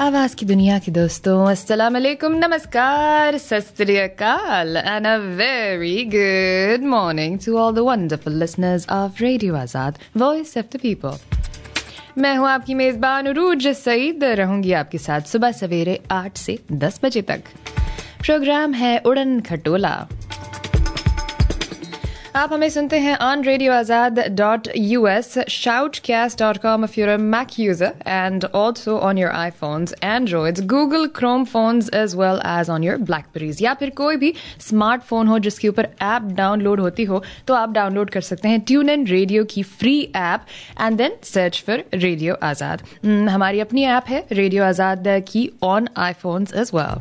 आवाज की दुनिया के दोस्तों, अस्सलाम वालेकुम, नमस्कार, सत श्री अकाल and a very good morning to all the wonderful listeners of Radio Azad, Voice of the People. मैं हूं आपकी मेजबान उरूज सईद, रहूंगी आपके साथ सुबह सवेरे 8 से 10 बजे तक। प्रोग्राम है उड़न खटोला। आप हमें सुनते हैं on radioazad.us, shoutcast.com if you're a Mac user, and also on your iPhones, Androids, Google Chrome phones, as well as on your Blackberries. या फिर कोई भी स्मार्टफोन हो जिसके ऊपर ऐप डाउनलोड होती हो, तो आप डाउनलोड कर सकते हैं ट्यून इन रेडियो की free app and then search for radio Azad. हमारी अपनी ऐप है रेडियो आज़ाद की ऑन आईफोन्स एज वेल।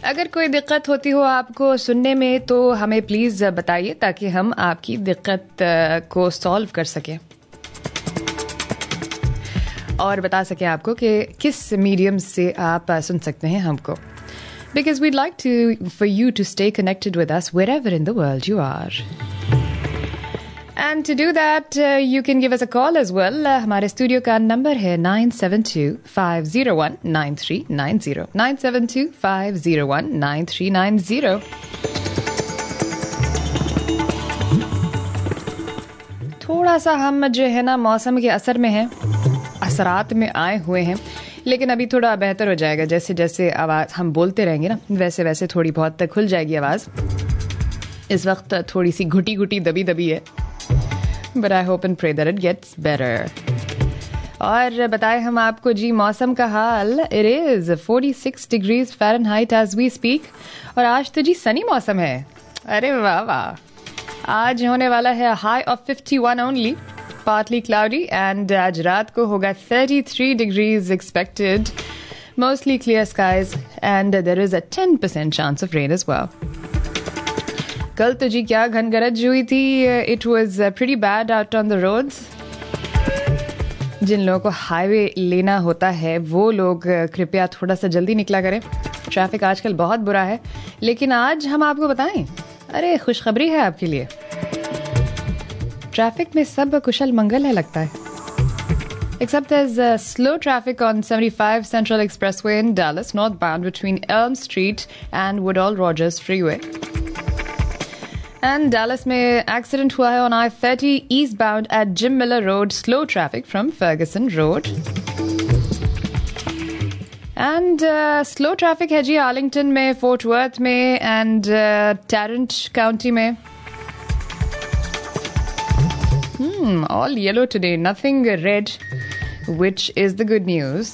अगर कोई दिक्कत होती हो आपको सुनने में तो हमें प्लीज़ बताइए ताकि हम आपकी दिक्कत को सॉल्व कर सकें और बता सकें आपको कि किस मीडियम से आप सुन सकते हैं हमको। Because we'd like for you to stay connected with us wherever in the world you are. And to do that, you can give us a call as well. हमारे स्टूडियो का नंबर है 972-501-9390. 972-501-9390. थोड़ा सा हम जो है ना मौसम के असर में हैं, असरात में आए हुए हैं, लेकिन अभी थोड़ा बेहतर हो जाएगा। जैसे जैसे आवाज़ हम बोलते रहेंगे ना, वैसे वैसे थोड़ी बहुत खुल जाएगी आवाज़। इस वक्त थोड़ी सी घुटी घुटी दबी दबी है, but I hope and pray that it gets better. और बताएं हम आपको जी मौसम का हाल। It is 46 degrees Fahrenheit as we speak. और आज तो जी सनी मौसम है। अरे वाह वाह। आज होने वाला है high of 51 only, partly cloudy, and आज रात को होगा 33 degrees expected, mostly clear skies, and there is a 10% chance of rain as well. कल तो जी क्या घनगरज हुई थी। It was pretty bad out on the roads. जिन लोगों को हाईवे लेना होता है वो लोग कृपया थोड़ा सा जल्दी निकला करें। ट्रैफिक आजकल बहुत बुरा है, लेकिन आज हम आपको बताएं, अरे खुशखबरी है आपके लिए। ट्रैफिक में सब कुशल मंगल है लगता है, except there's slow traffic on 75 Central Expressway in Dallas northbound between Elm Street and Woodall Rogers Freeway. And Dallas में एक्सीडेंट हुआ है on I-30 eastbound at Jim Miller Road, slow traffic from Ferguson Road. And slow traffic है जी Arlington में, fort worth में, and Tarrant County में. All yellow today, nothing red, which is the good news.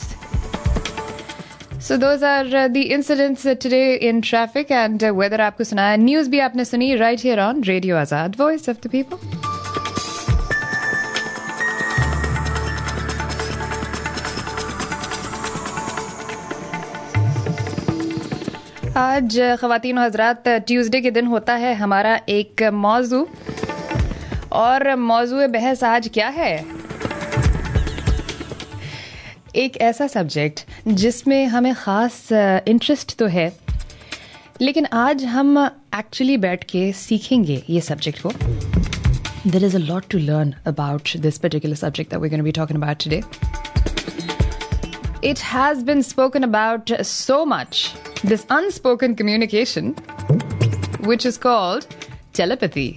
So those are the incidents today in traffic and weather आपको सुनाया। News भी आपने सुनी right here on Radio Azad, Voice of the People. आज ख़वातीन और हज़रात Tuesday के दिन होता है हमारा एक मौजू, और मौजू बहस आज क्या है? एक ऐसा सब्जेक्ट जिसमें हमें ख़ास इंटरेस्ट तो है, लेकिन आज हम एक्चुअली बैठ के सीखेंगे ये सब्जेक्ट को। There is a lot to learn about this particular subject that we're going to be talking about today. It has been spoken about so much, this unspoken communication, which is called telepathy.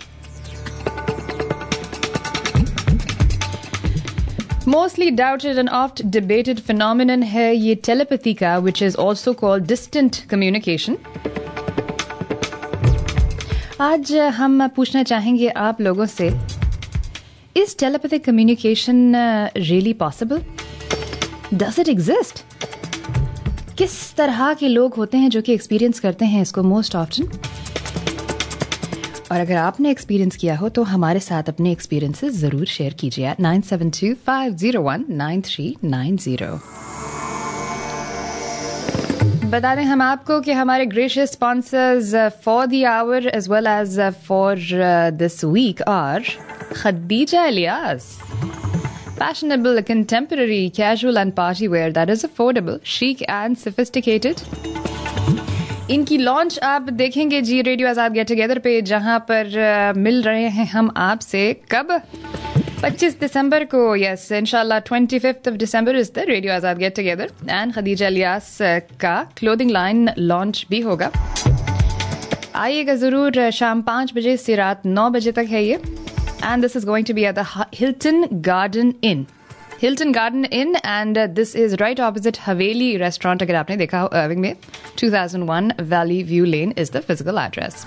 Mostly doubted and oft debated phenomenon है ये telepathy का, which is also called distant communication. आज हम पूछना चाहेंगे आप लोगों से, is telepathic communication really possible? Does it exist? किस तरह के लोग होते हैं जो कि एक्सपीरियंस करते हैं इसको most often? और अगर आपने एक्सपीरियंस किया हो तो हमारे साथ अपने एक्सपीरियंसेस जरूर शेयर कीजिए। 972-501-9390। बता दें हम आपको कि हमारे gracious sponsors for the hour as well as for this week are Khadija Ilyas, fashionable, contemporary, casual and party wear that is affordable, chic and sophisticated. इनकी लॉन्च आप देखेंगे जी रेडियो आज़ाद गेट टुगेदर पे, जहां पर मिल रहे हैं हम आपसे कब? 25 दिसंबर को, यस इंशाल्लाह 25th of December is the radio Azad get together and Khadija Ilyas का क्लोथिंग लाइन लॉन्च भी होगा. आइएगा जरूर. शाम 5 बजे से रात 9 बजे तक है ये. And this is going to be at the Hilton Garden Inn. Hilton Garden Inn and this is right opposite Haveli restaurant. अगर आपने देखा हो अर्विंग में, 2001 Valley View Lane is the physical address.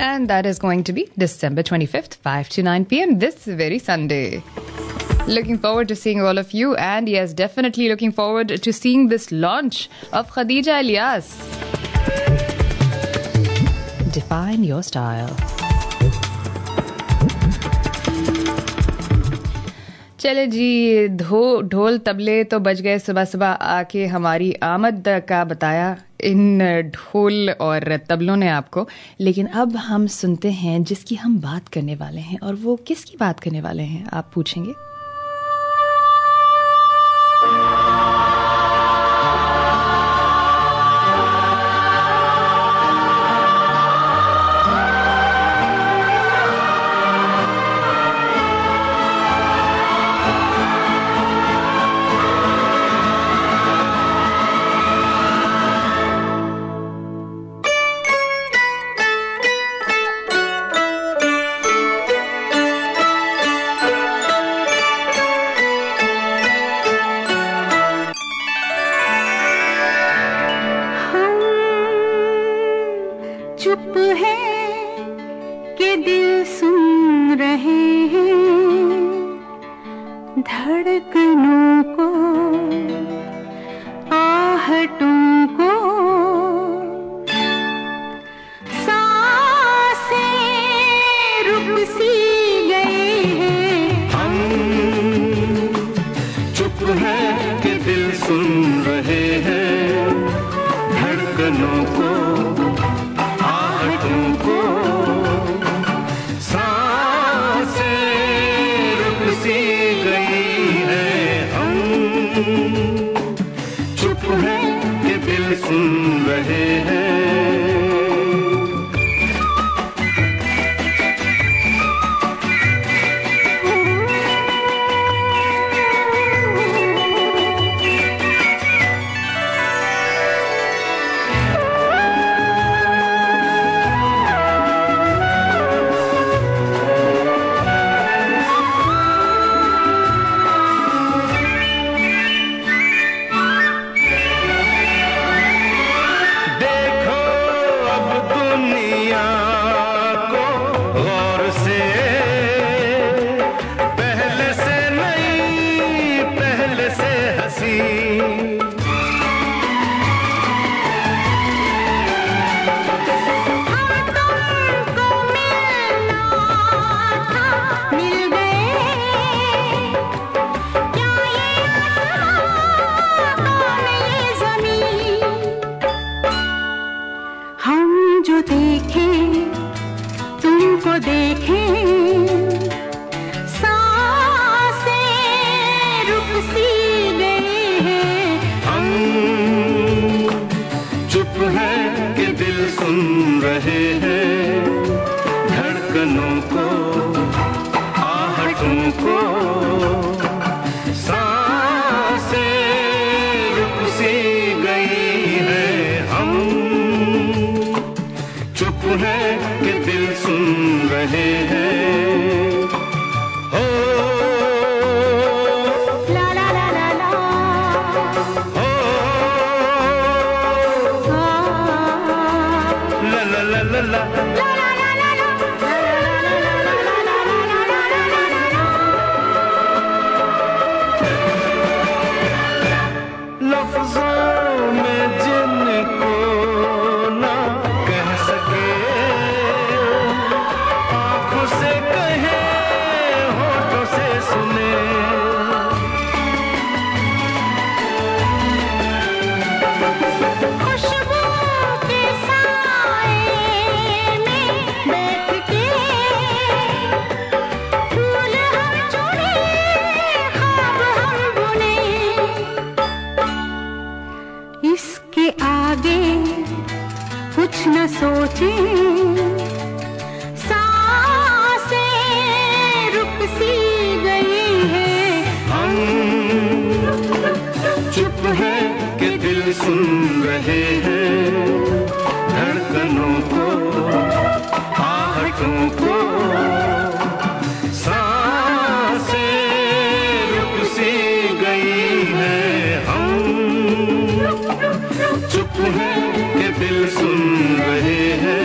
And that is going to be December 25th, 5 to 9 p.m. this very Sunday. Looking forward to seeing all of you, and yes, definitely looking forward to seeing this launch of Khadija Ilyas. Define your style. चले जी, ढोल तबले तो बज गए सुबह सुबह आके हमारी आमद का बताया इन ढोल और तबलों ने आपको. लेकिन अब हम सुनते हैं जिसकी हम बात करने वाले हैं. और वो किसकी बात करने वाले हैं आप पूछेंगे. कुछ न सोचे, सांसें सुन रहे हैं, धड़कनों को, आहटों को, सांसें रुक सी गई है, हम चुप हैं कि दिल सुन रहे हैं।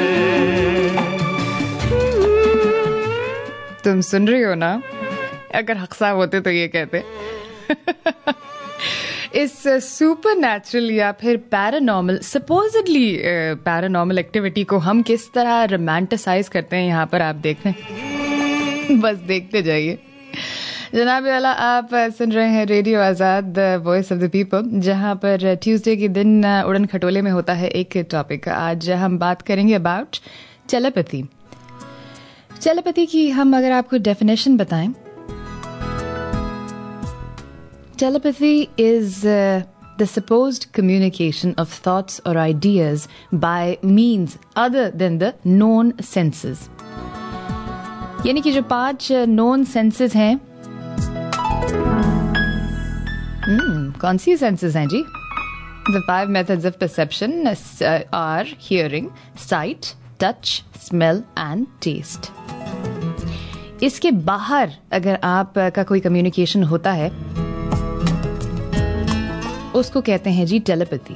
तुम सुन रही हो ना? अगर हक़सा होते तो ये कहते। इस सुपर नेचुरल या फिर पैरानॉर्मल, सपोजिडली पैरानॉर्मल एक्टिविटी को हम किस तरह रोमांटिसाइज करते हैं यहाँ पर आप देख लें, बस देखते जाइए। जनाब वाला, आप सुन रहे हैं radio Azad, voice of the people, जहाँ पर ट्यूसडे के दिन उड़न खटोले में होता है एक टॉपिक। आज हम बात करेंगे अबाउट टेलीपैथी। टेलीपैथी की हम अगर आपको डेफिनेशन बताएं, telepathy is the supposed communication of thoughts or ideas by means other than the known senses. यानी कि जो 5 known senses हैं, कौन सी senses हैं जी? The 5 methods of perception are hearing, sight, touch, smell and taste. इसके बाहर अगर आप का कोई कम्युनिकेशन होता है उसको कहते हैं जी टेलीपैथी।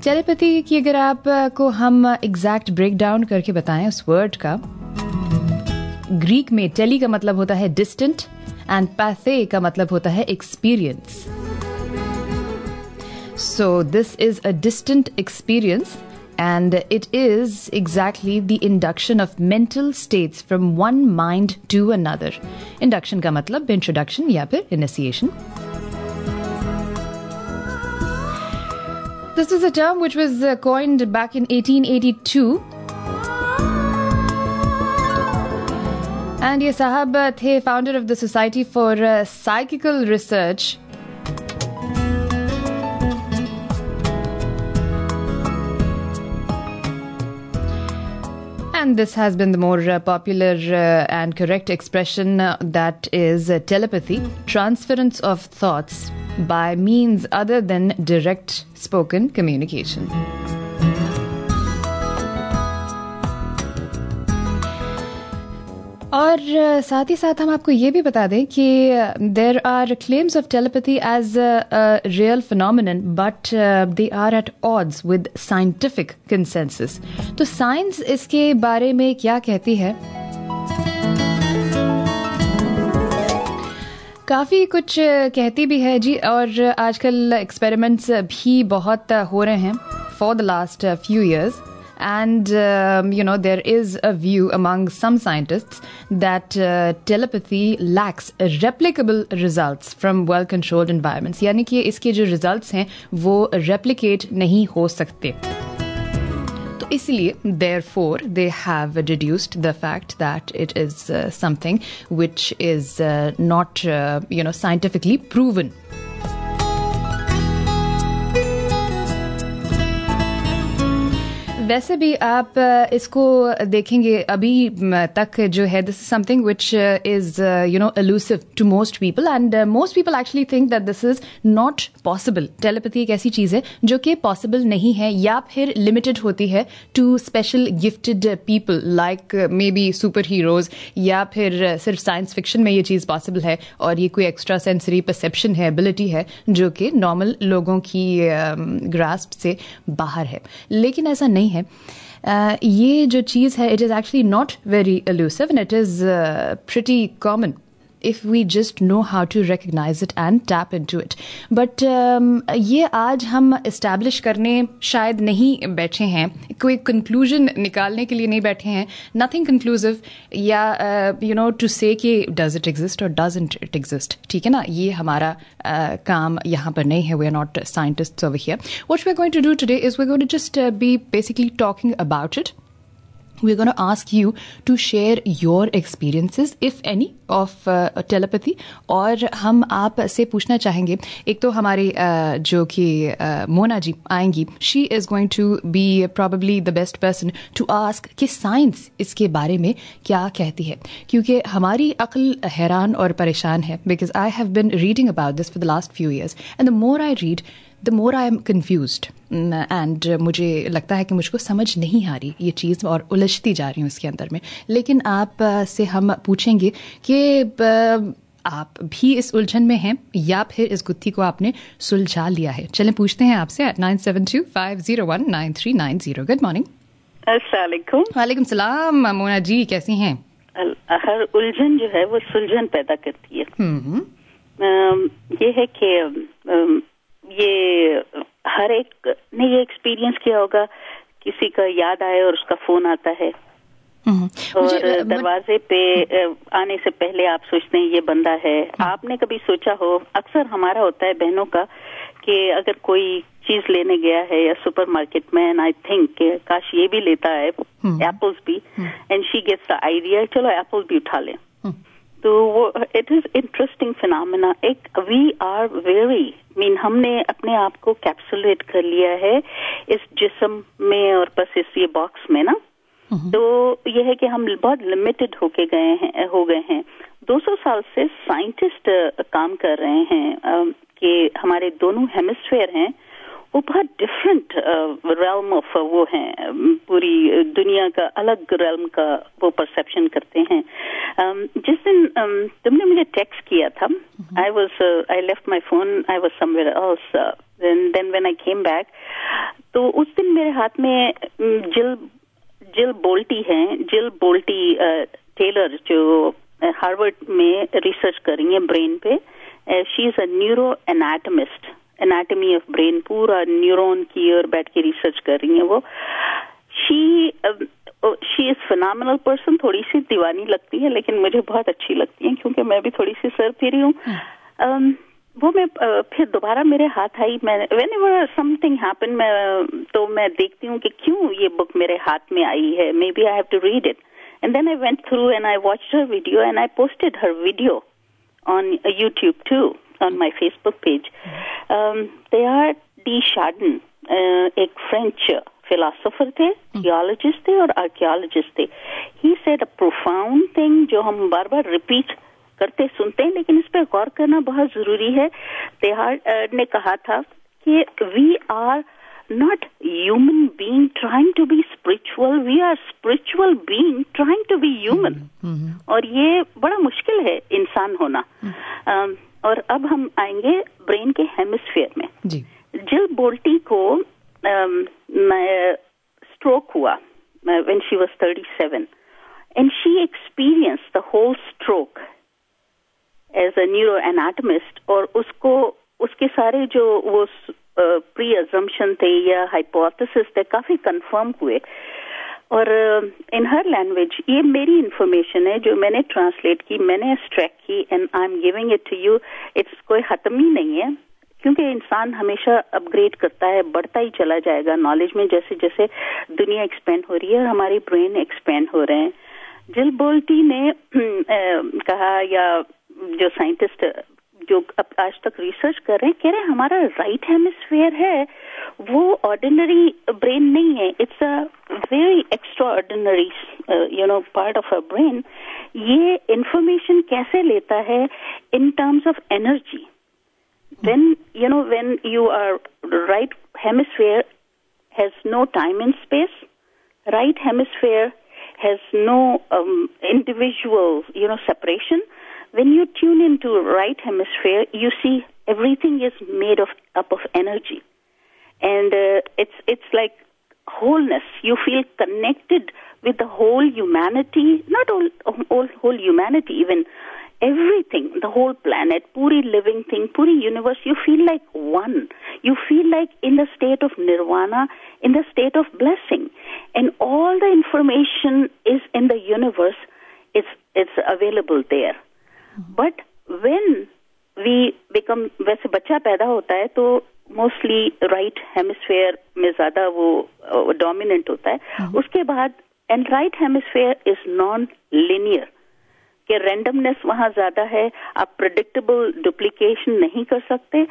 टेलीपैथी की अगर आप को हम एग्जैक्ट ब्रेक डाउन करके बताएं उस वर्ड का, ग्रीक में टेली का मतलब होता है डिस्टेंट एंड पैथे का मतलब होता है experience. So this is a distant experience and it is exactly the induction of mental states from one mind to another. Induction का मतलब introduction या फिर initiation. This is a term which was coined back in 1882. And ये साहब थे founder of the Society for Psychical Research. And this has been the more popular and correct expression that is telepathy, transference of thoughts by means other than direct spoken communication. और साथ ही साथ हम आपको ये भी बता दें कि there are claims of telepathy as a real phenomenon, but they are at odds with scientific consensus. तो साइंस इसके बारे में क्या कहती है? काफ़ी कुछ कहती भी है जी, और आजकल एक्सपेरिमेंट्स भी बहुत हो रहे हैं for the last few years. And, there is a view among some scientists that telepathy lacks replicable results from well-controlled environments. यानी कि इसके जो results हैं वो replicate नहीं हो सकते. तो इसलिए, therefore, they have deduced the fact that it is something which is not, scientifically proven. वैसे भी आप इसको देखेंगे अभी तक जो है, this is something which is elusive to most people, and most people actually think that this is not possible. Telepathy एक ऐसी चीज है जो कि पॉसिबल नहीं है या फिर लिमिटेड होती है to special gifted people like maybe superheroes, या फिर सिर्फ साइंस फिक्शन में ये चीज पॉसिबल है और ये कोई एक्स्ट्रा सेंसरी परसेप्शन है, एबिलिटी है जो कि नॉर्मल लोगों की ग्रास्प से बाहर है. लेकिन ऐसा नहीं है. ये जो चीज़ है, it is actually not very elusive and it is pretty common if we just know how to recognize it and tap into it. But ये आज हम establish करने शायद नहीं बैठे हैं, कोई conclusion निकालने के लिए नहीं बैठे हैं. Nothing conclusive या to say कि does it exist or doesn't it exist. ठीक है ना, ये हमारा काम यहाँ पर नहीं है. We are not scientists over here. What we're going to do today is we're going to just be basically talking about it. we're going to ask you to share your experiences, if any, of telepathy. और हम आप से पूछना चाहेंगे, एक तो हमारी जो कि मोना जी आएंगी, she is going to be probably the best person to ask कि साइंस इसके बारे में क्या कहती है, क्योंकि हमारी अक्ल हैरान और परेशान है. Because I have been reading about this for the last few years, and the more I read, the more I am confused. And मुझे लगता है कि मुझको समझ नहीं आ रही ये चीज़ और उलझती जा रही हूँ इसके अंदर में. लेकिन आप से हम पूछेंगे कि आप भी इस उलझन में हैं या फिर इस गुत्थी को आपने सुलझा लिया है. चलें पूछते हैं आपसे at 972-501-9390. Good morning. अस्सलाम वालेकुम. वालेकुम सलाम. मोना जी कैसी हैं? हर उलझन जो है वो सुलझन पैदा करती है. ये है कि ये हर एक ने ये एक्सपीरियंस किया होगा, किसी का याद आए और उसका फोन आता है और दरवाजे पे आने से पहले आप सोचते हैं ये बंदा है. आपने कभी सोचा हो, अक्सर हमारा होता है बहनों का, कि अगर कोई चीज लेने गया है या सुपरमार्केट में, एंड आई थिंक काश ये भी लेता है एप्पल्स भी, and she gets the idea चलो एप्पल्स भी उठा लें. तो वो इट इज इंटरेस्टिंग फिनोमेना. एक वी आर वेरी हमने अपने आप को कैप्सुलेट कर लिया है इस जिस्म में और बस इस ये बॉक्स में ना. तो ये है कि हम बहुत लिमिटेड हो गए हैं. 200 साल से साइंटिस्ट काम कर रहे हैं कि हमारे दोनों हेमिस्फीयर हैं वो बहुत डिफरेंट रेल्म ऑफ वो हैं, पूरी दुनिया का अलग रेल्म का वो परसेप्शन करते हैं. जिस दिन तुमने मुझे टेक्स्ट किया था, I left my phone, I was somewhere else, then when I came back, तो उस दिन मेरे हाथ में जिल बोल्टी टेलर जो हार्वर्ड में रिसर्च कर रही है ब्रेन पे. She is a neuroanatomist, anatomy of brain, पूरा न्यूरॉन की और बैठ के रिसर्च कर रही हैं वो. She is phenomenal person. थोड़ी सी दीवानी लगती है लेकिन मुझे बहुत अच्छी लगती है क्योंकि मैं भी थोड़ी सी सर फिरी हूँ. वो मैं फिर दोबारा मेरे हाथ आई, मैं व्हेनेवर समथिंग हैपन तो मैं देखती हूँ कि क्यों ये बुक मेरे हाथ में आई है. Maybe I have to read it. And then I went through and I watched her video and I posted her video on YouTube too, on my Facebook page. Teilhard de Chardin, एक French philosopher थे, theologist थे और archaeologist थे. He said a profound thing जो हम बार बार repeat करते सुनते हैं लेकिन इस पे गौर करना बहुत जरूरी है. Teilhard ने कहा था कि we are not human being trying to be spiritual, we are spiritual being trying to be human. और ये बड़ा मुश्किल है इंसान होना. और अब हम आएंगे ब्रेन के हेमिस्फीयर में. जिल बोल्टी को स्ट्रोक हुआ when she was 37 and she experienced the whole stroke as a neuroanatomist. और उसके सारे जो वो प्री अजम्पशन थे या हाइपोथेसिस थे काफी कंफर्म हुए. और इन हर लैंग्वेज ये मेरी इंफॉर्मेशन है जो मैंने ट्रांसलेट की, मैंने एक्सट्रैक्ट की and I am giving it to you. It's कोई खत्म ही नहीं है क्योंकि इंसान हमेशा अपग्रेड करता है, बढ़ता ही चला जाएगा नॉलेज में जैसे जैसे दुनिया एक्सपेंड हो रही है और हमारी ब्रेन एक्सपेंड हो रहे हैं. जिल बोल्टी ने कहा, या जो साइंटिस्ट जो अब आज तक रिसर्च कर रहे हैं, कह रहे हैं हमारा राइट हेमिस्फीयर है वो ऑर्डिनरी ब्रेन नहीं है. It's a very extra ordinary part of a brain. ये इंफॉर्मेशन कैसे लेता है in terms of energy. when you are right hemisphere has no time and space, right hemisphere has no individual separation. When you tune into right hemisphere, you see everything is made up of energy, and it's like wholeness. You feel connected with the whole humanity, not whole humanity, even everything, the whole planet, puri living thing, puri universe. You feel like one. You feel like in the state of nirvana, in the state of blessing, and all the information is in the universe. It's available there. But when we become, वैसे बच्चा पैदा होता है तो mostly right hemisphere में ज्यादा वो dominant होता है. उसके बाद and right hemisphere is non linear, कि रैंडमनेस वहां ज्यादा है, आप प्रेडिक्टेबल डुप्लीकेशन नहीं कर सकते.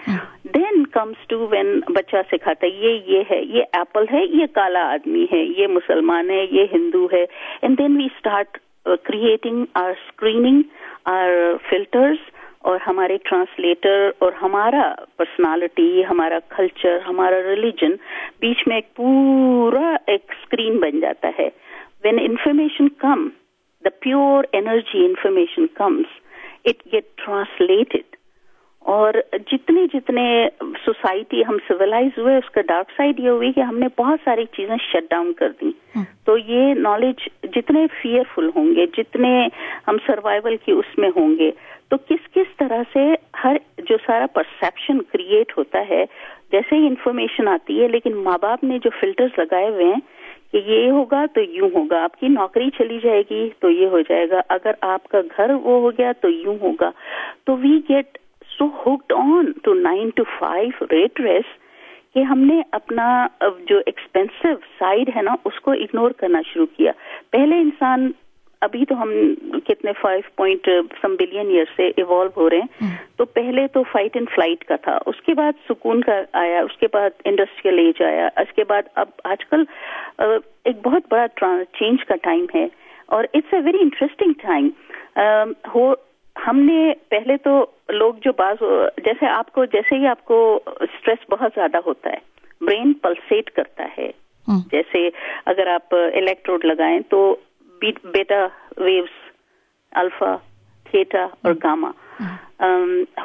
देन कम्स टू व्हेन बच्चा सिखाता है ये है, ये एप्पल है, ये काला आदमी है, ये मुसलमान है, ये हिंदू है, and then we start creating our screening, our filters, और हमारे ट्रांसलेटर और हमारा पर्सनालिटी, हमारा कल्चर, हमारा रिलीजन बीच में एक पूरा एक स्क्रीन बन जाता है. When information come, the pure energy information comes, it get translated. और जितने जितने सोसाइटी हम सिविलाइज हुए, उसका डार्क साइड ये हुई कि हमने बहुत सारी चीजें शट डाउन कर दी. तो ये नॉलेज जितने फियरफुल होंगे, जितने हम सर्वाइवल की उसमें होंगे, तो किस किस तरह से हर जो सारा परसेप्शन क्रिएट होता है, जैसे ही इंफॉर्मेशन आती है, लेकिन माँ बाप ने जो फिल्टर्स लगाए हुए हैं कि ये होगा तो यूं होगा, आपकी नौकरी चली जाएगी तो ये हो जाएगा, अगर आपका घर वो हो गया तो यूं होगा. तो we get so hooked on to 9 to 5 rat race कि हमने अपना जो एक्सपेंसिव साइड है ना उसको इग्नोर करना शुरू किया. पहले इंसान, अभी तो हम कितने 5 बिलियन ईयर से इवॉल्व हो रहे हैं, तो पहले तो फाइट एंड फ्लाइट का था, उसके बाद सुकून का आया, उसके बाद इंडस्ट्रियल एज आया, उसके बाद अब आजकल एक बहुत बड़ा चेंज का टाइम है, और it's a very interesting time. हमने पहले तो लोग जो जैसे ही आपको स्ट्रेस बहुत ज्यादा होता है, ब्रेन पल्सेट करता है. जैसे अगर आप इलेक्ट्रोड लगाएं तो बीटा वेव्स, अल्फा, थीटा और गामा.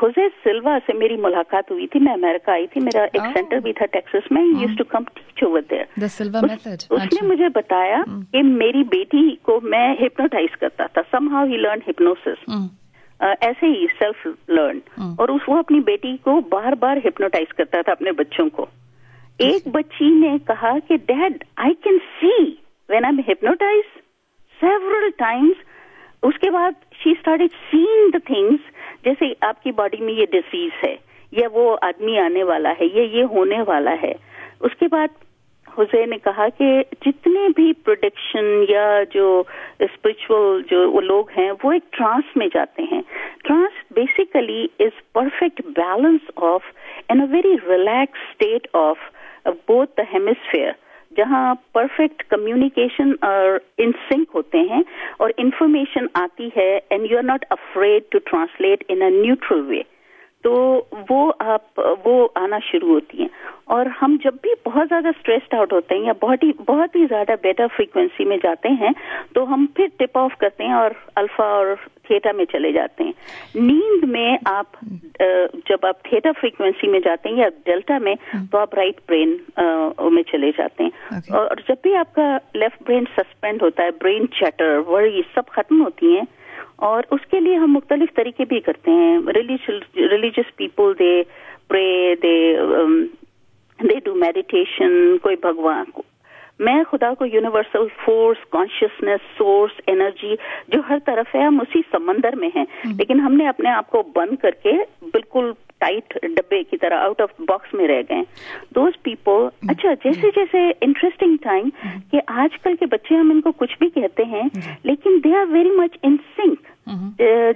होजे सिल्वा से मेरी मुलाकात हुई थी, मैं अमेरिका आई थी, मेरा एक सेंटर भी था टेक्सास में, used to come teach over there. The Silva method. उसने मुझे बताया कि मेरी बेटी को मैं हिप्नोटाइज करता था. समहाउ ही लर्न हिप्नोसिस, ऐसे ही सेल्फ लर्न, और वो अपनी बेटी को बार बार हिप्नोटाइज करता था अपने बच्चों को. एक बच्ची ने कहा कि dad I can see when I am hypnotised several times. उसके बाद she started seeing the things, जैसे आपकी बॉडी में ये डिसीज है, या वो आदमी आने वाला है, ये होने वाला है. उसके बाद हुसैन ने कहा कि जितने भी प्रोडिक्शन या जो स्पिरिचुअल जो वो लोग हैं वो एक ट्रांस में जाते हैं. Trance basically is perfect balance of in a very relax state of both the hemisphere, जहाँ परफेक्ट कम्युनिकेशन और इन सिंक होते हैं और इंफॉर्मेशन आती है and you are not afraid to translate in a neutral way. तो वो आना शुरू होती हैं. और हम जब भी बहुत ज्यादा स्ट्रेस्ड आउट होते हैं या बहुत ही ज्यादा बेटा फ्रीक्वेंसी में जाते हैं, तो हम फिर टिप ऑफ करते हैं और अल्फा और थीटा में चले जाते हैं. नींद में आप जब आप थीटा फ्रीक्वेंसी में जाते हैं या डेल्टा में, तो आप राइट ब्रेन में चले जाते हैं. और जब भी आपका लेफ्ट ब्रेन सस्पेंड होता है, ब्रेन चैटर, वरी सब खत्म होती हैं. और उसके लिए हम मुख्तलिफ तरीके भी करते हैं. Religious people they pray, they do meditation. कोई भगवान को, मैं खुदा को universal force, consciousness, source, energy जो हर तरफ है, हम उसी समंदर में हैं, लेकिन हमने अपने आप को बंद करके बिल्कुल टाइट डब्बे की तरह आउट ऑफ बॉक्स में रह गए. Those people. अच्छा, जैसे जैसे इंटरेस्टिंग टाइम कि आजकल के बच्चे, हम इनको कुछ भी कहते हैं लेकिन they are very much in sync.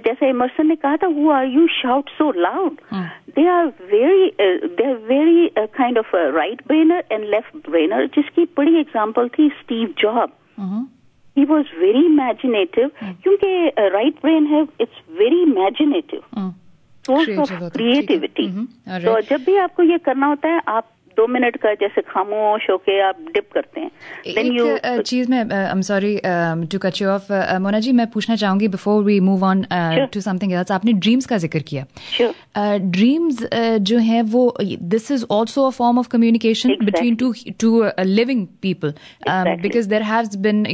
जैसे इमर्सन ने कहा था, who are you shout so loud. They are very kind of right brainer and left brainer, जिसकी बड़ी एग्जाम्पल थी Steve Job. He was very imaginative, क्योंकि राइट ब्रेन है, it's very imaginative, source of creativity. तो जब भी आपको ये करना होता है, आप 2 मिनट का जैसे खामोश होके आप डिप करते हैं. एक चीज में, I am sorry to cut you off Mona ji, मैं पूछना चाहूंगी before we move on to something else. आपने ड्रीम्स का जिक्र किया. ड्रीम्स जो है वो, this is also a form of communication between two living people, because there has been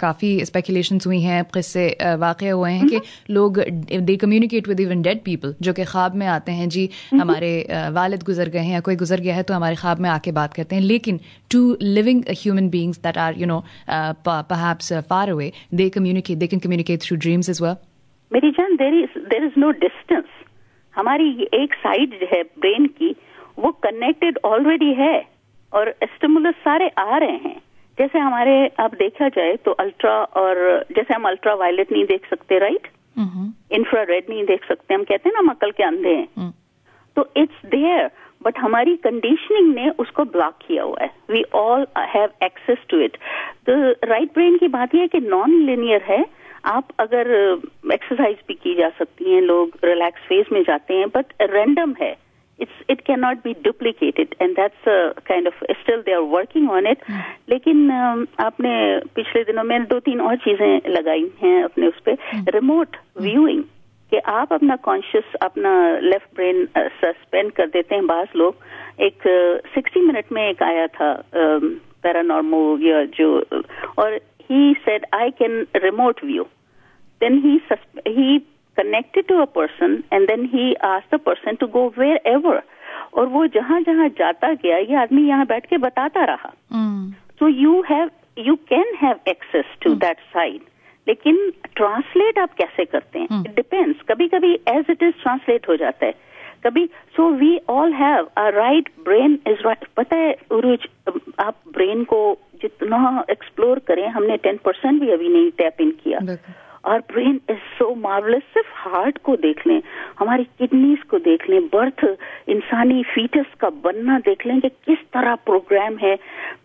काफी स्पेकुलेशंस हुई हैं, किस्से वाक़े हुए हैं कि लोग they communicate with even dead people, जो कि ख्वाब में आते हैं. जी, हमारे वालिद गुजर गए हैं या कोई गुजर गया है तो हमारे ख्वाब में आके बात करते हैं. लेकिन to living human beings that are perhaps far away, they can communicate through dreams as well. मेरी जान, there is no distance. हमारी एक साइड है ब्रेन की, वो कनेक्टेड ऑलरेडी है और स्टिमुलस सारे आ रहे हैं. जैसे हमारे आप देखा जाए तो अल्ट्रा, और जैसे हम अल्ट्रा वायलेट नहीं देख सकते, राइट, इंफ्रारेड नहीं देख सकते, हम कहते हैं ना हम अकल के अंधे हैं, तो इट्स देयर, बट हमारी कंडीशनिंग ने उसको ब्लॉक किया हुआ है. We all have access to it. The right brain की बात यह है कि नॉन लिनियर है. आप अगर एक्सरसाइज भी की जा सकती हैं, लोग रिलैक्स फेज में जाते हैं, बट रैंडम है. It cannot be duplicated, and that's a kind of still they are working on it. लेकिन आपने पिछले दिनों में 2-3 और चीजें लगाई हैं अपने उस पे, रिमोट व्यूइंग, कि आप अपना कॉन्शियस, अपना लेफ्ट ब्रेन सस्पेंड कर देते हैं. बाज लोग, एक 60 मिनट में एक आया था पैरानॉर्मल या जो, और he said I can remote view. Then he connected to a person and then he asked the person to go wherever, और वो जहाँ जहाँ जाता गया ये आदमी यहाँ बैठ के बताता रहा. So you can have access to that side, लेकिन ट्रांसलेट आप कैसे करते हैं? It depends. कभी कभी as it is ट्रांसलेट हो जाता है, कभी. So we all have a right brain is right. पता है उरुज, आप ब्रेन को जितना एक्सप्लोर करें, हमने 10% भी अभी नहीं टैप इन किया. और ब्रेन इज सो मार्वलस. सिर्फ हार्ट को देख लें, हमारी किडनीज को देख लें, बर्थ, इंसानी फीटस का बनना देख लें कि किस तरह प्रोग्राम है.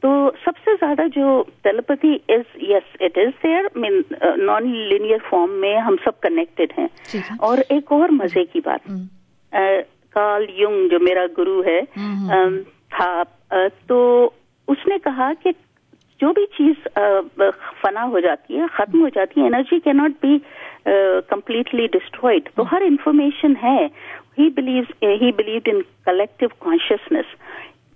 तो सबसे ज्यादा जो telepathy is, yes it is there, mean non linear form में हम सब कनेक्टेड हैं. और एक और मजे की बात, कार्ल युंग जो मेरा गुरु है था, तो उसने कहा कि जो भी चीज फना हो जाती है, खत्म हो जाती है, energy can not be completely destroyed. तो हर इंफॉर्मेशन है. ही बिलीव्ड इन कलेक्टिव कॉन्शियसनेस.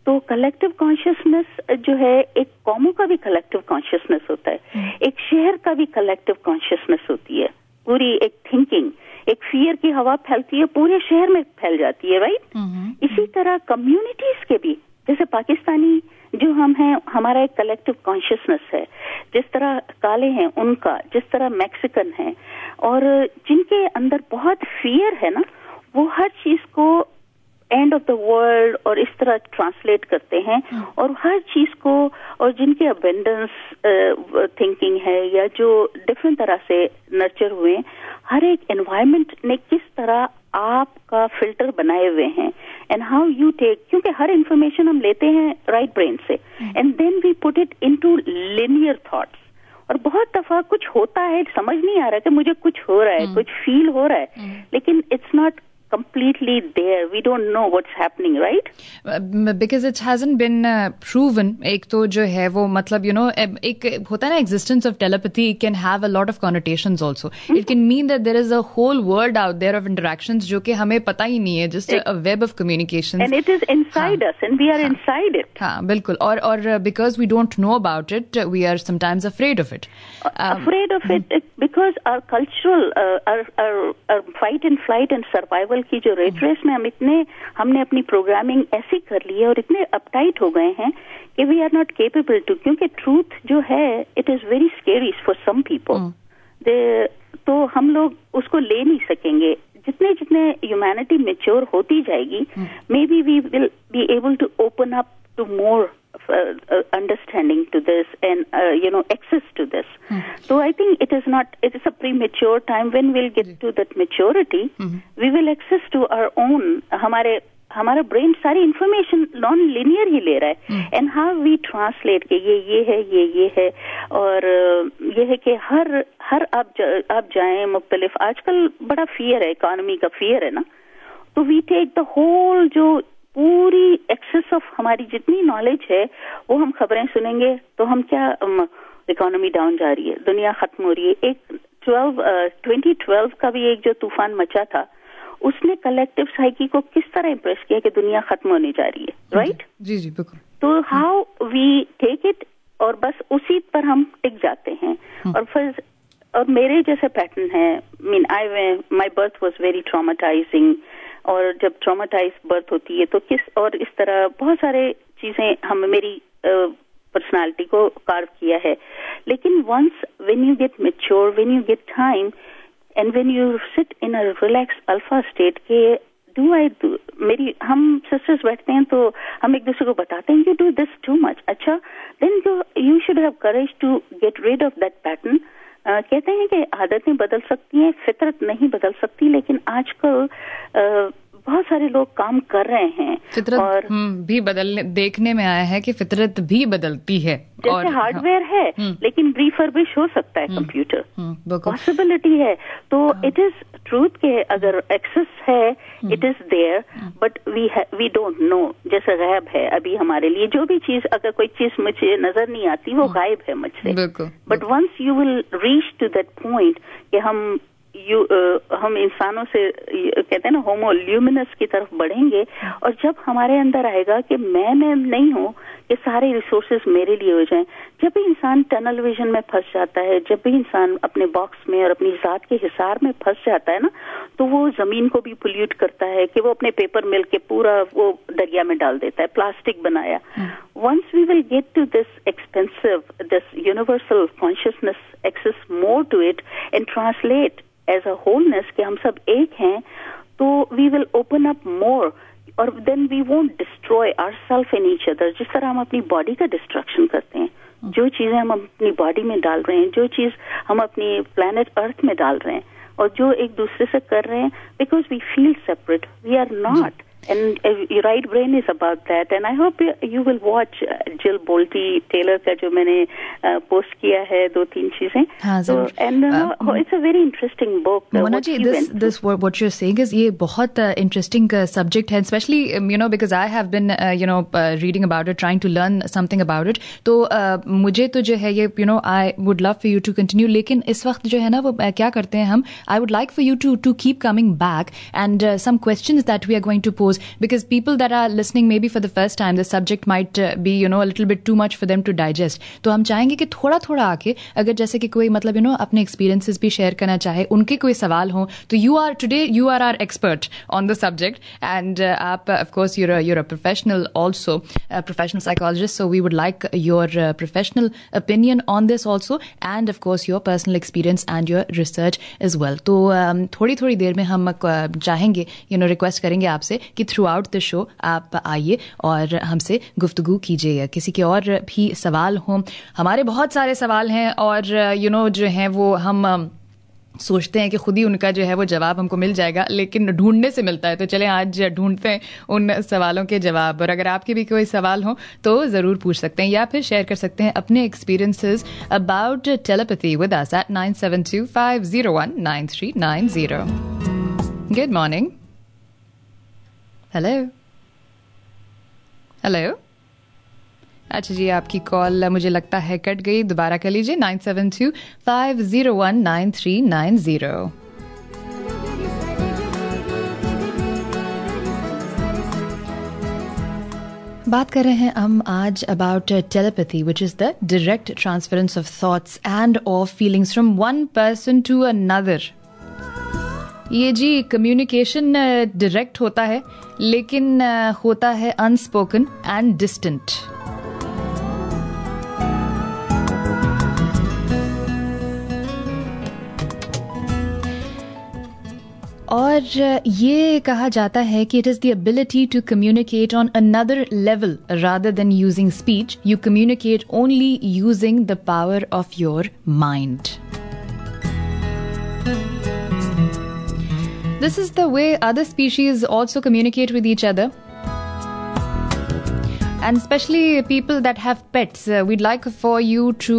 तो कलेक्टिव कॉन्शियसनेस जो है, एक कौमों का भी कलेक्टिव कॉन्शियसनेस होता है, एक शहर का भी कलेक्टिव कॉन्शियसनेस होती है. पूरी एक थिंकिंग, एक फियर की हवा फैलती है, पूरे शहर में फैल जाती है, राइट. इसी तरह कम्युनिटीज के भी, जैसे पाकिस्तानी जो हम हैं, हमारा एक कलेक्टिव कॉन्शियसनेस है. जिस तरह काले हैं उनका, जिस तरह मैक्सिकन है, और जिनके अंदर बहुत फियर है ना, वो हर चीज को एंड ऑफ द वर्ल्ड और इस तरह ट्रांसलेट करते हैं, और हर चीज को, और जिनके अबेंडेंस थिंकिंग है, या जो डिफरेंट तरह से नर्चर हुए, हर एक एनवायरनमेंट ने किस तरह आपका फिल्टर बनाए हुए हैं, एंड हाउ यू टेक, क्योंकि हर इंफॉर्मेशन हम लेते हैं राइट ब्रेन से, and then we put it into linear thoughts. और बहुत दफा कुछ होता है, समझ नहीं आ रहा कि मुझे कुछ हो रहा है, कुछ फील हो रहा है, लेकिन it's not completely there. We don't know what's happening, right? Because it hasn't been proven. एक तो जो है वो मतलब एक होता है ना, existence of telepathy can have a lot of connotations also. It can mean that there is a whole world out there of interactions जो कि हमें पता ही नहीं है, just a web of communications. And it is inside us, and we are inside it. हाँ, बिल्कुल. और because we don't know about it, we are sometimes afraid of it. Afraid of it because our cultural, our fight and flight and survival की जो rat race में हमने अपनी programming ऐसी कर ली है, और इतने अपटाइट हो गए हैं कि we are not capable to, क्योंकि ट्रूथ जो है it is very scary for some people. तो हम लोग उसको ले नहीं सकेंगे. जितने जितने ह्यूमैनिटी मैच्योर होती जाएगी, maybe we will be able to open up to more understanding to this and access to this. So I think it is a premature time. When we'll get to that maturity, we will access to our own, हमारा brain सारी information non linear ही ले रहा है, and how we translate के ये है, ये है, और ये है कि हर आप जाएं मुख्तलिफ, आजकल बड़ा फियर है, इकोनॉमी का फियर है ना, तो वी टेक द होल, जो पूरी एक्सेस ऑफ हमारी जितनी नॉलेज है, वो हम खबरें सुनेंगे तो हम क्या, इकोनॉमी डाउन जा रही है, दुनिया खत्म हो रही है. एक 2012 का भी एक जो तूफान मचा था, उसने कलेक्टिव साइकी को किस तरह इम्प्रेस किया कि दुनिया खत्म होने जा रही है, राइट? जी जी बिल्कुल. तो हाउ वी टेक इट, और बस उसी पर हम टिक जाते हैं. और फिर मेरे जैसे पैटर्न है, my birth was very traumatising, और जब ट्रॉमेटाइज बर्थ होती है तो और इस तरह बहुत सारे चीजें मेरी पर्सनालिटी को कार्व किया है. लेकिन once when you get mature, when you get time, and when you sit in a relax alpha state, के हम सिस्टर्स बैठते हैं तो हम एक दूसरे को बताते हैं, you do this too much. अच्छा, then you should have courage to get rid of that pattern. कहते हैं कि आदतें बदल सकती हैं, फितरत नहीं बदल सकती, लेकिन आजकल बहुत सारे लोग काम कर रहे हैं. फितरत और भी बदलने देखने में आया है कि फितरत भी बदलती है. जैसे हार्डवेयर है लेकिन रिफर्बिश हो सकता है कंप्यूटर, पॉसिबिलिटी है. तो इट इज ट्रूथ के अगर एक्सेस है, it is there, but we don't know. जैसे गायब है अभी हमारे लिए, जो भी चीज, अगर कोई चीज मुझे नजर नहीं आती वो गायब है मुझसे. But once you will reach to that point कि हम इंसानों से कहते हैं ना होमो ल्यूमिनस की तरफ बढ़ेंगे, और जब हमारे अंदर आएगा कि मैं नहीं हूँ, ये सारे रिसोर्सेज मेरे लिए हो जाएं. जब भी इंसान टनल विजन में फंस जाता है, जब भी इंसान अपने बॉक्स में और अपनी जात के हिसार में फंस जाता है ना, तो वो जमीन को भी पोल्यूट करता है कि वो अपने पेपर मिल के पूरा वो दरिया में डाल देता है, प्लास्टिक बनाया. Once we will get to this expensive, this universal consciousness, access more to it and translate as a wholeness कि हम सब एक हैं, तो we will open up more, और then we won't destroy ourselves and each other. जिस तरह हम अपनी बॉडी का डिस्ट्रक्शन करते हैं, जो चीजें हम अपनी बॉडी में डाल रहे हैं, जो चीज हम अपनी प्लैनेट अर्थ में डाल रहे हैं, और जो एक दूसरे से कर रहे हैं, because we feel separate, we are not. And Right Brain is about that, and I hope you will watch Jill Bolte Taylor का जो मैंने पोस्ट किया है 2-3 चीजें. So and it's a very interesting book. Mona ji, this what you're saying is ये बहुत interesting subject है, especially because I have been reading about it, trying to learn something about it. तो मुझे तो जो है ये I would love for you to continue, लेकिन इस वक्त जो है ना वो क्या करते हैं हम, I would like for you to keep coming back and some questions that we are going to pose. Because people that are listening maybe for the first time, the subject might be a little bit too much for them to digest. तो हम चाहेंगे कि थोड़ा आके अगर जैसे कि कोई मतलब अपने एक्सपीरियंसेस भी शेयर करना चाहे, उनके कोई सवाल हो, तो you are our expert on the subject, and आप of course you're a professional also, a professional psychologist, so we would like your professional opinion on this also, and of course your personal experience and your research as well. तो थोड़ी देर में हम चाहेंगे request करेंगे आपसे कि through out the show आप आइए और हमसे गुफ्तगू कीजिए. किसी के और भी सवाल हों, हमारे बहुत सारे सवाल हैं, और जो हैं वो हम सोचते हैं कि खुद ही उनका जो है वो जवाब हमको मिल जाएगा, लेकिन ढूंढने से मिलता है. तो चलें आज ढूंढते हैं उन सवालों के जवाब, और अगर आपके भी कोई सवाल हो तो ज़रूर पूछ सकते हैं, या फिर शेयर कर सकते हैं अपने experiences about telepathy with us at 9725019390. Good morning. Hello. अच्छा जी, आपकी कॉल मुझे लगता है कट गई. दोबारा कर लीजिए 9725019390. बात कर रहे हैं हम आज about telepathy, which is the direct transference of thoughts and of feelings from one person to another. ये जी कम्युनिकेशन डायरेक्ट होता है, लेकिन होता है अनस्पोकन एंड डिस्टेंट. और ये कहा जाता है कि it is the ability to communicate on another level rather than using speech. You communicate only using the power of your mind. This is the way other species also communicate with each other. And especially people that have pets. We'd like for you to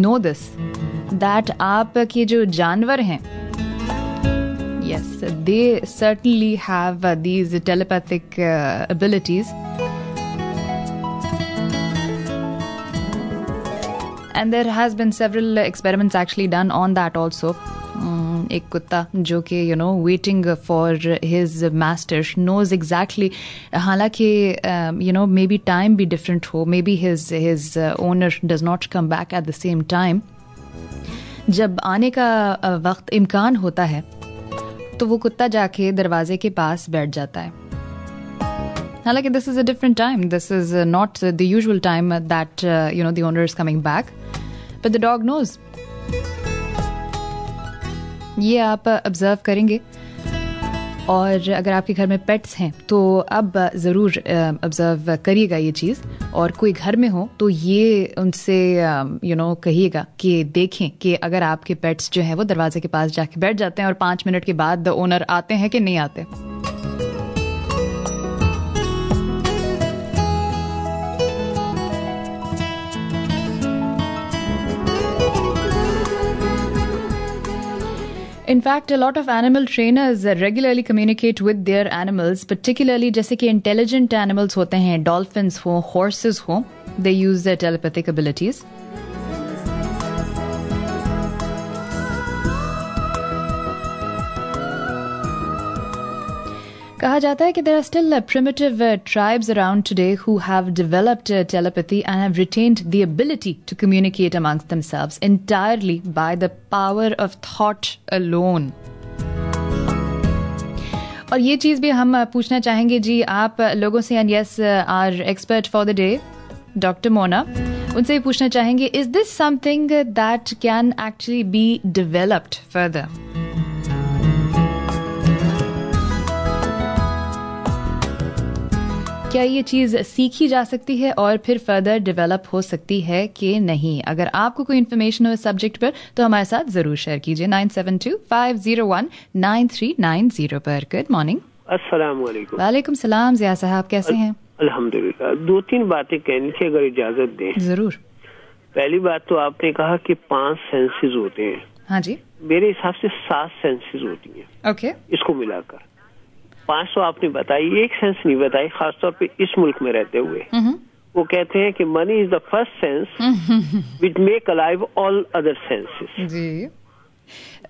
know this. That आपके जो जानवर हैं, yes, they certainly have these telepathic abilities. And there has been several experiments actually done on that also. एक कुत्ता जो कि waiting for his master knows exactly, हालांकि maybe time भी डिफरेंट हो, maybe his owner does not come back at the same time. जब आने का वक्त इम्कान होता है तो वो कुत्ता जाके दरवाजे के पास बैठ जाता है. हालांकि this is a different time, this is not the usual time that the owner is coming back, but the dog knows. ये आप ऑब्जर्व करेंगे और अगर आपके घर में पेट्स हैं तो अब ज़रूर ऑब्जर्व करिएगा ये चीज़, और कोई घर में हो तो ये उनसे कहिएगा कि देखें कि अगर आपके पेट्स जो है वो दरवाजे के पास जाके बैठ जाते हैं और 5 मिनट के बाद ओनर आते हैं कि नहीं आते। In fact, a lot of animal trainers regularly communicate with their animals, particularly जैसे कि intelligent animals होते हैं, dolphins हो, horses हो, they use their telepathic abilities. कहा जाता है कि there are still primitive tribes around today who have developed telepathy and have retained the ability to communicate amongst themselves entirely by the power of thought alone. और ये चीज़ भी हम पूछना चाहेंगे जी आप लोगों से, and yes our expert for the day doctor Mona, उनसे पूछना चाहेंगे, is this something that can actually be developed further? क्या ये चीज़ सीखी जा सकती है और फिर फर्दर डेवलप हो सकती है कि नहीं? अगर आपको कोई इन्फॉर्मेशन हो इस सब्जेक्ट पर तो हमारे साथ जरूर शेयर कीजिए 9725019390 पर। Good morning. अस्सलाम वालेकुम। वालेकुम सलाम। ज़िया साहब कैसे हैं? अल्हम्दुलिल्लाह। 2-3 बातें कहनी थी अगर इजाजत दें। जरूर। पहली बात तो आपने कहा कि 5 सेंसेस होते हैं। हाँ जी। मेरे हिसाब से 7 सेंसेस होती हैं। ओके। इसको मिलाकर 5 तो आपने बताई, एक सेंस नहीं बताई, खासतौर पे इस मुल्क में रहते हुए। वो कहते हैं कि मनी is the first sense which make alive all other senses. जी।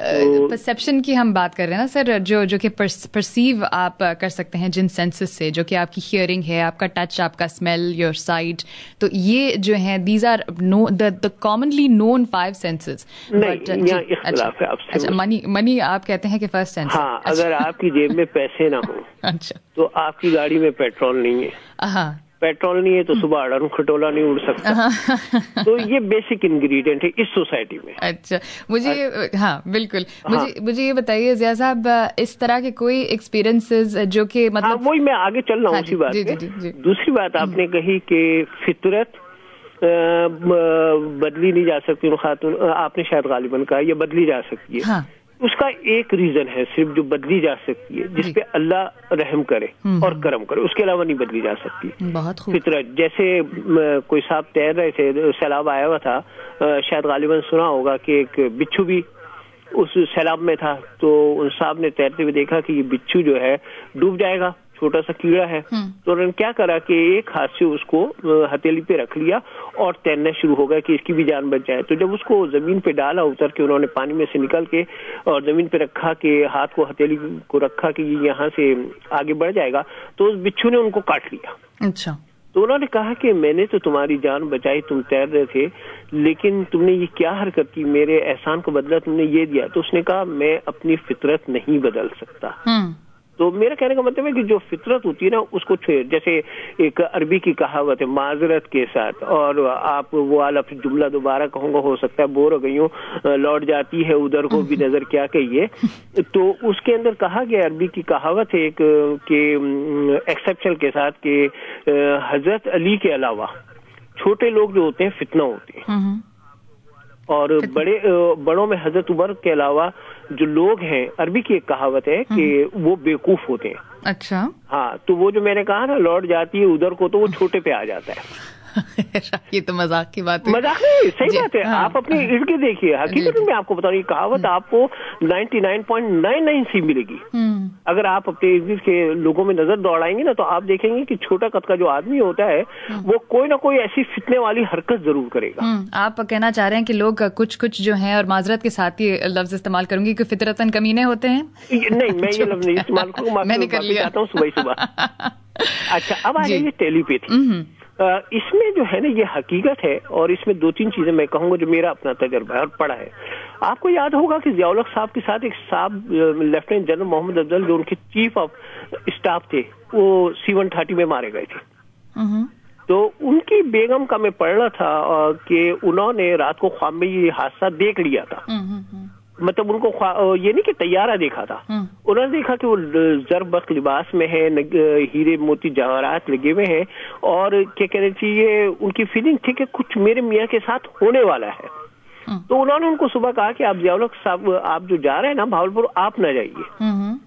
परसेप्शन की हम बात कर रहे हैं ना सर, जो कि परसीव आप कर सकते हैं जिन सेंसेस से, जो कि आपकी हियरिंग है, आपका टच, आपका स्मेल, योर साइट, तो ये जो है these are the commonly known 5 senses. अच्छा, मनी आप कहते हैं कि फर्स्ट सेंस। हाँ, अगर आपकी जेब में पैसे ना हो अच्छा, तो आपकी गाड़ी में पेट्रोल नहीं है। हाँ, पेट्रोल नहीं है तो सुबह अड़न खटोला नहीं उड़ सकता। तो ये बेसिक इंग्रेडिएंट है इस सोसाइटी में। अच्छा, मुझे हाँ बिल्कुल, मुझे ये बताइए ज़िया साहब, इस तरह के कोई एक्सपीरियंसेस जो कि मतलब वही मैं आगे चल रहा हूँ उसी बात पे। दूसरी बात आपने कही कि फितरत बदली नहीं जा सकती, खातून आपने शायद गालिबन कहा, ये बदली जा सकती है। हाँ। उसका एक रीजन है सिर्फ जो बदली जा सकती है, जिसपे अल्लाह रहम करे और करम करे, उसके अलावा नहीं बदली जा सकती। बहुत खूब। फितरत, जैसे कोई साहब तैर रहे थे, सैलाब आया हुआ था, शायद गालिबन सुना होगा कि एक बिच्छू भी उस सैलाब में था, तो उन साहब ने तैरते हुए देखा कि ये बिच्छू जो है डूब जाएगा, छोटा सा कीड़ा है। तो उन्होंने क्या करा कि एक हाथ से उसको हथेली पे रख लिया और तैरना शुरू हो गया कि इसकी भी जान बच जाए। तो जब उसको जमीन पे डाला, उतर के उन्होंने पानी में से निकल के और जमीन पे रखा कि हाथ को हथेली को रखा कि ये यहाँ से आगे बढ़ जाएगा, तो उस बिच्छू ने उनको काट लिया। अच्छा। तो उन्होंने कहा कि मैंने तो तुम्हारी जान बचाई, तुम तैर रहे थे, लेकिन तुमने ये क्या हरकत की, मेरे एहसान को बदला तुमने ये दिया। तो उसने कहा मैं अपनी फितरत नहीं बदल सकता। तो मेरा कहने का मतलब है कि जो फितरत होती है ना उसको, जैसे एक अरबी की कहावत है माजरत के साथ, और आप वो वाला जुमला दोबारा कहूँगा, हो सकता है बोर हो गई हूँ, लौट जाती है उधर को भी नजर क्या कहिए। तो उसके अंदर कहा गया, अरबी की कहावत है एक के एक्सेप्शन के साथ कि हजरत अली के अलावा छोटे लोग जो होते हैं फितना होते हैं, और बड़ों में हजरत उमर के अलावा जो लोग हैं, अरबी की एक कहावत है कि वो बेवकूफ होते हैं। अच्छा। हाँ, तो वो जो मैंने कहा ना लौट जाती है उधर को, तो वो छोटे पे आ जाता है। ये तो मजाक की बात है। मजाक नहीं, सही बात है। हाँ, आप अपने इर्द गिर्द देखिए, हकीकत में आपको बता रही कहावत आपको 99.99 से मिलेगी। अगर आप अपने इर्द गिर्द के लोगों में नजर दौड़ाएंगे ना, तो आप देखेंगे कि छोटा कद का जो आदमी होता है वो कोई ना कोई ऐसी फितने वाली हरकत जरूर करेगा। आप कहना चाह रहे हैं कि लोग कुछ जो हैं, और माजरत के साथ ही लफ्ज इस्तेमाल करूंगी कि फितरतन कमीने होते हैं। नहीं, मैं ये लफ्ज नहीं इस्तेमाल करूंगा, मैंने कर लिया हूँ सुबह। अच्छा, अब आ जाइए टेलीपैथी। इसमें जो है ना ये हकीकत है, और इसमें 2-3 चीजें मैं कहूंगा जो मेरा अपना तजर्बा है और पढ़ा है। आपको याद होगा कि ज़ियाउल हक साहब के साथ एक साहब लेफ्टिनेंट जनरल मोहम्मद अफजल, जो उनके चीफ ऑफ स्टाफ थे, वो C-130 में मारे गए थे। तो उनकी बेगम का मैं पढ़ रहा था कि उन्होंने रात को ख्वाब में ये हादसा देख लिया था। मतलब उनको ये नहीं कि तैयारा देखा था, उन्होंने देखा कि वो जरबख्त लिबास में है, हीरे मोती जवाहरात लगे हुए हैं, और क्या कहना चाहिए उनकी फीलिंग थी कि कुछ मेरे मियाँ के साथ होने वाला है। तो उन्होंने उनको सुबह कहा कि आप जियाउल हक साहब, आप जो जा रहे हैं ना भावलपुर, आप ना जाइए।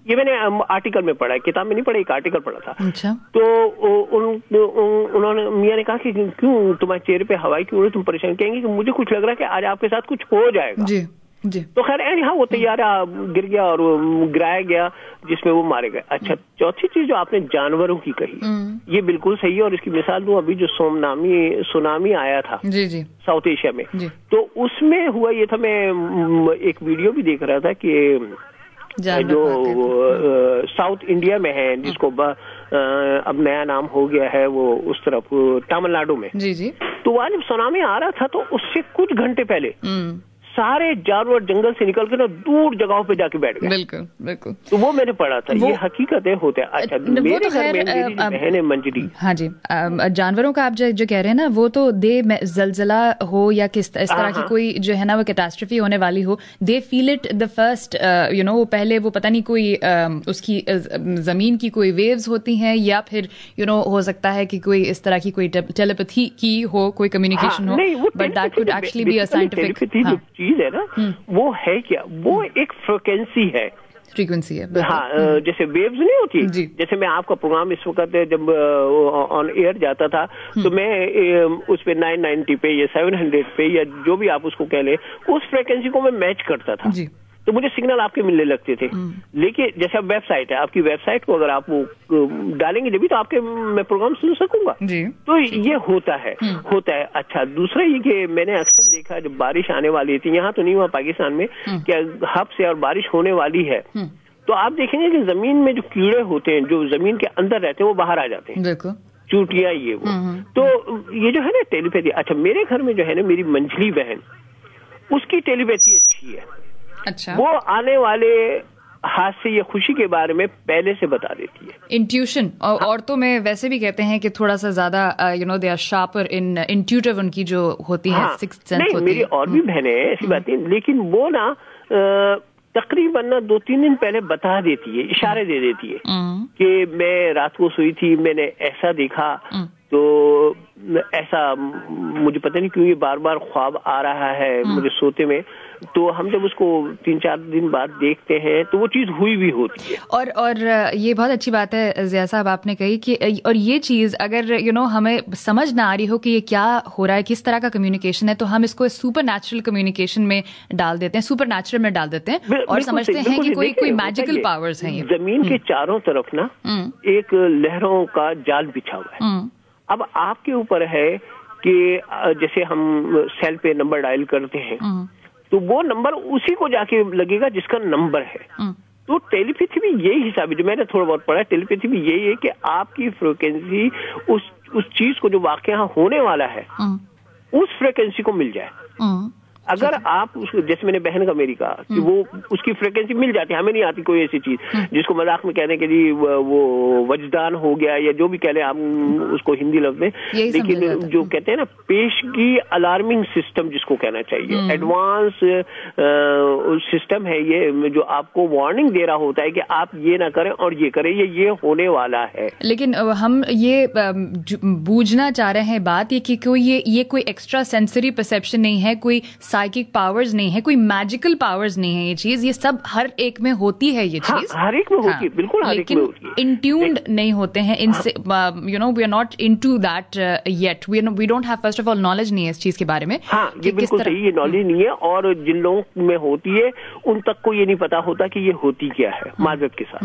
ये मैंने आर्टिकल में पढ़ा है, किताब में नहीं पढ़ा, एक आर्टिकल पढ़ा था। अच्छा। तो उन्होंने मियाँ ने कहा कि क्यों तुम्हारे चेहरे पे हवाई क्यों है, तुम परेशान? कहेंगे कि मुझे कुछ लग रहा है कि आज आपके साथ कुछ हो जाएगा। जी जी। तो खैर हाँ, वो तैयारा गिर गया और गिराया गया, जिसमें वो मारे गए। अच्छा, चौथी चीज जो आपने जानवरों की कही, ये बिल्कुल सही है, और इसकी मिसाल दूं, अभी जो सुनामी आया था जी जी साउथ एशिया में, तो उसमें हुआ ये था, मैं एक वीडियो भी देख रहा था कि जो साउथ इंडिया में है, जिसको अब नया नाम हो गया है, वो उस तरफ तमिलनाडु में, जी जी, तो वहां जब सुनामी आ रहा था तो उससे कुछ घंटे पहले सारे जानवर जंगल से निकल के ना दूर जगहों पे जाके बैठ गए। बिल्कुल बिल्कुल। तो वो मैंने पढ़ा था, ये हकीकतें होते हैं। अच्छा, मेरे घर में मेरी बहन है मंजरी। हाँ जी, जानवरों का आप जो कह रहे हैं ना, वो तो दे जलजला हो या किस इस तरह की कोई जो है ना वो कैटास्ट्रोफी होने वाली हो, they feel it the first, वो पहले वो पता नहीं कोई उसकी जमीन की कोई वेव्स होती हैं, या फिर हो सकता है कि कोई इस तरह की कोई टेलीपैथी की हो, कोई कम्युनिकेशन हो, but that could actually be a scientific चीज है ना, वो है क्या, वो एक फ्रीक्वेंसी है। हाँ, जैसे वेव्स नहीं होती, जैसे मैं आपका प्रोग्राम इस वक्त जब ऑन एयर जाता था, तो मैं उस पे 990 पे या 700 पे या जो भी आप उसको कह ले, उस फ्रीक्वेंसी को मैं मैच करता था, तो मुझे सिग्नल आपके मिलने लगते थे। लेकिन जैसे अब वेबसाइट है, आपकी वेबसाइट को अगर आप वो डालेंगे जब भी, तो आपके मैं प्रोग्राम सुन सकूंगा। तो ये होता है। अच्छा, दूसरा ये कि मैंने अक्सर देखा जब बारिश आने वाली थी, यहाँ तो नहीं हुआ पाकिस्तान में, क्या हब से और बारिश होने वाली है, तो आप देखेंगे कि जमीन में जो कीड़े होते हैं, जो जमीन के अंदर रहते हैं, वो बाहर आ जाते हैं। देखो, चूटियां ये वो। तो ये जो है ना टेलीपैथी, अच्छा मेरे घर में जो है ना मेरी मंझली बहन, उसकी टेलीपैथी अच्छी है। अच्छा। वो आने वाले हादसे या खुशी के बारे में पहले से बता देती है। इंट्यूशन, और औरतों में वैसे भी कहते हैं कि थोड़ा सा ज्यादा they are sharper in intuitive, उनकी जो होती है सिक्स्थ सेंस होती है। मेरी और भी बहनें हैं, ऐसी बात नहीं, लेकिन वो ना तकरीबन ना 2-3 दिन पहले बता देती है, इशारे दे देती है कि मैं रात को सोई थी, मैंने ऐसा देखा, तो ऐसा मुझे पता नहीं क्यों ये बार बार ख्वाब आ रहा है मुझे सोते में। तो हम जब उसको 3-4 दिन बाद देखते हैं तो वो चीज हुई भी होती है। और ये बहुत अच्छी बात है ज़िया साहब आपने कही कि, और ये चीज अगर हमें समझ ना आ रही हो कि ये क्या हो रहा है, किस तरह का कम्युनिकेशन है, तो हम इसको सुपर नेचुरल कम्युनिकेशन में डाल देते हैं, सुपर नेचुरल में डाल देते हैं, और समझते हैं कि कोई मैजिकल पावर्स हैं। जमीन के चारों तरफ ना एक लहरों का जाल बिछा हुआ है। अब आपके ऊपर है कि जैसे हम सेल पे नंबर डायल करते हैं, तो वो नंबर उसी को जाके लगेगा जिसका नंबर है। तो टेलीपैथी भी यही हिसाब है, जो मैंने थोड़ा बहुत पढ़ा है, टेलीपैथी भी यही है कि आपकी फ्रीक्वेंसी उस चीज को जो वाकया होने वाला है उस फ्रीक्वेंसी को मिल जाए। अगर आप जैसे मैंने बहन का मेरी कहा कि वो उसकी फ्रीक्वेंसी मिल जाती है, हमें नहीं आती कोई ऐसी चीज जिसको मजाक में कहने के लिए वो वजदान हो गया या जो भी कह ले आप उसको हिंदी लफ्ज में, लेकिन जो कहते हैं ना पेशगी अलार्मिंग सिस्टम जिसको कहना चाहिए, एडवांस सिस्टम है ये, जो आपको वार्निंग दे रहा होता है कि आप ये ना करें और ये करें, ये होने वाला है। लेकिन हम ये बूझना चाह रहे हैं बात ये कि कोई ये कोई एक्स्ट्रा सेंसरी परसेप्शन नहीं है, कोई साइकिक पावर्स नहीं है, कोई मैजिकल पावर्स नहीं है, ये चीज, ये सब हर एक में होती है ये चीज। हर एक में होती है, बिल्कुल हर एक में होती है। इंट्यून्ड नहीं होते हैं इनसे, we are not into that yet, we don't have first of all knowledge नहीं है इस चीज के बारे में। हाँ, ये बिल्कुल सही, ये नॉलेज नहीं है, और जिन लोगों में होती है उन तक को ये नहीं पता होता कि ये होती क्या है, माजरत के साथ।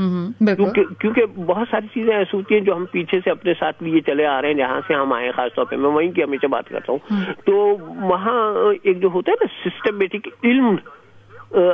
क्योंकि बहुत सारी चीजें ऐसी होती हैं जो हम पीछे से अपने साथ लिए चले आ रहे हैं, जहाँ से हम आए, खासतौर पर मैं वहीं की हमेशा बात करता हूँ, तो वहाँ एक जो होता है सिस्टमेटिक इल्म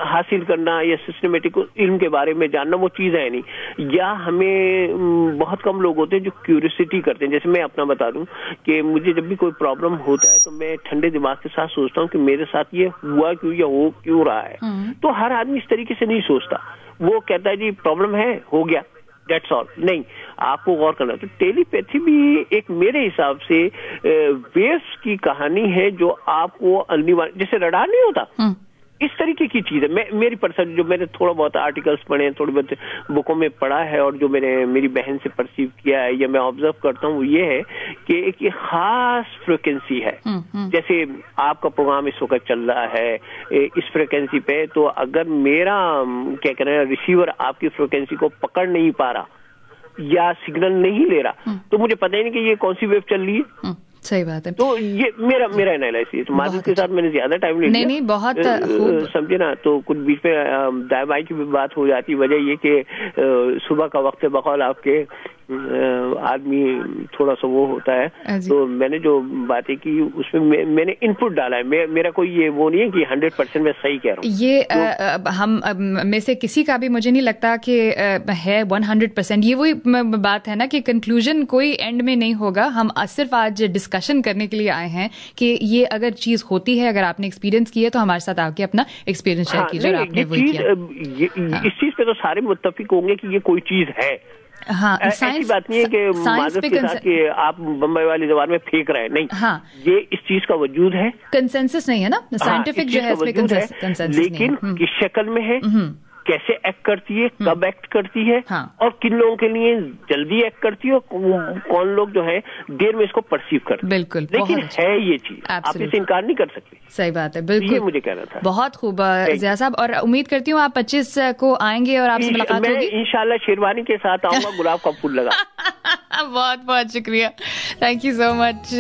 हासिल करना या सिस्टमेटिक इल्म के बारे में जानना, वो चीज है नहीं। या हमें बहुत कम लोग होते हैं जो क्यूरियोसिटी करते हैं। जैसे मैं अपना बता दूं कि मुझे जब भी कोई प्रॉब्लम होता है तो मैं ठंडे दिमाग के साथ सोचता हूँ कि मेरे साथ ये हुआ क्यों या हो क्यों रहा है। तो हर आदमी इस तरीके से नहीं सोचता, वो कहता है जी प्रॉब्लम है, हो गया, दैट्स ऑल। नहीं, आपको गौर करना। तो टेलीपैथी भी एक मेरे हिसाब से वेव्स की कहानी है जो आपको अनिवार्य, जैसे रडार नहीं होता, इस तरीके की चीज है। मेरी पर्सन जो मैंने थोड़ा बहुत आर्टिकल्स पढ़े हैं, थोड़ी बहुत बुकों में पढ़ा है और जो मैंने मेरी बहन से परसीव किया है या मैं ऑब्जर्व करता हूँ, ये है कि एक ये खास फ्रिक्वेंसी है। जैसे आपका प्रोग्राम इस वक्त चल रहा है इस फ्रिक्वेंसी पे, तो अगर मेरा क्या कह रहे हैं रिसीवर आपकी फ्रिक्वेंसी को पकड़ नहीं पा रहा या सिग्नल नहीं ले रहा, तो मुझे पता ही नहीं कि ये कौन सी वेव चल रही है। सही बात है। तो ये मेरा एनालिसिस। माधव के साथ मैंने ज्यादा टाइम नहीं नहीं बहुत समझे ना, तो कुछ बीच में दाई बाई की भी बात हो जाती। वजह ये कि सुबह का वक्त है, बकौल आपके आदमी थोड़ा सा वो होता है, तो मैंने जो बातें की उसमें मैंने इनपुट डाला है। मेरा कोई ये वो नहीं है कि 100% मैं सही कह रहा हूँ। ये हम में से किसी का भी मुझे नहीं लगता कि है 100%। ये वही बात है ना कि कंक्लूजन कोई एंड में नहीं होगा। हम सिर्फ आज डिस्कशन करने के लिए आए हैं कि ये अगर चीज होती है, अगर आपने एक्सपीरियंस की है तो हमारे साथ आके अपना एक्सपीरियंस शेयर कीजिए। आपने वही किया। इस चीज पे तो सारे मुत्तफिक होंगे कि ये कोई चीज है। हाँ, ऐसी बात नहीं है कि माधव के साथ कि आप बम्बई वाली जबान में फेंक रहे हैं, नहीं। हाँ, ये इस चीज का वजूद है, कंसेंसस नहीं है ना, साइंटिफिक जो है इसमें कंसेंसस लेकिन किस शक्ल में है, कैसे एक्ट करती है, कब एक्ट करती है, और किन लोगों के लिए जल्दी एक्ट करती है और कौन लोग जो है देर में इसको परसीव करते हैं। बिल्कुल, लेकिन है ये चीज, आप इसे इनकार नहीं कर सकते। सही बात है, बिल्कुल। ये मुझे कहना था। बहुत खूब ज़िया साहब, और उम्मीद करती हूँ आप 25 को आएंगे और आपसे मुलाकात होगी। इंशाल्लाह शेरवानी के साथ आऊंगा, गुलाब का फूल लगा। बहुत बहुत शुक्रिया, थैंक यू सो मच।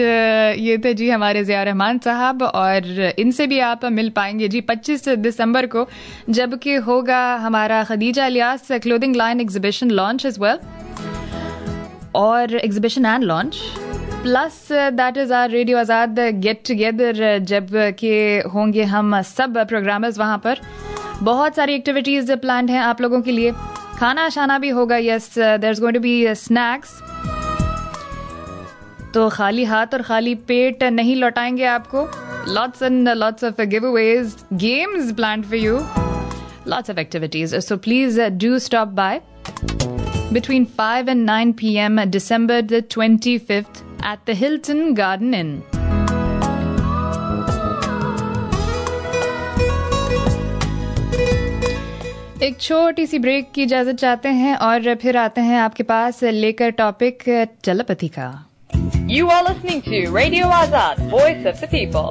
ये थे जी हमारे ज़िया रहमान साहब, और इनसे भी आप मिल पाएंगे जी 25 दिसंबर को, जबकि होगा हमारा Khadija Ilyas clothing line exhibition launch as well, और exhibition and launch plus that is our radio Azad get together, जब के होंगे हम सब प्रोग्रामर्स वहां पर। बहुत सारी एक्टिविटीज प्लान्ड हैं आप लोगों के लिए, खाना शाना भी होगा। Yes, there is going to be snacks, तो खाली हाथ और खाली पेट नहीं लौटाएंगे आपको। Lots and lots of giveaways, games planned for you, lots of activities. So please do stop by between 5 and 9 p.m. December the 25th at the Hilton Garden Inn. एक छोटी सी ब्रेक की इजाजत चाहते हैं और फिर आते हैं आपके पास लेकर टॉपिक टेलीपैथी का। You are listening to Radio Azad, Voice of the People.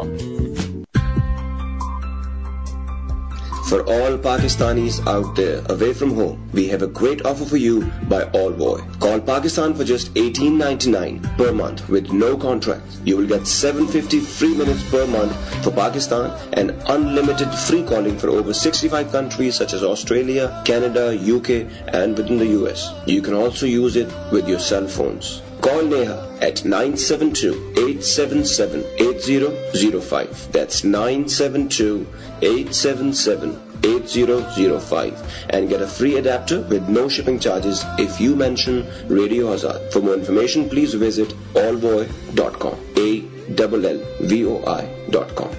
For all Pakistanis out there away from home, we have a great offer for you by Allvoy. Call Pakistan for just $18.99 per month with no contract. You will get 750 free minutes per month for Pakistan and unlimited free calling for over 65 countries such as Australia, Canada, UK and within the US. You can also use it with your cell phones. Call Neha at 972-877-8005. That's 972-877-8005 and get a free adapter with no shipping charges if you mention Radio Azad. For more information, please visit allvoy.com. ALLVOI.com.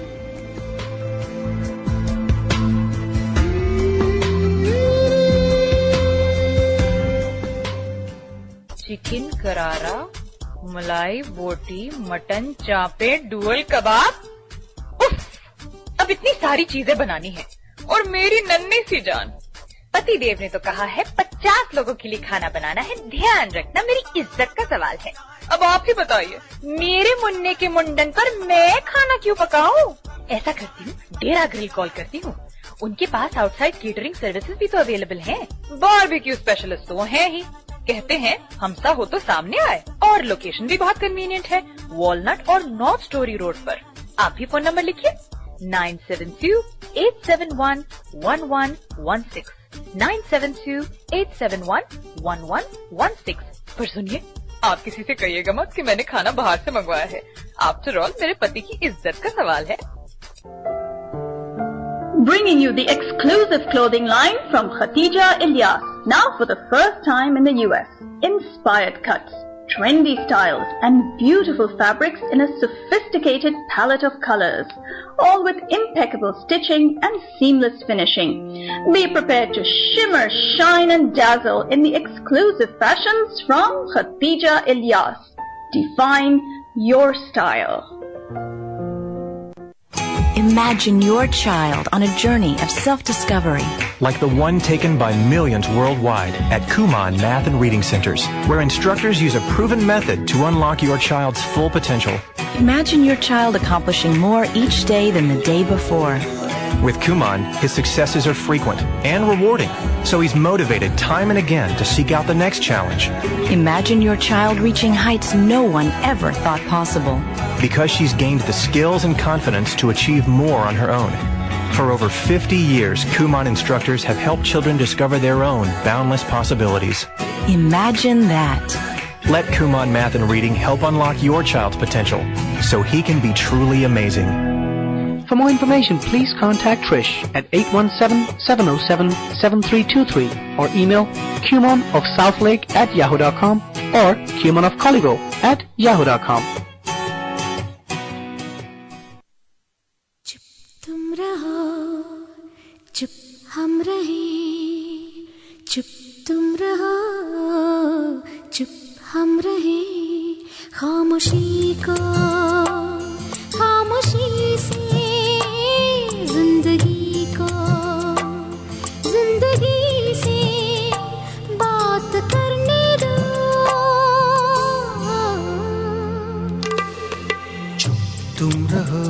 Chicken करारा, मलाई बोटी, mutton चापे, dual कबाब, उफ, अब इतनी सारी चीजें बनानी है और मेरी नन्ही सी जान। पति देव ने तो कहा है 50 लोगों के लिए खाना बनाना है, ध्यान रखना मेरी इज्जत का सवाल है। अब आप ही बताइए, मेरे मुन्ने के मुंडन पर मैं खाना क्यों पकाऊं? ऐसा करती हूँ, डेरा ग्रिल कॉल करती हूँ, उनके पास आउटसाइड केटरिंग सर्विसेज भी तो अवेलेबल हैं। बारबेक्यू स्पेशलिस्ट तो हैं ही, कहते हैं हमसा हो तो सामने आए, और लोकेशन भी बहुत कन्वीनियंट है, वॉलनट और नॉर्थ स्टोरी रोड पर। आप भी फोन नंबर लिखिए 972-871-1116, 972-871-1116। पर सुनिए, आप किसी से कहिएगा मत कि मैंने खाना बाहर से मंगवाया है। आफ्टर ऑल मेरे पति की इज्जत का सवाल है। Bringing you the exclusive clothing line from Khatija Ilyas, now for the first time in the US. Inspired cuts, trendy styles and beautiful fabrics in a sophisticated palette of colors, all with impeccable stitching and seamless finishing. Be prepared to shimmer, shine and dazzle in the exclusive fashions from Khatija Ilyas. Define your style. Imagine your child on a journey of self-discovery. Like the one taken by millions worldwide at Kumon Math and Reading Centers, where instructors use a proven method to unlock your child's full potential. Imagine your child accomplishing more each day than the day before. With Kumon, his successes are frequent and rewarding, so he's motivated time and again to seek out the next challenge. Imagine your child reaching heights no one ever thought possible. Because she's gained the skills and confidence to achieve more on her own. For over 50 years, Kumon instructors have helped children discover their own boundless possibilities. Imagine that. Let Kumon Math and Reading help unlock your child's potential so he can be truly amazing. For more information, please contact Trish at 817-707-7323 or email kumonofsouthlake@yahoo.com or kumonofcolligo@yahoo.com. चुप तुम रहो, चुप हम रहे, चुप तुम रहो, चुप हम रहे, खामोशी को खामोशी से जिंदगी को जिंदगी से बात करने दो। चुप तुम रहो,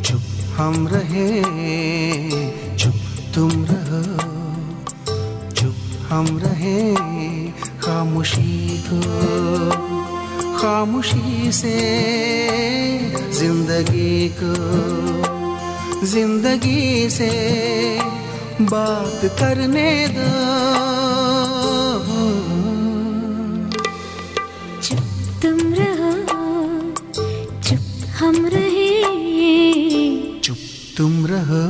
चुप हम रहे, चुप तुम रहो, चुप हम रहे, खामोशी को खामोशी से जिंदगी को जिंदगी से बात करने दो। चुप तुम रहो, चुप हम रहे, चुप तुम रहो।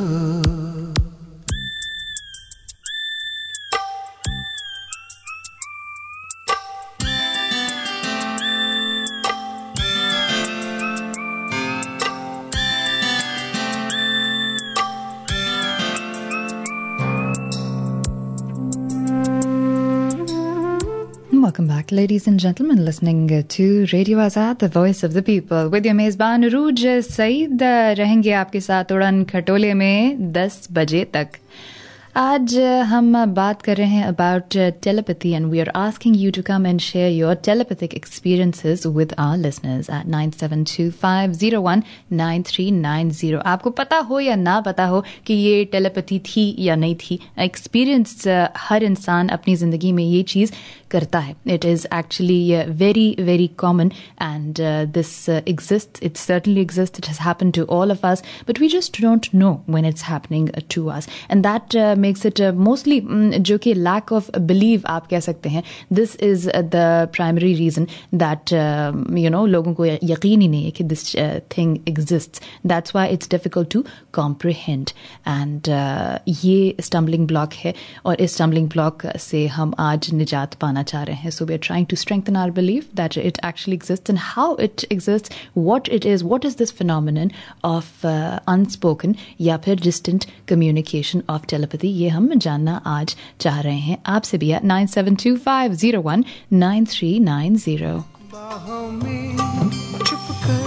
Welcome back, ladies and gentlemen, listening to Radio Azad, the voice of the people, with your मेज़बान रूज सईद। रहेंगे आपके साथ उड़न खटोले में 10 बजे तक। आज हम बात कर रहे हैं about telepathy and we are asking you to come and share your telepathic experiences with our listeners at 9725019390। आपको पता हो या ना पता हो कि ये telepathy थी या नहीं थी, experience हर इंसान अपनी ज़िंदगी में ये चीज़ करता है. It is actually very, very common and this exists. It certainly exists. It has happened to all of us, but we just don't know when it's happening to us. And that makes it mostly जो कि lack of belief आप कह सकते हैं. This is the primary reason that लोगों को यकीन ही नहीं है कि this thing exists. That's why it's difficult to comprehend. And ये stumbling block है और इस stumbling block से हम आज निजात पाना चाह रहे हैं. So we are trying to strengthen our belief that it actually exists and how it exists, what it is, what is this phenomenon of unspoken या फिर distant communication of telepathy. ये हम जानना आज चाह रहे हैं आपसे भी. 9725019390. बाहों में छुपकर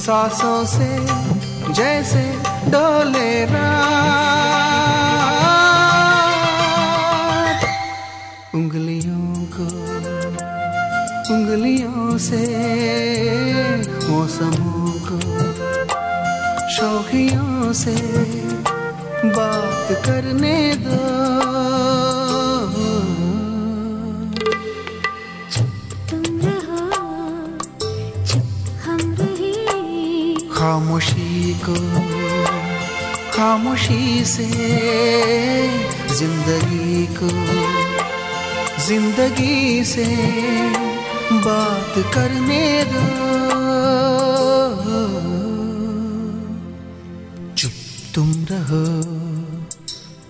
सांसों से जैसे डोले रात, उंगलियों से मौसमों को शौकियों से बात करने दो. खामोशी से जिंदगी से बात करने दो. चुप तुम रहो,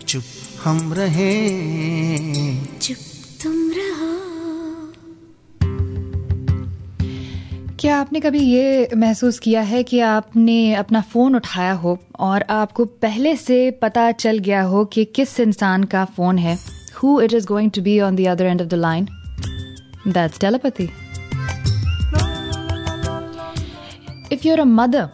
चुप हम रहें, चुप तुम रहो. क्या आपने कभी ये महसूस किया है कि आपने अपना फ़ोन उठाया हो और आपको पहले से पता चल गया हो कि किस इंसान का फ़ोन है, who it is going to be on the other end of the line? That's telepathy. If you're a mother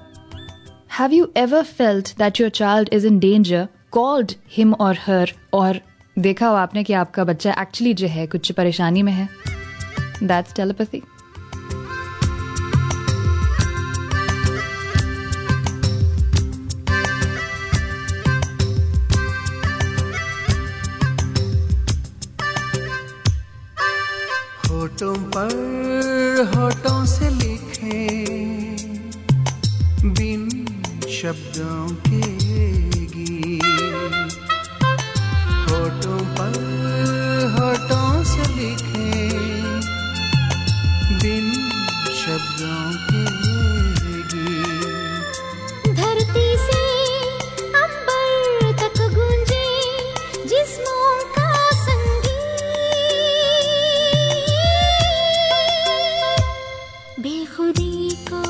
Have you ever felt that your child is in danger, called him or her, और देखा हो आपने कि आपका बच्चा actually जो है कुछ परेशानी में है? That's telepathy. होठों पर होठों से लिखे बिन शब्दों के गीत, होठों पर होठों से लिखे बिन शब्दों के गीत, धरती से अंबर तक गूंजे जिस्मों का संगीत, बेखुदी को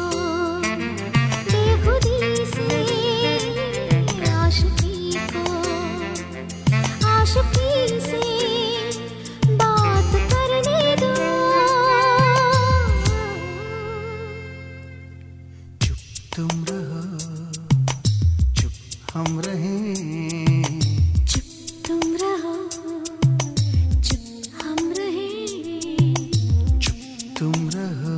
बेखुदी से आशिकी को आशिकी से बात करने दो, चुप तुम रहो चुप हम रहें, चुप तुम रहो चुप हम रहें, चुप तुम रहो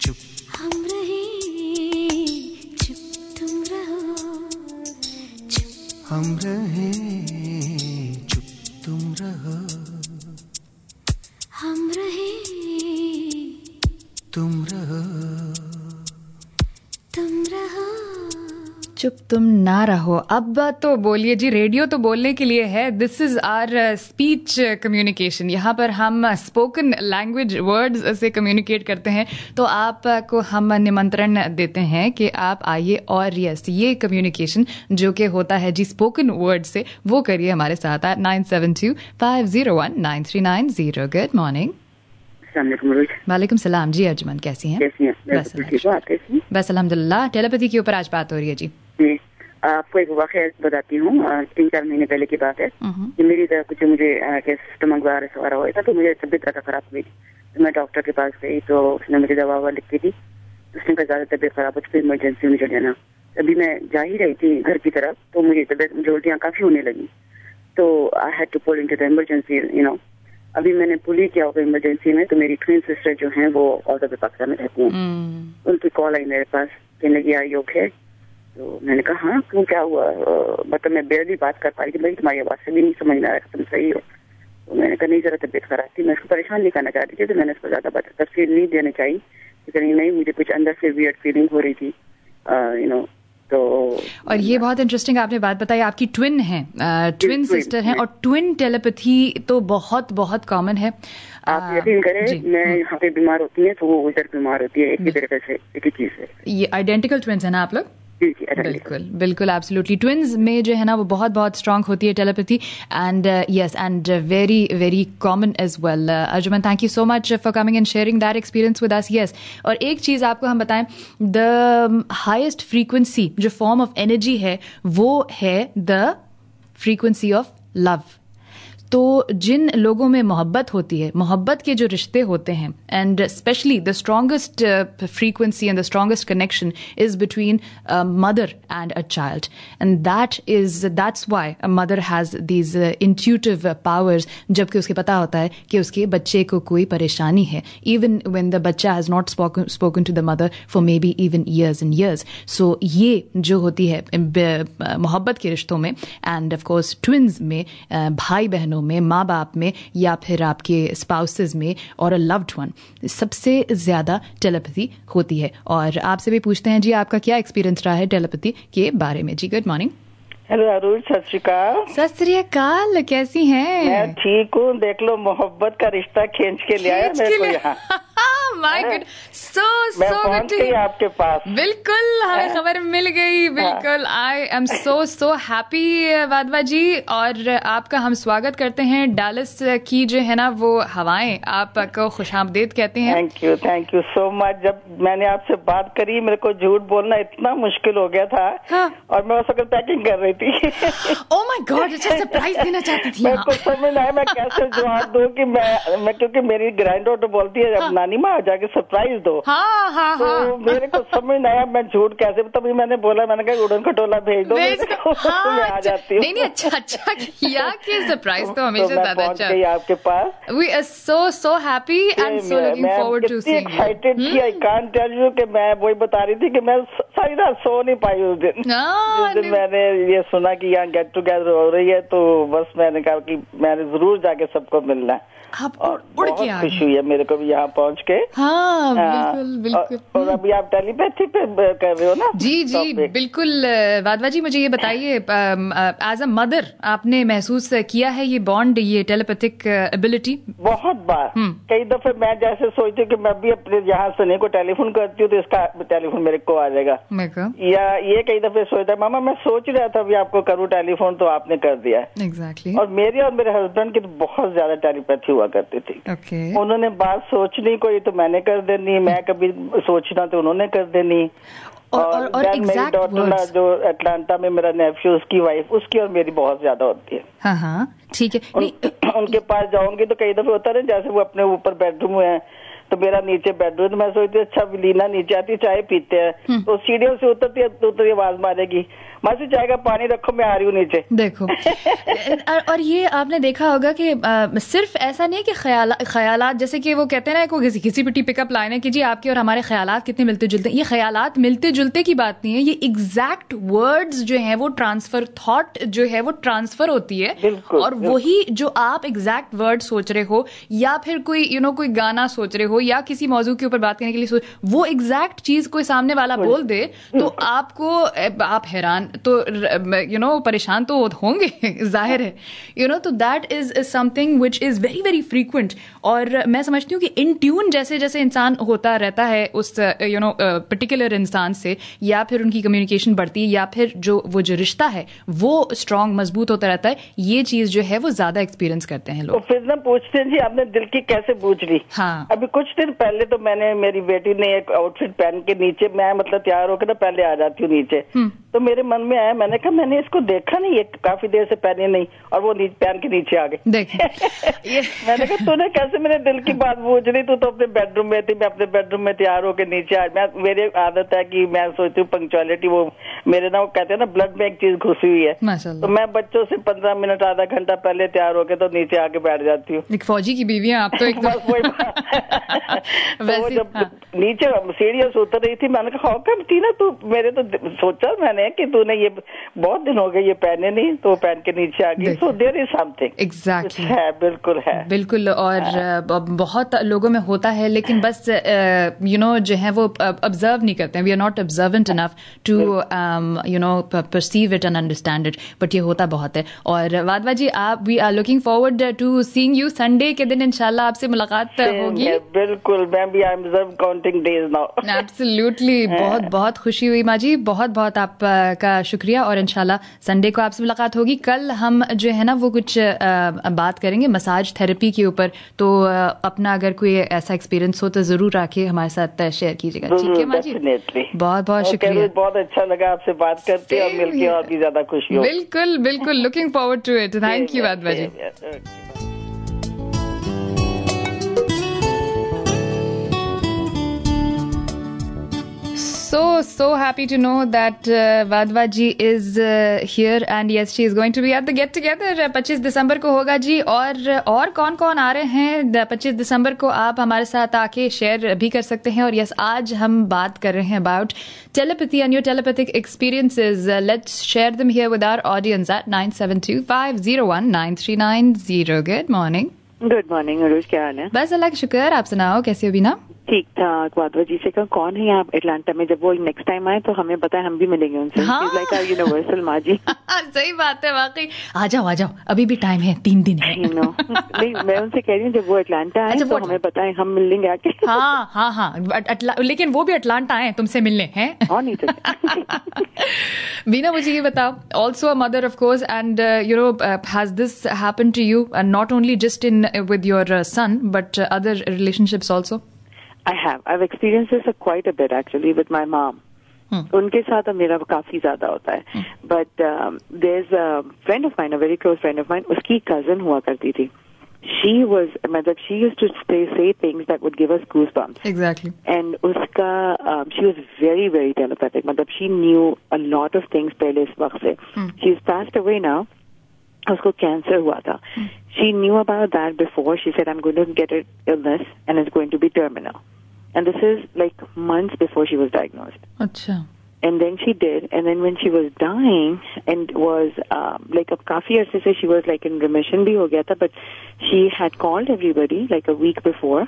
चुप हम रहें, चुप तुम रहो चुप हम रहें, चुप तुम रहो हम रहें, तुम रहो तुम रहो। चुप तुम ना रहो। अब तो बोलिए जी, रेडियो तो बोलने के लिए है। This is our speech communication. यहाँ पर हम स्पोकन लैंग्वेज वर्ड्स से कम्युनिकेट करते हैं। तो आपको हम निमंत्रण देते हैं कि आप आइए और यस, ये कम्युनिकेशन जो कि होता है जी स्पोकन वर्ड से, वो करिए हमारे साथ। 9725019390। Good morning. वालेकुम सलाम जी। अर्जुमन कैसी हैं? बस अल्हम्दुलिल्लाह। टेलीपैथी के ऊपर आज बात हो रही है जी। आपको एक वाक़या बताती हूँ। 3-4 महीने पहले की बात है कि मेरी कुछ मुझे स्टमक वायरस वगैरह हुआ था, तो मुझे तबीयत ज़्यादा खराब हुई। तो मैं डॉक्टर के पास गई, तो उसने मुझे दवा ववा लिखी थी। उसने कहा ज़्यादा तबीयत खराब हो तो इमरजेंसी में चले जाना। अभी मैं जा ही रही थी घर की तरफ, तो मुझे मुझे उल्टियाँ काफ़ी होने लगी। तो I had to pull into the emergency, you know. अभी मैंने पुल ही किया होगा इमरजेंसी में, तो मेरी ट्विन सिस्टर जो हैं वो ऑल द वे पाकिस्तान में रहती हैं। उनकी कॉल आई मेरे पास, कहने लगी आई ओके? तो मैंने कहा हाँ, क्यों क्या हुआ? मतलब मैं बेरली बात कर पाई थी, भाई तुम्हारी आवाज़ से भी नहीं समझ में आ रहा तुम सही हो। तो मैंने कहा नहीं, ज़रा तबीयत खराब थी, मैं उसको परेशान नहीं करना चाहती थी, तो मैंने उसको ज़्यादा तफसील नहीं देनी चाहिए। लेकिन नहीं, मुझे कुछ अंदर से वियर्ड फीलिंग हो रही थी, यू नो। तो और ये बहुत इंटरेस्टिंग आपने बात बताई, आपकी ट्विन है, ट्विन सिस्टर हैं, और ट्विन टेलीपैथी तो बहुत बहुत कॉमन है। आप यकीन करें, मैं यहाँ पे बीमार होती है तो वो उधर बीमार होती है, एक ही तरीके से, एक ही चीज है। ये आइडेंटिकल ट्विन्स है ना आप लोग? बिल्कुल बिल्कुल, एब्सोल्युटली। ट्विन्स में जो है ना वो बहुत बहुत स्ट्रांग होती है telepathy, and yes, and very very common as well. Arjuman, thank you so much for coming and sharing that experience with us. Yes, और एक चीज आपको हम बताएं, द हाईएस्ट फ्रीक्वेंसी जो फॉर्म ऑफ एनर्जी है वो है द फ्रीक्वेंसी ऑफ लव। तो जिन लोगों में मोहब्बत होती है, मोहब्बत के जो रिश्ते होते हैं, and specially the strongest frequency and the strongest connection is between mother and a child, and that's why a mother has these intuitive powers, जबकि उसके पता होता है कि उसके बच्चे को कोई परेशानी है, इवन व्हेन द बच्चा has not spoken to the mother for maybe even years and years. So ये जो होती है मोहब्बत के रिश्तों में, एंड ऑफ कोर्स ट्विन्स में, भाई बहनों में, माँ बाप में, या फिर आपके स्पाउसेस में और अ लव्ड वन, सबसे ज्यादा टेलीपैथी होती है। और आपसे भी पूछते हैं जी, आपका क्या एक्सपीरियंस रहा है टेलीपैथी के बारे में? जी, गुड मॉर्निंग। हेलो अरुण, सत श्री अकाल। सत श्री अकाल, कैसी हैं? मैं ठीक हूँ। देख लो, मोहब्बत का रिश्ता खींच के ले आया मेरे को यहाँ। My God, so good to आपके पास। बिल्कुल, हमें खबर मिल गई। बिल्कुल, आई एम सो हैप्पी वादवा जी, और आपका हम स्वागत करते हैं। डालस की जो है ना वो हवाएं आपको खुशामदीद कहते हैं। Thank you so much. जब मैंने आपसे बात करी, मेरे को झूठ बोलना इतना मुश्किल हो गया था, और मैं उस वक्त पैकिंग कर रही थी। ओह माय गॉड, अच्छा सरप्राइज देना चाहती थी। मैं कुछ समझ नहीं आया मैं कैसे जवाब दूं कि मैं क्योंकि मेरी ग्रैंड डॉटर बोलती है, जब नानी माँ जाके सरप्राइज दो। हाँ हाँ तो हाँ। मेरे को समझ नहीं आया मैं झूठ कैसे, तभी मैंने बोला, मैंने कहा उड़न खटोला भेज दो, हाँ, मैं आ जाती हूँ। नहीं अच्छा किया कि सरप्राइज तो हमेशा मैं ज्यादा पहुंच अच्छा। गई आपके पास। We are so happy and so looking forward to seeing you. Excited थी, आई कांट टेल यू कि मैं वही बता रही थी कि मैं सारी रात सो नहीं पाई उस दिन। जिस दिन मैंने ये सुना कि यहाँ गेट टुगेदर हो रही है, तो बस मैंने कहा कि मैंने जरूर जाके सबको मिलना है। और बहुत खुशी हुई है मेरे को भी यहाँ पहुँच के। हाँ बिल्कुल बिल्कुल। और अभी आप टेलीपैथी पे कर रहे हो ना? जी बिल्कुल। वाधवा जी मुझे ये बताइए, एज अ मदर आपने महसूस किया है ये बॉन्ड, ये टेलीपैथिक एबिलिटी? बहुत बार, कई दफे मैं जैसे सोचती हूँ कि मैं भी अपने यहाँ सने को टेलीफोन करती हूँ तो इसका टेलीफोन मेरे को आ जाएगा, या ये कई दफे सोचता है मामा मैं सोच रहा था अभी आपको करूँ टेलीफोन तो आपने कर दिया है। एग्जैक्टली। और मेरे और मेरे हस्बैंड की तो बहुत ज्यादा टेलीपैथी हुआ करती थी। उन्होंने बात सोचनी कोई तो मैंने कर देनी, मैं कभी सोचना तो उन्होंने कर देनी। और मेरी डॉटर जो अटलांटा में मेरा नेफ्यू, उसकी वाइफ, उसकी और मेरी बहुत ज्यादा होती है। हाँ ठीक है। उनके पास जाऊंगी तो कई दफे होता है जैसे वो अपने ऊपर बेडरूम में है तो मेरा नीचे बेडरूम, तो मैं सोचती हूँ अच्छा लीना नीचे आती चाय पीते हैं, तो सीढ़ियों से उतरती आवाज मारेगी मासी चाय का पानी रखो मैं आ रही हूँ नीचे। देखो और ये आपने देखा होगा कि सिर्फ ऐसा नहीं कि ख्यालात जैसे कि वो कहते हैं ना, कोई घिसी पिटी पिकअप लाइन है कि जी आपके और हमारे ख्यालात कितने मिलते जुलते हैं। ये ख्यालात मिलते जुलते की बात नहीं है, ये एग्जैक्ट वर्ड्स जो है वो ट्रांसफर, थॉट जो है वो ट्रांसफर होती है। और वही जो आप एग्जैक्ट वर्ड सोच रहे हो या फिर कोई कोई गाना सोच रहे हो या किसी मौजू के ऊपर बात करने के लिए वो एग्जैक्ट चीज कोई सामने वाला बोल दे तो आपको, आप हैरान तो परेशान तो होंगे जाहिर है, तो that is something which is very very frequent. और मैं समझती हूँ कि इन ट्यून जैसे जैसे इंसान होता रहता है उस पर्टिकुलर इंसान से, या फिर उनकी कम्युनिकेशन बढ़ती है, या फिर वो जो रिश्ता है वो स्ट्रांग मजबूत होता रहता है, ये चीज जो है वो ज्यादा एक्सपीरियंस करते हैं लोग। तो फिर ना पूछते हैं जी आपने दिल की कैसे बूझ ली। हाँ। अभी कुछ दिन पहले तो मेरी बेटी ने एक आउटफिट पहन के नीचे, मैं मतलब तैयार होकर ना पहले आ जाती हूँ नीचे, तो मेरे मन में आया, मैंने कहा मैंने इसको देखा नहीं, ये काफी देर से पहने नहीं, और वो पहन के नीचे आ गई। मैंने कहा तूने कैसे मेरे दिल की बात बूझ ली, तू तो अपने बेडरूम में थी, मैं अपने बेडरूम में तैयार होकर नीचे आ। मेरी आदत है कि मैं सोचती हूँ पंक्चुअलिटी, वो मेरे ना वो कहते हैं ना ब्लड में एक चीज घुसी हुई है, तो मैं बच्चों से 15 मिनट आधा घंटा पहले तैयार होकर तो नीचे आके बैठ जाती हूँ। एक फौजी की बीवियां आप तो वो जब नीचे सीढ़ियों से उतर रही थी, मैंने कहा कब टीना तू, मेरे तो सोचा मैंने कि तूने ये बहुत दिन हो गए ये पहने नहीं, तो पहन के नीचे आ गई। So there is something exactly है, बिल्कुल। और बहुत लोगों में होता है, लेकिन बस जो है वो ऑब्जर्व नहीं करते हैं। We are not observant enough to perceive it and understand it, but ये होता बहुत है। और Wadhwa ji we are looking forward to seeing you Sunday के दिन, इंशाल्लाह आपसे मुलाकात होगी। बिल्कुल, मैं भी I am counting days now. Absolutely. बहुत बहुत खुशी हुई माँ जी, बहुत बहुत आपका शुक्रिया, और इंशाल्लाह संडे को आपसे मुलाकात होगी। कल हम जो है ना वो कुछ बात करेंगे मसाज थेरेपी के ऊपर, तो अपना अगर कोई ऐसा एक्सपीरियंस हो तो जरूर आके हमारे साथ शेयर कीजिएगा। ठीक है माँ जी, बहुत बहुत शुक्रिया। बहुत अच्छा लगा आपसे बात करके और मिलके, और भी ज्यादा खुशी हो। बिल्कुल बिल्कुल, looking forward to it. Thank you Wadhwa ji. So happy to know that Vadva ji is here, and yes, she is going to be at the get together 25 दिसंबर को होगा जी। और कौन कौन आ रहे हैं 25 दिसंबर को, आप हमारे साथ आके शेयर भी कर सकते हैं। और यस, आज हम बात कर रहे हैं about telepathy and your telepathic experiences. Let's share them here with our audience at 9725019390. Good morning. Good morning Arooj, क्या हाल है? बस अल्लाह का शुक्र, आप सुनाओ कैसे हो बीना? ठीक ठाक। वाधवा जी से कहा कौन है आप एटलांटा में, जब वो नेक्स्ट टाइम आए तो हमें बताए, हम भी मिलेंगे उनसे। लाइक आवर यूनिवर्सल माँ जी। सही बात है, वाकई। आ जाओ, अभी भी टाइम है, 3 दिन है। नहीं, मैं उनसे कह रही हूँ जब वो एटलांटा आए तो हमें बताएं, हम मिल लेंगे आके। हाँ, लेकिन वो भी अटलांटा आए तुमसे मिलने हैं। नहीं तो बीना, मुझे ये बताओ, also a mother of course, and has this happened to you not only just in with your son, but other relationships also? I've experienced this quite a bit actually with my mom. उनके साथ मेरा काफी ज्यादा होता है, but there's a friend of mine, a very close friend of mine, उसकी cousin हुआ करती थी। she used to say things that would give us goosebumps. Exactly. And she was very, very telepathic. She knew a lot of things pehle is waqt se. She's passed away now. Usko cancer hua tha. She knew about that before. She said, I'm going to get an illness and it's going to be terminal. And this is like months before she was diagnosed. Achha. And then she did. And then when she was dying and was like a kafi arse se she was like in remission bhi ho gaya tha, but she had called everybody like a week or 2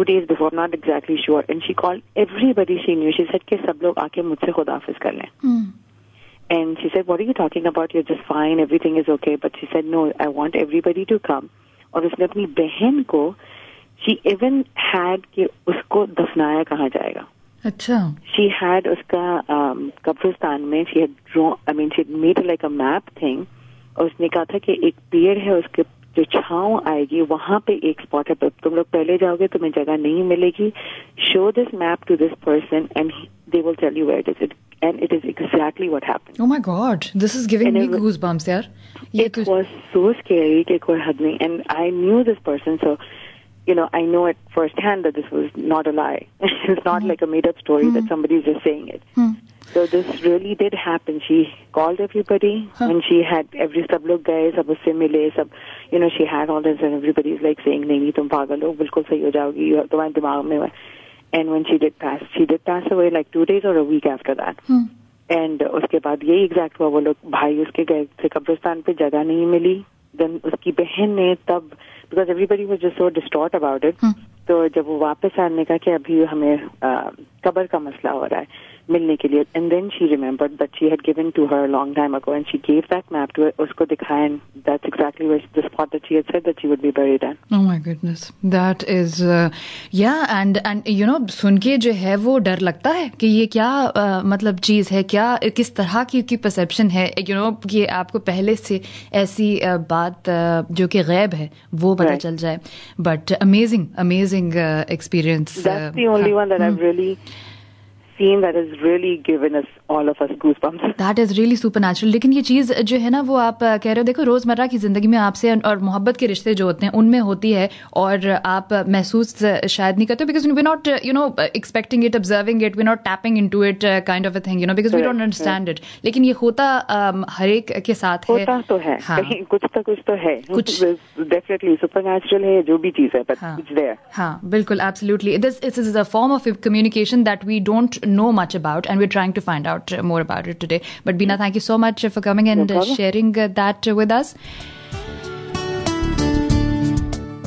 days before, I'm not exactly sure. And she called everybody she knew. She said कि सब लोग आके मुझसे खुदाफिज कर लें. And she said, what are you talking about? You're just fine. Everything is okay. But she said, no, I want everybody to come. और उसने अपनी बहन को, she even had कि उसको दफनाया कहाँ जाएगा. अच्छा. She had उसका कब्रिस्तान में, she had made like a map thing. और उसने कहा था कि एक पेड़ है, उसके जो छाँव आएगी वहाँ पे एक स्पॉट है, तुम लोग पहले जाओगे तुम्हें जगह नहीं मिलेगी. Show this map to this person and they will tell you where it is. And it is exactly what happened. Oh my God, this is giving me goosebumps, yaar. It was so scary कि कोई हद नहीं. And I knew this person, so I know it firsthand that this was not a lie. It's not like a made-up story that somebody is just saying it. So this really did happen. She called everybody, and she had sab log gaye, sab usse mile, sab, she had all this, and everybody's like saying, nahi, tum pagal ho, bilkul sahi ho jaogi, tumhare dimag mein hai. And when she did pass away like 2 days or a week after that. And उसके बाद यही exact हुआ. वो लोग भाई उसके गए थे कब्रिस्तान पे, जगह नहीं मिली. Then उसकी बहन ने तब, because everybody was just so distraught about it, तो जब वो वापस आने का कि अभी हमें कब्र का मसला हो रहा है मिलने के लिए. And then she remembered that she had given to her a long time ago, and she gave that map to her. उसको दिखाया, and that's exactly where the spot that she had said that she would be buried in. Oh my goodness, that is and सुन के जो है वो डर लगता है कि ये क्या मतलब चीज है, क्या किस तरह की परसेप्शन है, कि आपको पहले से ऐसी बात जो कि गैब है वो पता चल जाए. But amazing experience. That's the only one that I've really seen that has really given us all of us goosebumps. That is really supernatural. लेकिन ये चीज जो है ना वो आप कह रहे हो, देखो रोजमर्रा की जिंदगी में आपसे और मोहब्बत के रिश्ते जो होते हैं उनमें होती है और आप महसूस शायद नहीं करते because we're not expecting it, observing it, we're not tapping into it kind of a thing, because we don't understand it. लेकिन ये होता हर एक के साथ है. होता तो है, कहीं कुछ तो है, कुछ definitely supernatural है जो भी चीज है, but it's there. हाँ बिल्कुल, absolutely. This is a form of communication that we don't know much about, and we're trying to find out more about it today. But Beena, thank you so much for coming and sharing that with us.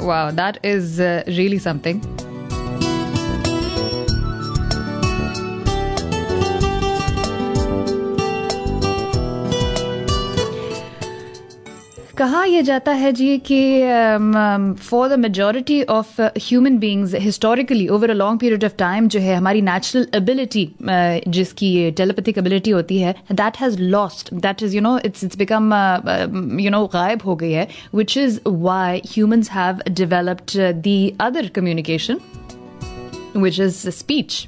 Wow, that is really something. कहा यह जाता है जी कि for the majority of human beings historically over a long period of time जो है हमारी natural ability जिसकी telepathic ability होती है that has lost, that is it's become गायब हो गई है, which is why humans have developed the other communication which is speech.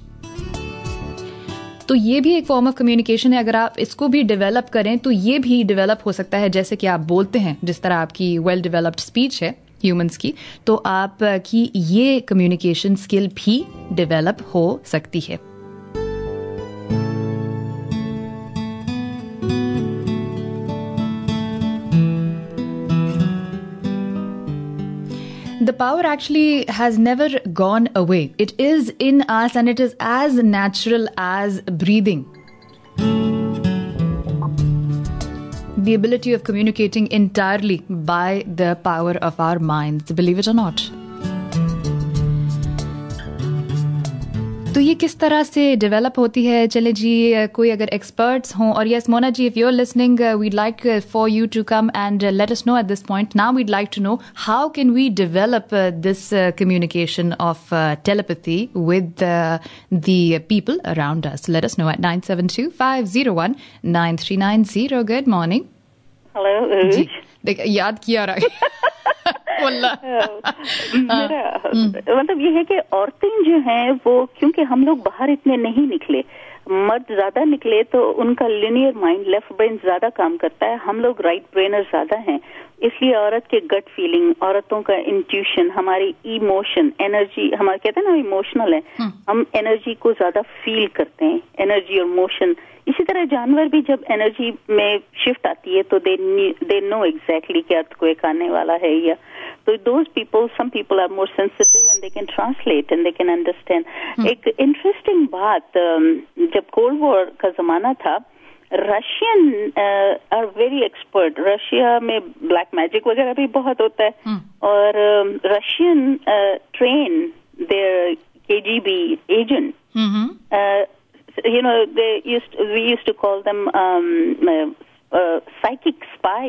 तो ये भी एक फॉर्म ऑफ कम्युनिकेशन है. अगर आप इसको भी डेवलप करें तो ये भी डेवलप हो सकता है, जैसे कि आप बोलते हैं, जिस तरह आपकी वेल डेवलप्ड स्पीच है ह्यूमंस की, तो आपकी ये कम्युनिकेशन स्किल भी डेवलप हो सकती है. The power actually has never gone away. It is in us and it is as natural as breathing. The ability of communicating entirely by the power of our minds, believe it or not. तो ये किस तरह से develop होती है? चले जी, कोई अगर एक्सपर्ट्स हों, और yes Mona ji, if you are listening, we'd like for you to come and let us know at this point. Now we'd like to know how can we develop this communication of telepathy with the people around us. Let us know at 972-501-9390. Good morning. Hello. जी, देख याद किया रहा मेरा मतलब ये है कि औरतें जो हैं वो, क्योंकि हम लोग बाहर इतने नहीं निकले, मर्द ज्यादा निकले तो उनका लिनियर माइंड, लेफ्ट ब्रेन ज्यादा काम करता है, हम लोग राइट ब्रेनर ज्यादा हैं, इसलिए औरत के गट फीलिंग, औरतों का इंट्यूशन, हमारी इमोशन, एनर्जी, हमारे कहते हैं ना इमोशनल है, हम एनर्जी को ज्यादा फील करते हैं, एनर्जी और मोशन। इसी तरह जानवर भी जब एनर्जी में शिफ्ट आती है तो दे नो एग्जैक्टली कि अर्थक्वेक आने वाला है या, तो those people, some people are more sensitive and they can translate and they can understand. एक इंटरेस्टिंग बात, जब कोल्ड वॉर का जमाना था, Russian are very expert, Russia में ब्लैक मैजिक वगैरह भी बहुत होता है, और Russian train there KGB agent, you know, we used to call them psychic spy.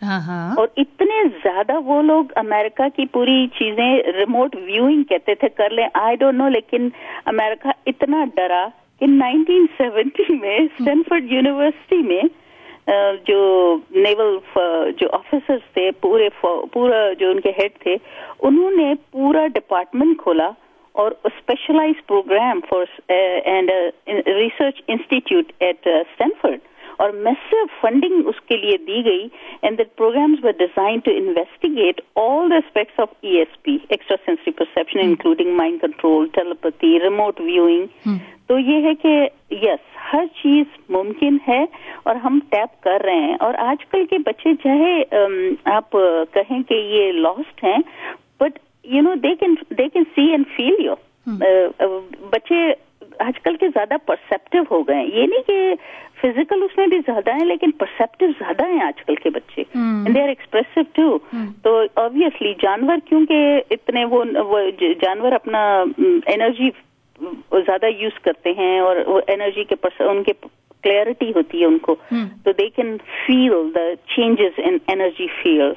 और इतने ज्यादा वो लोग अमेरिका की पूरी चीजें रिमोट व्यूइंग कहते थे कर ले, आई डोंट नो, लेकिन अमेरिका इतना डरा कि 1970 में स्टैनफोर्ड यूनिवर्सिटी में जो नेवल जो ऑफिसर्स थे, पूरा जो उनके हेड थे, उन्होंने पूरा डिपार्टमेंट खोला और specialized program for and research institute at Stanford, और मैसिव फंडिंग उसके लिए दी गई, and the programs were designed to investigate all the aspects of ESP, extra sensory perception, including mind control, telepathy, remote viewing. तो ये है कि yes, हर चीज मुमकिन है और हम टैप कर रहे हैं। और आजकल के बच्चे चाहे आप कहें कि ये लॉस्ट हैं, but you no they can see and feel you. बच्चे आजकल के ज्यादा परसेप्टिव हो गए हैं, ये नहीं कि फिजिकल उसमें भी ज्यादा है, लेकिन परसेप्टिव ज्यादा हैं आजकल के बच्चे, and they are expressive too. तो ऑब्वियसली जानवर, क्योंकि इतने वो जानवर अपना एनर्जी ज्यादा यूज करते हैं, और वो एनर्जी के उनके क्लैरिटी होती है उनको, तो they can feel the changes in energy field,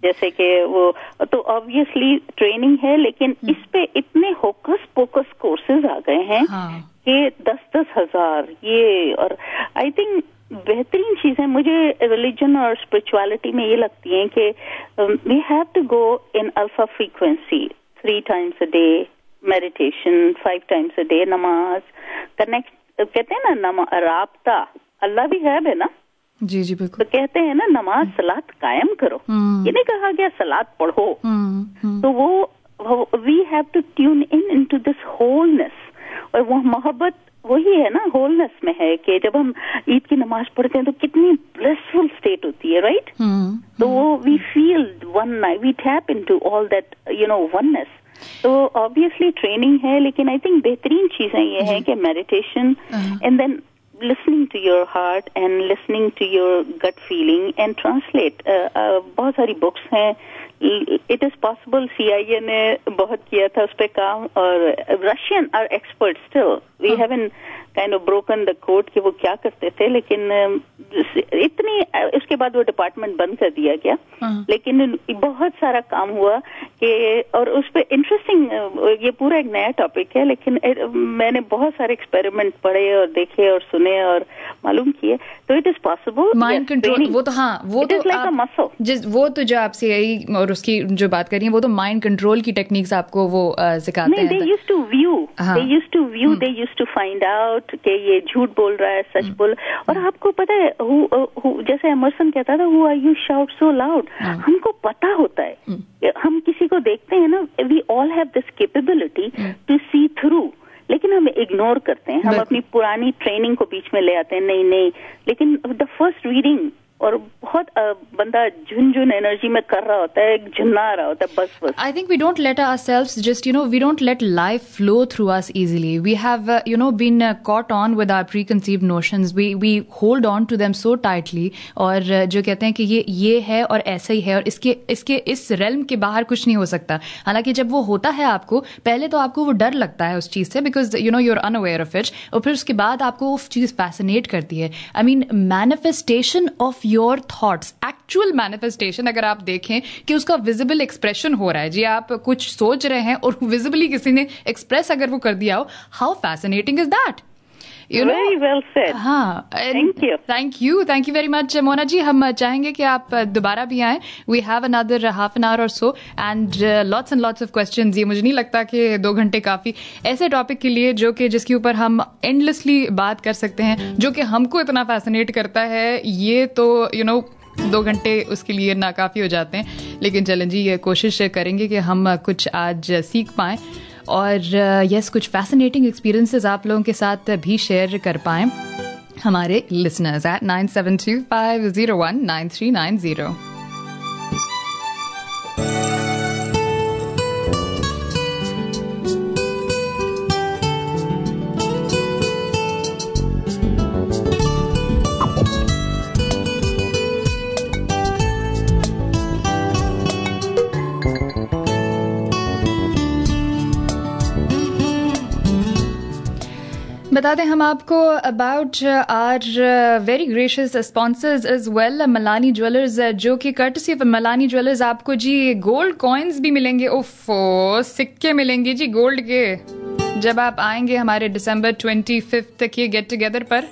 जैसे कि वो, तो ऑब्वियसली ट्रेनिंग है, लेकिन इस पे इतने होकस पोकस कोर्सेज आ गए हैं कि 10-10 हजार ये, और आई थिंक बेहतरीन चीजें मुझे रिलीजन और स्पिरिचुअलिटी में ये लगती हैं कि we have to go in alpha frequency 3 times a day, meditation 5 times a day, नमाज, कनेक्ट, कहते हैं ना राब्ता, अल्लाह भी है ना। जी जी बिल्कुल। तो कहते हैं ना नमाज सलात कायम करो, ये नहीं कहा गया सलात पढ़ो। तो वो we have to tune into this wholeness, और वो मोहब्बत वही है ना, होलनेस में है कि जब हम ईद की नमाज पढ़ते हैं तो कितनी ब्लेसफुल स्टेट होती है, राइट? तो वो we feel one, we tap into all that you know oneness. तो ऑब्वियसली ट्रेनिंग है, लेकिन आई थिंक बेहतरीन चीजें ये है कि meditation and then listening to your heart and listening to your gut feeling and translate. बहुत सारी बुक्स हैं, it is possible, CIA ने बहुत किया था उस पे काम, और Russian are experts still. We haven't kind of broken the code कि वो क्या करते थे, लेकिन इतनी, उसके बाद वो डिपार्टमेंट बंद कर दिया गया, लेकिन बहुत सारा काम हुआ कि, और उस पे इंटरेस्टिंग, ये पूरा एक नया टॉपिक है, लेकिन मैंने बहुत सारे एक्सपेरिमेंट पढ़े और देखे और सुने और मालूम किए, तो it is possible. Mind control, वो तो हाँ, वो तो लाइक अ मसल, वो तो जो आपसे यही और उसकी जो बात करी है, वो तो माइंड कंट्रोल की टेक्निक्स आपको वो सिखाते हैं। They used to view, they used to find out कि ये झूठ बोल रहा है, सच बोल, और आपको पता है, जैसे एमर्सन कहता था, who are you shout so loud, हमको पता होता है, हम किसी को देखते हैं ना, we all have this capability to see through, लेकिन हम इग्नोर करते हैं, हम अपनी पुरानी ट्रेनिंग को बीच में ले आते हैं, नहीं, लेकिन द फर्स्ट रीडिंग, और बहुत बंदा झुनझुन एनर्जी में कर रहा होता है, झुन्ना रहा होता है, बस। I think we don't let ourselves just, we don't let life flow through us easily. We have, been caught on with our preconceived notions. We hold on to them so tightly, और जो कहते हैं कि ये है और ऐसा ही है, और इसके इस realm के बाहर कुछ नहीं हो सकता। हालांकि जब वो होता है आपको, पहले तो आपको वो डर लगता है उस चीज से, because you're unaware of it, और फिर उसके बाद आपको वो चीज fascinate करती है। I mean, manifestation of your thoughts, actual manifestation, अगर आप देखें कि उसका विजिबल एक्सप्रेशन हो रहा है, जी आप कुछ सोच रहे हैं और विजिबली किसी ने एक्सप्रेस अगर वो कर दिया हो, how fascinating is that? Very well said. हाँ, thank you very much Mona ji. हम चाहेंगे कि आप दोबारा भी आएं। We have another half an hour or so and lots and lots of questions। ये मुझे नहीं लगता कि 2 घंटे काफी ऐसे टॉपिक के लिए जिसके ऊपर हम एंडलेसली बात कर सकते हैं, जो कि हमको इतना फैसिनेट करता है। ये तो 2 घंटे उसके लिए नाकाफ़ी हो जाते हैं, लेकिन चलें जी, ये कोशिश करेंगे कि हम कुछ आज सीख पाएँ और यस कुछ फैसिनेटिंग एक्सपीरियंसेस आप लोगों के साथ भी शेयर कर पाएँ हमारे लिसनर्स एट 9725019390। बता दें हम आपको about our very gracious sponsors as well, Malani jewellers, जो कि कर्टसी ऑफ मलानी ज्वेलर्स आपको जी गोल्ड कॉइन्स भी मिलेंगे, उफ़ो सिक्के मिलेंगे जी गोल्ड के, जब आप आएंगे हमारे दिसंबर 25 के गेट टुगेदर पर।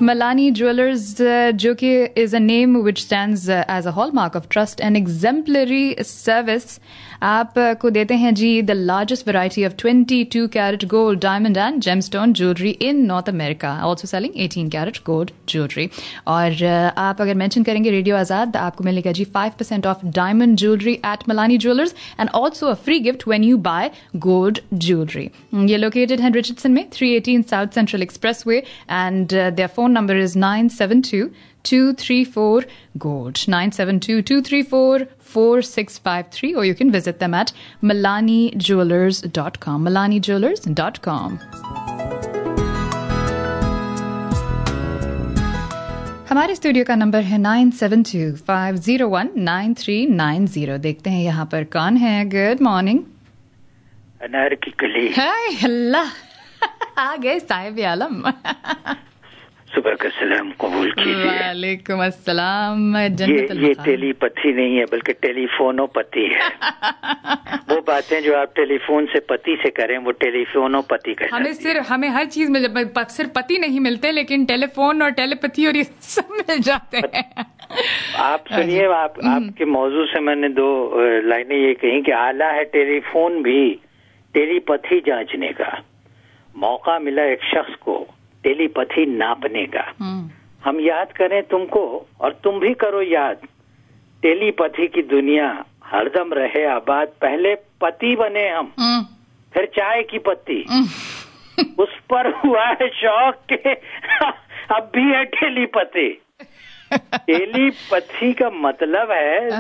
मलानी ज्वेलर्स जो कि is a name which stands as a hallmark of trust and exemplary service, आपको देते हैं जी the largest variety of 22 carat gold, diamond and gemstone jewellery in North America, also selling 18 carat gold jewellery. और आप अगर mention करेंगे radio Azad, आपको मिलेगा जी 5% off diamond jewellery at Malani jewellers and also a free gift when you buy gold jewellery. ये located है Richardson में 318 south central expressway and their phone number is 972-234-GOLD, 972-234-4653, or you can visit them at MalaniJewelers.com, MalaniJewelers.com. हमारे studio का number है 972-501-9390। देखते हैं यहाँ पर कौन है। Good morning. अनार की कली। हाय अल्लाह, आ गए साहिब आलम। सुबह का सलाम कबूल कीजिए। वालेकुम अस्सलाम। ये टेलीपैथी नहीं है बल्कि टेलीफोनोपैथी है। वो बातें जो आप टेलीफोन से पति से करें वो टेलीफोनोपैथी कहलाती है। हमें हर चीज में सिर्फ पति नहीं मिलते, लेकिन टेलीफोन और टेलीपैथी और ये सब मिल जाते हैं। आप सुनिए, आपके मौजू से मैंने 2 लाइनें ये कही कि आला है टेलीफोन भी टेलीपैथी जांचने का, मौका मिला एक शख्स को टेलीपैथी नापने का। हम याद करें तुमको और तुम भी करो याद, टेलीपैथी की दुनिया हरदम रहे आबाद। पहले पति बने हम, फिर चाय की पत्ती, उस पर हुआ है शौक के अब भी है टेलीपैथी। टेलीपैथी का मतलब है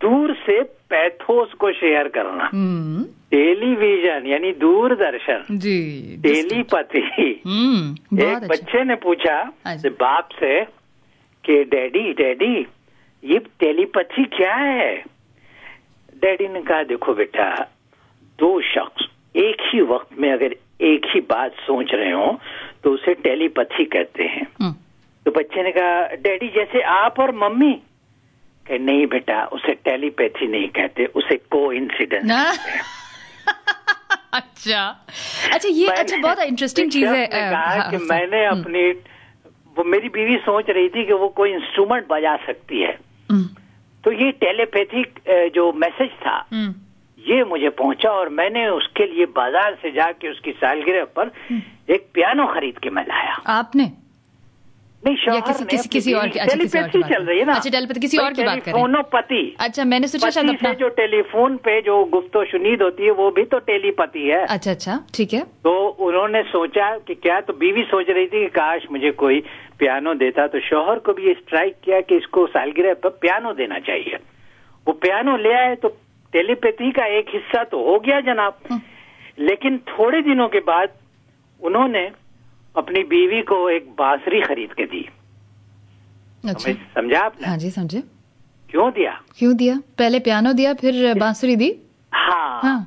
दूर से पैथोस को शेयर करना। टेलीविजन यानी दूरदर्शन जी, टेलीपैथी। एक बच्चे ने पूछा बाप से कि डैडी ये टेलीपैथी क्या है? डैडी ने कहा देखो बेटा, 2 शख्स एक ही वक्त में अगर एक ही बात सोच रहे हो तो उसे टेलीपैथी कहते हैं। तो बच्चे ने कहा डैडी जैसे आप और मम्मी? कहे नहीं बेटा, उसे टेलीपैथी नहीं कहते, उसे कोइंसिडेंस कहते हैं। अच्छा, ये अच्छा बहुत इंटरेस्टिंग चीज है। कि मैंने अपनी, वो मेरी बीवी सोच रही थी कि वो कोई इंस्ट्रूमेंट बजा सकती है, तो ये टेलीपैथिक जो मैसेज था ये मुझे पहुंचा और मैंने उसके लिए बाजार से जाके उसकी सालगिरह पर एक पियानो खरीद के मैं लाया। आपने? नहीं, किसी और की टेलीपैथी चल रही है ना। अच्छा, टेलीपैथी किसी और की बात करें। टेलीफोनोपैथी। अच्छा, मैंने सोचा शायद अपना जो टेलीफोन पे जो गुफ्तो-शुनीद होती है वो भी तो टेलीपैथी है। अच्छा, ठीक है। तो उन्होंने सोचा कि क्या, तो बीवी सोच रही थी कि काश मुझे कोई पियानो देता, तो शौहर को भी ये स्ट्राइक किया कि इसको सालगिरह पर पियानो देना चाहिए। वो पियानो ले आए तो टेलीपैथी का एक हिस्सा तो हो गया जनाब। लेकिन थोड़े दिनों के बाद उन्होंने अपनी बीवी को एक बांसुरी खरीद के दी। अच्छा, समझा आपने? हाँ जी, समझे। क्यों दिया? पहले पियानो दिया, फिर बांसुरी दी। हाँ।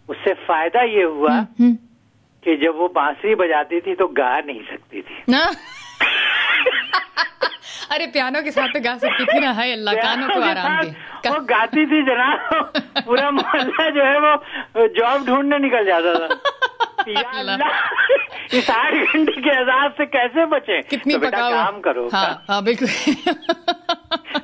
उससे फायदा ये हुआ कि जब वो बांसुरी बजाती थी तो गा नहीं सकती थी। अरे पियानो के साथ तो गा सकती थी ना। हाय अल्लाह, कानों को आराम दे। वो गाती थी जनाब, पूरा मोहल्ला जो है वो जॉब ढूंढने निकल जाता था। या अल्लाह, इस 8 घंटे के अजाब से कैसे बचे? कितनी तो बेटा काम करो। हाँ बिल्कुल।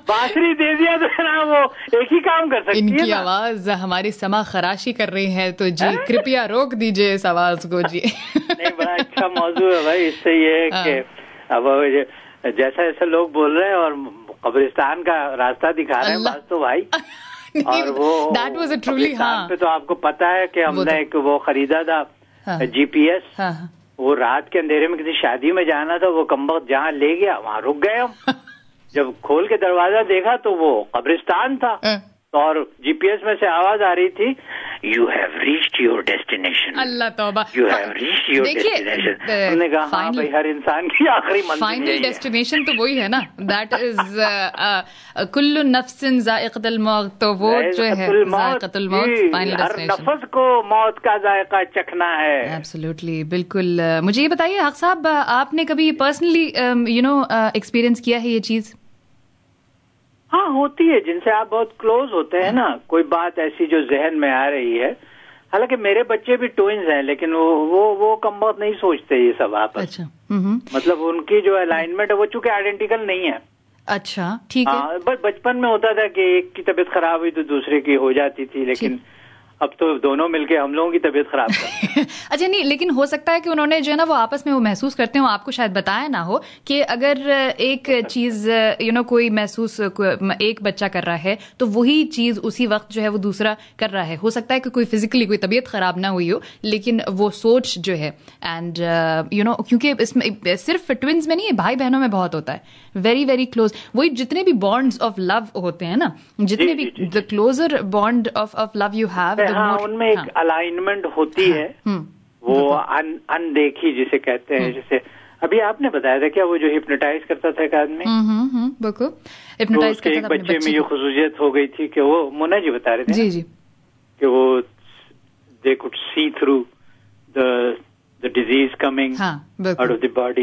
बांसुरी दे दिया तो ना वो एक ही काम कर सकती है। इनकी आवाज हमारी समा खराशी कर रही है, तो जी कृपया रोक दीजिए इस आवाज को जी। नहीं, बड़ा अच्छा मौजू है भाई। इससे ये है कि अब जैसा लोग बोल रहे हैं और कब्रिस्तान का रास्ता दिखा रहे हैं बस तो भाई। और वो That was a truly, हाँ। पे तो आपको पता है कि हमने एक वो खरीदा था GPS, वो रात के अंधेरे में किसी शादी में जाना था, वो कमबख्त जहाँ ले गया वहाँ रुक गए हम। जब खोल के दरवाजा देखा तो वो कब्रिस्तान था और GPS में से आवाज आ रही थी, you have reached your destination. अल्लाह तौबा, you have reached your destination. हमने कहा हाँ भाई, हर इंसान की आखिरी मंजिल फाइनल डेस्टिनेशन तो वही है ना, दैट इज कुल्लु नफ्सिन जायक़तुल मौत, तो वो जो है जायक़तुल मौत फाइनल डेस्टिनेशन। हर नफ्स को मौत का जायका चखना है। एब्सोल्युटली, बिल्कुल। मुझे ये बताइए हक साहब, आपने कभी पर्सनली एक्सपीरियंस किया है ये चीज? हाँ, होती है, जिनसे आप बहुत क्लोज होते हैं ना, कोई बात ऐसी जो जहन में आ रही है। हालांकि मेरे बच्चे भी ट्विंस हैं, लेकिन वो कम बहुत नहीं सोचते ये सब आपस। अच्छा। मतलब उनकी जो अलाइनमेंट है वो चूंकि आइडेंटिकल नहीं है। अच्छा, ठीक है। हाँ, बस बचपन में होता था कि एक की तबीयत खराब हुई तो दूसरे की हो जाती थी, लेकिन अब तो दोनों मिलके हम लोगों की तबीयत खराब करते हैं। अच्छा, नहीं, लेकिन हो सकता है कि उन्होंने जो है ना वो आपस में वो महसूस करते हो, आपको शायद बताया ना हो कि अगर एक चीज कोई महसूस एक बच्चा कर रहा है तो वही चीज उसी वक्त जो है वो दूसरा कर रहा है। हो सकता है कि कोई फिजिकली कोई तबीयत खराब ना हुई हो, लेकिन वो सोच जो है एंड क्योंकि इसमें सिर्फ ट्विंस में नहीं है, भाई बहनों में बहुत होता है, वेरी वेरी क्लोज। वही जितने भी बॉन्ड्स ऑफ लव होते हैं ना, जितने भी the closer bond of love you have, हाँ, उनमें एक अलाइनमेंट होती है, वो अनदेखी जिसे कहते हैं। जैसे अभी आपने बताया था क्या, वो जो हिप्नोटाइज करता था एक आदमी, बिल्कुल हिप्नोटाइज करता था एक बच्चे में ये खुसूसियत हो गई थी कि वो मुन्ना जी बता रहे थे जी जी कि वो they could see through the disease coming out of the body.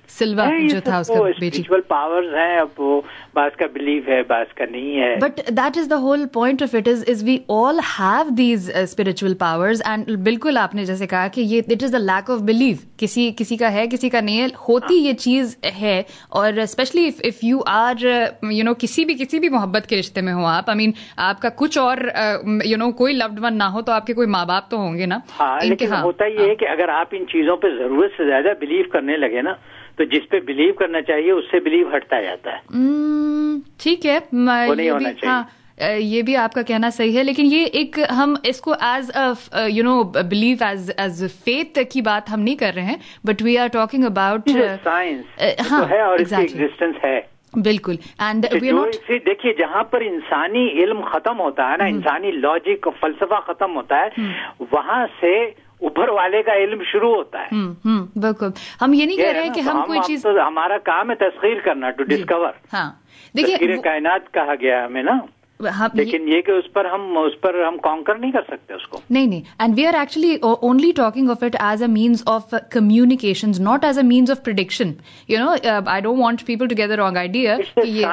सिल्वा जो था उसका स्पिरिचुअल पावर्स हैं, अब वो बास का बिलीव है, बास का नहीं है। But that is the whole point of it is we all have these spiritual powers and बिल्कुल आपने जैसे कहा कि ये it is the lack of believe, किसी का है किसी का नहीं है, होती ये चीज है। और स्पेशली इफ यू आर किसी भी मोहब्बत के रिश्ते में हो आप, आई मीन आपका कुछ और कोई लव्ड वन ना हो तो आपके कोई माँ बाप तो होंगे ना। हाँ, लेकिन होता ये है कि अगर आप इन चीजों पे जरूरत से ज्यादा बिलीव करने लगे ना, तो जिस पे बिलीव करना चाहिए उससे बिलीव हटता जाता है। ठीक है, वो नहीं होना चाहिए। हाँ, ये भी आपका कहना सही है, लेकिन ये एक हम इसको एज बिलीव एज फेथ की बात हम नहीं कर रहे हैं, but we are talking about science. हाँ, है और इसकी एग्जिस्टेंस है, बिल्कुल। एंड देखिए, जहाँ पर इंसानी इल्म खत्म होता है ना, इंसानी लॉजिक और फलसफा खत्म होता है, वहां से ऊपर वाले का इल्म शुरू होता है। बिल्कुल, हम ये नहीं कह रहे हैं कि हम कोई चीज, तो हमारा काम है तस्खीर करना, टू डिस्कवर। हाँ, देखिए कायनात कहा गया हमें ना, लेकिन ये कि उस पर हम कॉन्कर नहीं कर सकते उसको। नहीं, and we are actually only talking of it as a means of communications, not as a means of prediction. I don't want people to get the wrong idea कि ये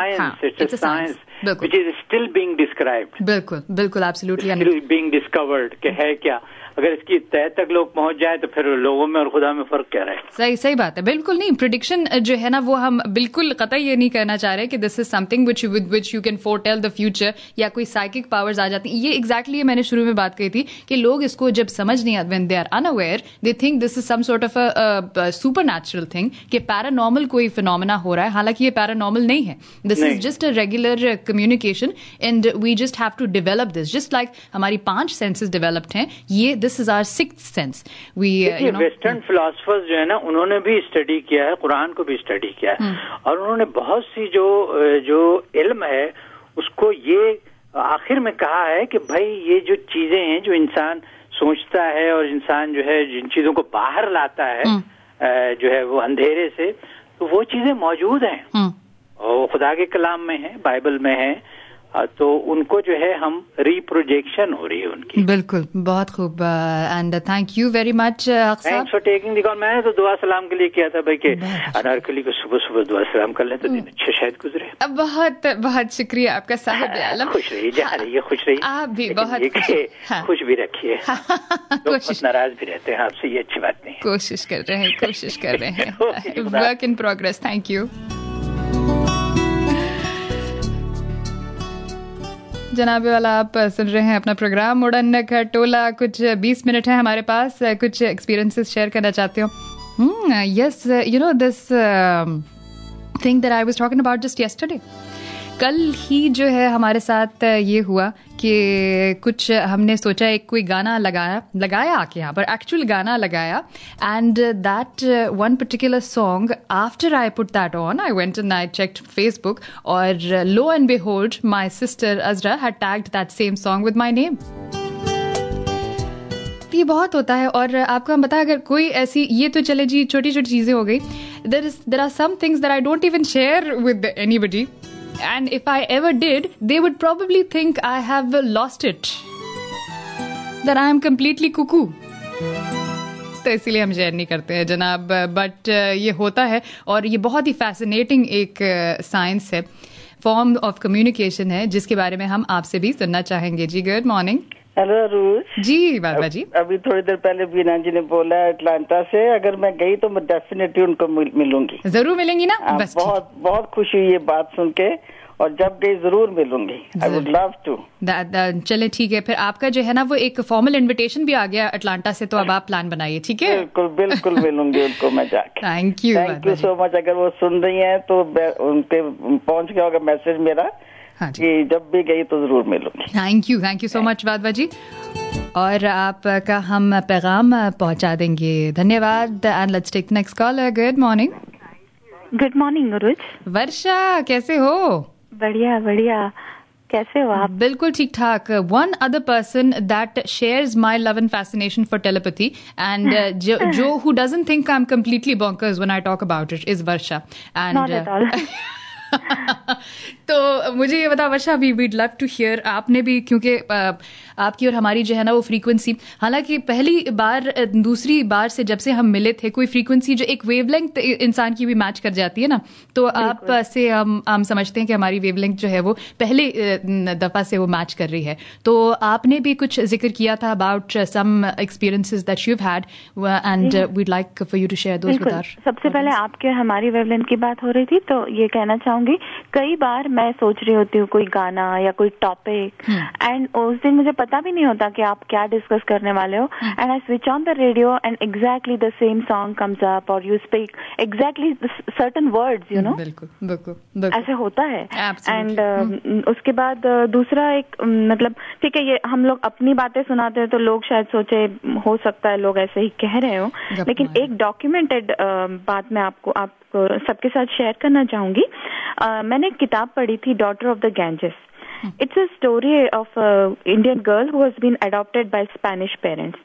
it's a science which is still being described. बिल्कुल absolutely still being discovered कि है क्या। अगर इसकी तह तक लोग पहुंच जाए तो फिर लोगों में और खुदा में फर्क क्या रहे। सही बात है, बिल्कुल नहीं। प्रेडिक्शन जो है ना वो हम बिल्कुल कतई ये नहीं कहना चाह रहे कि this is something which you can foretell the future या कोई साइकिक पावर्स आ जाती। ये एग्जैक्टली मैंने शुरू में बात कही थी कि लोग इसको जब समझ नहीं आते, when they are unaware, they think this is some sort of a supernatural thing, कि पैरानॉर्मल कोई फिनोमेना हो रहा है, हालांकि ये पैरानॉर्मल नहीं है। This is just a regular communication and we just have to develop this, just like हमारी 5 सेंसेस डेवलप्ड हैं, ये this is our 6th sense. Western philosophers जो है ना, उन्होंने भी स्टडी किया है, कुरान को भी स्टडी किया है, और उन्होंने बहुत सी जो इल्म है उसको ये आखिर में कहा है कि भाई ये जो चीजें हैं जो इंसान सोचता है और इंसान जो है जिन चीजों को बाहर लाता है जो है वो अंधेरे से, तो वो चीजें मौजूद हैं और खुदा के कलाम में है, बाइबल में है, तो उनको जो है हम रिप्रोजेक्शन हो रही है उनकी। बिल्कुल, बहुत खूब। And thank you very much thanks for taking the call. मैंने तो दुआ सलाम के लिए किया था भाई कि अनारकली को सुबह सुबह दुआ सलाम कर लें तो दिन अच्छा शायद गुजरे। बहुत बहुत शुक्रिया आपका साहिब आलम। खुश रहिए, जहाँ रहिए खुश रहिए, आप भी बहुत खुश भी रखिए। कोशिश, नाराज भी रहते हैं आपसे, ये अच्छी बात नहीं। कोशिश कर रहे हैं work in progress. Thank you जनाब वाला। आप सुन रहे हैं अपना प्रोग्राम उड़न खटोला। कुछ 20 मिनट है हमारे पास, कुछ एक्सपीरियंसेस शेयर करना चाहते हो? Yes, this thing that I was talking about just yesterday. कल ही जो है हमारे साथ ये हुआ कि कुछ हमने सोचा एक कोई गाना लगाया आके यहाँ पर एक्चुअल गाना लगाया and that one particular song after I put that on I went and I checked Facebook और lo and behold my sister Azra had tagged that same song with my name. ये बहुत होता है और आपको हम बताएं अगर कोई ऐसी ये तो चले जी छोटी छोटी चीजें हो गई there are some things that I don't even share with anybody. And if I ever did, they would probably think I have lost it. That I am completely cuckoo. तो इसीलिए हम शेयर नहीं करते हैं जनाब. बट ये होता है और ये बहुत ही फैसिनेटिंग एक साइंस है, फॉर्म ऑफ कम्युनिकेशन है जिसके बारे में हम आपसे भी सुनना चाहेंगे. जी गुड मॉर्निंग. हेलो अरूज. जी बाबा जी. अभी थोड़ी देर पहले बीना जी ने बोला अटलांटा से अगर मैं गई तो मैं डेफिनेटली उनको मिलूंगी. जरूर मिलेंगी ना. बस बहुत बहुत खुशी हुई ये बात सुन के और जब गई जरूर मिलूंगी. I would love to. चले ठीक है फिर आपका जो है ना वो एक फॉर्मल इनविटेशन भी आ गया अटलांटा से तो अब आप प्लान बनाइए. ठीक है बिल्कुल बिल्कुल मिलूंगी उनको मैं जाके. Thank you so much. अगर वो सुन रही हैं तो उनके पहुंच गया होगा मैसेज मेरा. हाँ कि जब भी गई तो जरूर मिलूंगी. Thank you so much Wadhwa ji. और आपका हम पैगाम पहुंचा देंगे. धन्यवाद. And let's take next call. Good morning. Good morning Arooj. Varsha कैसे हो? बढ़िया बढ़िया. कैसे हो आप? बिल्कुल ठीक ठाक. One other person that shares my love and fascination for telepathy and जो who doesn't think I am completely bonkers when I talk about it is Varsha. And तो मुझे ये बता Varsha, we'd love to hear. आपने भी क्योंकि आपकी और हमारी जो है ना वो फ्रीक्वेंसी, हालांकि पहली बार दूसरी बार से जब से हम मिले थे कोई फ्रीक्वेंसी जो एक वेवलेंथ इंसान की भी मैच कर जाती है ना, तो आप से हम समझते हैं कि हमारी वेवलेंथ जो है वो पहले दफा से वो मैच कर रही है. तो आपने भी कुछ जिक्र किया था about some experiences that you have had and we'd like for you to share those with us. सबसे पहले आपके हमारी वेवलेंथ की बात हो रही थी तो ये कहना चाहूंगी कई बार मैं सोच रही होती हूँ कोई गाना या कोई टॉपिक एंड उस दिन मुझे पता भी नहीं होता कि आप क्या डिस्कस करने वाले हो and I switch on the radio and exactly the same song comes up और you speak exactly certain words you know. बिल्कुल ऐसे होता है. एंड उसके बाद दूसरा एक मतलब ठीक है ये हम लोग अपनी बातें सुनाते हैं तो लोग शायद सोचे हो सकता है लोग ऐसे ही कह रहे हो, लेकिन एक डॉक्यूमेंटेड बात मैं आपको सबके साथ शेयर करना चाहूंगी. मैंने एक किताब पढ़ी थी daughter of the Ganges. It's a story of Indian girl who has been adopted by Spanish parents.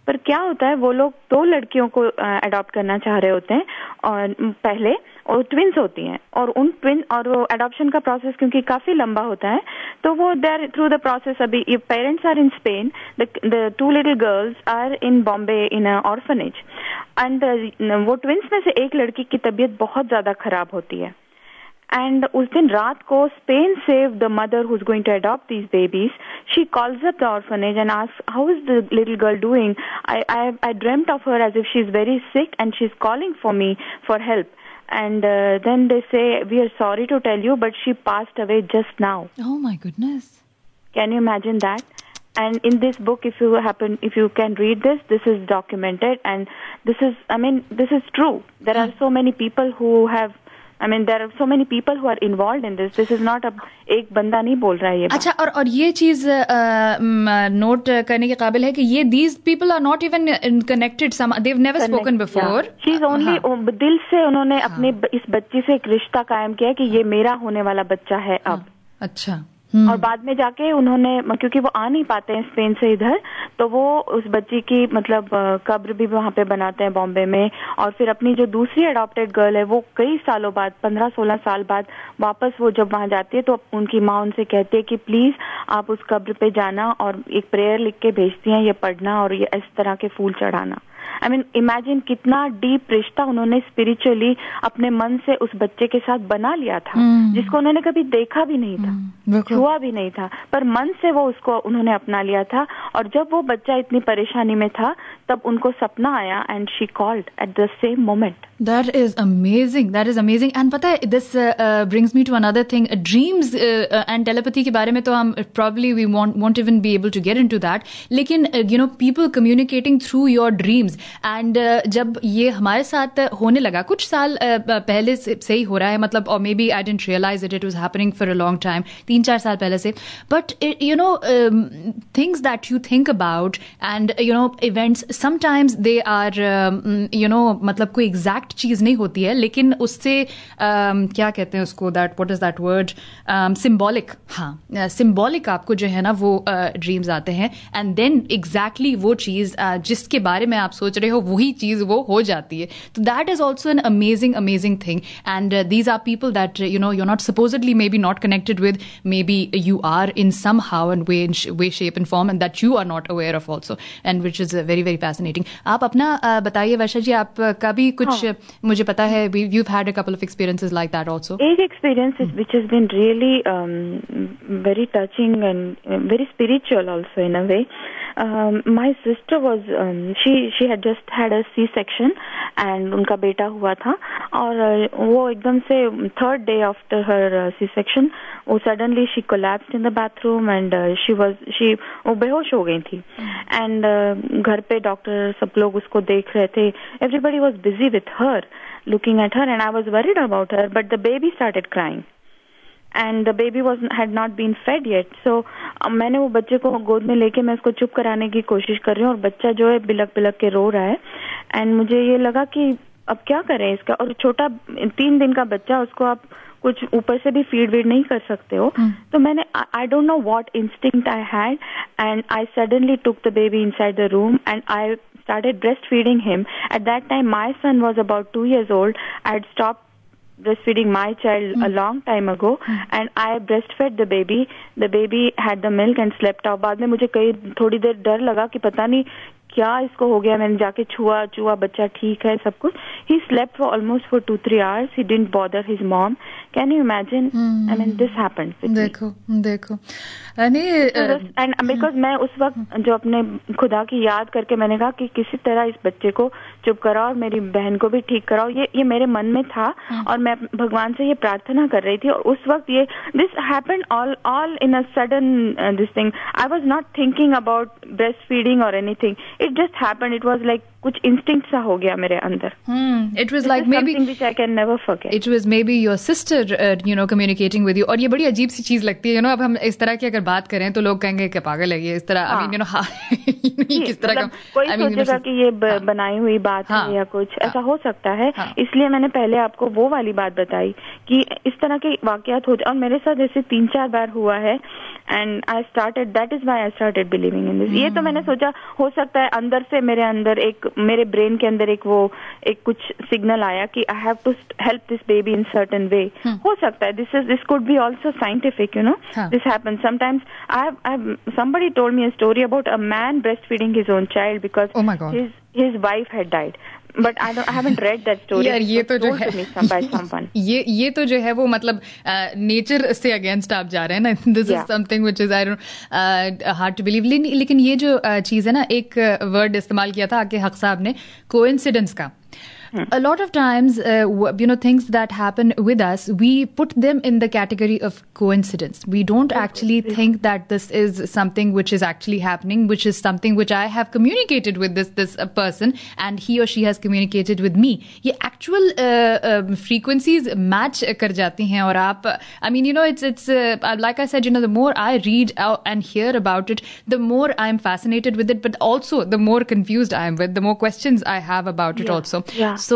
पर क्या होता है वो लोग 2 लड़कियों को अडॉप्ट करना चाह रहे होते हैं और पहले और ट्विंस होती हैं और उन ट्विन और वो अडॉप्शन का प्रोसेस क्योंकि काफी लंबा होता है तो वो देयर थ्रू द प्रोसेस. अभी parents are in Spain, the 2 little girls are in Bombay in a orphanage and वो ट्विंस में से एक लड़की की तबीयत बहुत ज्यादा खराब होती है एंड उस दिन रात को Spain save the mother who is going to adopt these babies. She calls up the orphanage and asks how is the little girl doing. I dreamed of her as if she is very sick and she is calling for me for help. And then they say, we are sorry to tell you, but she passed away just now. Oh my goodness. Can you imagine that? And in this book, if you can read this is documented and this is true. There are so many people who have, there are so many people who are involved in this. This is not एक बंदा नहीं बोल रहा है ये. अच्छा और ये चीज नोट करने के काबिल है कि ये these people are not even connected. They've never spoken before. She's only दिल से उन्होंने अपने इस बच्ची से एक रिश्ता कायम किया कि ये मेरा होने वाला बच्चा है अब. अच्छा. और बाद में जाके उन्होंने क्योंकि वो आ नहीं पाते हैं स्पेन से इधर तो वो उस बच्ची की मतलब कब्र भी वहाँ पे बनाते हैं बॉम्बे में और फिर अपनी जो दूसरी अडॉप्टेड गर्ल है वो कई सालों बाद 15-16 साल बाद वापस वो जब वहाँ जाती है तो उनकी माँ उनसे कहती है कि प्लीज आप उस कब्र पे जाना और एक प्रेयर लिख के भेजती हैं, ये पढ़ना और ये इस तरह के फूल चढ़ाना. इमेजिन कितना डीप रिश्ता उन्होंने स्पिरिचुअली अपने मन से उस बच्चे के साथ बना लिया था जिसको उन्होंने कभी देखा भी नहीं था, छुआ भी नहीं था, पर मन से वो उसको उन्होंने अपना लिया था. और जब वो बच्चा इतनी परेशानी में था तब उनको सपना आया and she called eight the same moment. That is amazing. And पता है this brings me to another thing. Dreams and telepathy के बारे में तो हम probably we won't even be able to get into that. लेकिन people communicating through your dreams. And जब ये हमारे साथ होने लगा कुछ साल पहले से ही हो रहा है, मतलब और maybe I didn't realize it was happening for a long time, 3-4 साल पहले से. But you know things that you think about and you know events sometimes they are you know मतलब कोई एग्जैक्ट चीज नहीं होती है, लेकिन उससे क्या कहते हैं उसको, that what is that word, symbolic. हाँ, सिंबॉलिक आपको जो है ना वो ड्रीम्स आते हैं एंड देन एग्जैक्टली वो चीज जिसके बारे में आप सोच रहे हो वही चीज वो हो जाती है. तो that is also an amazing thing. And these are people that you know you're not supposedly maybe not connected with, maybe you are in somehow and way shape and form, and that you are not aware of also, and which is very very fascinating. आप अपना बताइए वर्षा जी, आपका भी कुछ मुझे पता है you've had a couple of experiences like that also. एक experience which has been really very touching and very spiritual also in a way. My sister was she had just had a C-section and उनका बेटा हुआ था, और वो एकदम से third day after her C-section वो suddenly she collapsed in the bathroom and वो बेहोश हो गई थी. and घर पे डॉक्टर सब लोग उसको देख रहे थे. Everybody was busy with her, looking at her, and I was worried about her, but the baby started crying. And the baby had not been fed yet. So मैंने वो बच्चे को गोद में लेके मैं उसको चुप कराने की कोशिश कर रही हूँ, और बच्चा जो है बिलक बिलक के रो रहा है. एंड मुझे ये लगा कि अब क्या करें इसका, और छोटा 3 दिन का बच्चा, उसको आप कुछ ऊपर से भी फीड वीड नहीं कर सकते हो. तो मैंने I don't know what instinct I had, and I suddenly took the baby inside the room and I started breastfeeding him. At that time my son was about 2 years old. I had stopped breastfeeding my child a long time ago, and I breastfed the baby. The baby had the milk and slept off. बाद में मुझे थोड़ी देर डर लगा कि पता नहीं क्या इसको हो गया. मैंने जाके छुआ बच्चा ठीक है सब कुछ. He slept for almost for 2-3 hours. He didn't bother his mom. Can you imagine? I mean, this happened with देखो and because मैं उस वक्त जो अपने खुदा की याद करके मैंने कहा कि किसी तरह इस बच्चे को चुप कराओ और मेरी बहन को भी ठीक कराओ, ये मेरे मन में था, और मैं भगवान से ये प्रार्थना कर रही थी. और उस वक्त ये this happened all in a sudden this thing. I was not thinking about breastfeeding or anything. It just happened. It was like कुछ इंस्टिंक्ट सा हो गया मेरे अंदर. It was like maybe something which I can never forget. It was maybe your sister, you know, communicating with you. और ये बड़ी अजीब सी चीज लगती है, you know. अब हम इस तरह की अगर बात करें तो लोग कहेंगे कि पागल है ये, इस तरह. I mean, you know, किस तरह का कोई सोचेगा कि ये बनाई हुई बात है या कुछ ऐसा हो सकता है. इसलिए मैंने पहले आपको वो वाली बात बताई कि इस तरह के वाकयात होते, और मेरे साथ ऐसे 3-4 बार हुआ है. And I started, that is why I started believing in this. ये तो मैंने सोचा हो सकता है अंदर से मेरे ब्रेन के अंदर एक कुछ सिग्नल आया कि I have to help this baby in certain way. हो सकता है this could be also scientific, you know. This happens sometimes. Somebody told me a story about a man breastfeeding his own child because his wife had died. But I haven't read that story. यार ये तो जो है ये तो जो है वो मतलब नेचर से अगेंस्ट आप जा रहे हैं ना. This is something which is I don't hard to believe. लेकिन ये जो चीज है ना, एक वर्ड इस्तेमाल किया था आके हक साहब ने, कोइंसिडेंस का. A lot of times, you know, things that happen with us, we put them in the category of coincidence. We don't actually think that this is something which is actually happening, which is something which I have communicated with this person, and he or she has communicated with me. ये actual frequencies match कर जाती हैं, और आप, I mean, you know, it's like I said, you know, the more I read and hear about it, the more I'm fascinated with it, but also the more confused I am with, the more questions I have about it also. So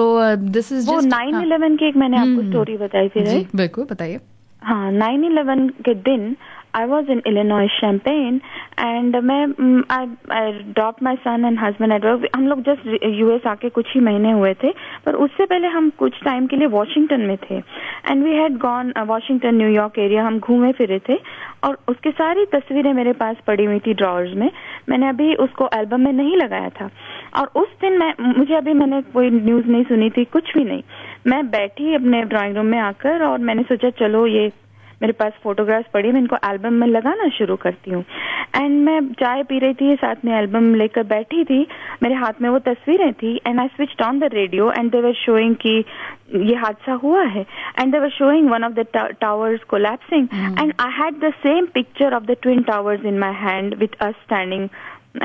this is just 9/11 की एक मैंने आपको story बताई थी, right? बिल्कुल बताइए. हाँ, 9/11 के दिन I was in Illinois, Champaign, and I dropped my son and husband at work. हम लोग just US आके कुछ ही महीने हुए थे, पर उससे पहले हम कुछ टाइम के लिए वॉशिंगटन में थे. And we had gone Washington, New York area हम घूमे फिरे थे, और उसकी सारी तस्वीरें मेरे पास पड़ी हुई थी ड्रॉर्स में. मैंने अभी उसको एल्बम में नहीं लगाया था, और उस दिन मैंने कोई न्यूज नहीं सुनी थी, कुछ भी नहीं. मैं बैठी अपने ड्राइंग रूम में आकर, और मैंने सोचा चलो ये मेरे पास फोटोग्राफ्स पड़ी, मैं इनको एल्बम में लगाना शुरू करती हूँ. एंड मैं चाय पी रही थी, साथ में एल्बम लेकर बैठी थी, मेरे हाथ में वो तस्वीरें थी. And I switched on the radio and they were showing कि ये हादसा हुआ है, and they were showing one of the towers collapsing. And I had the same picture of the twin towers in my hand with us standing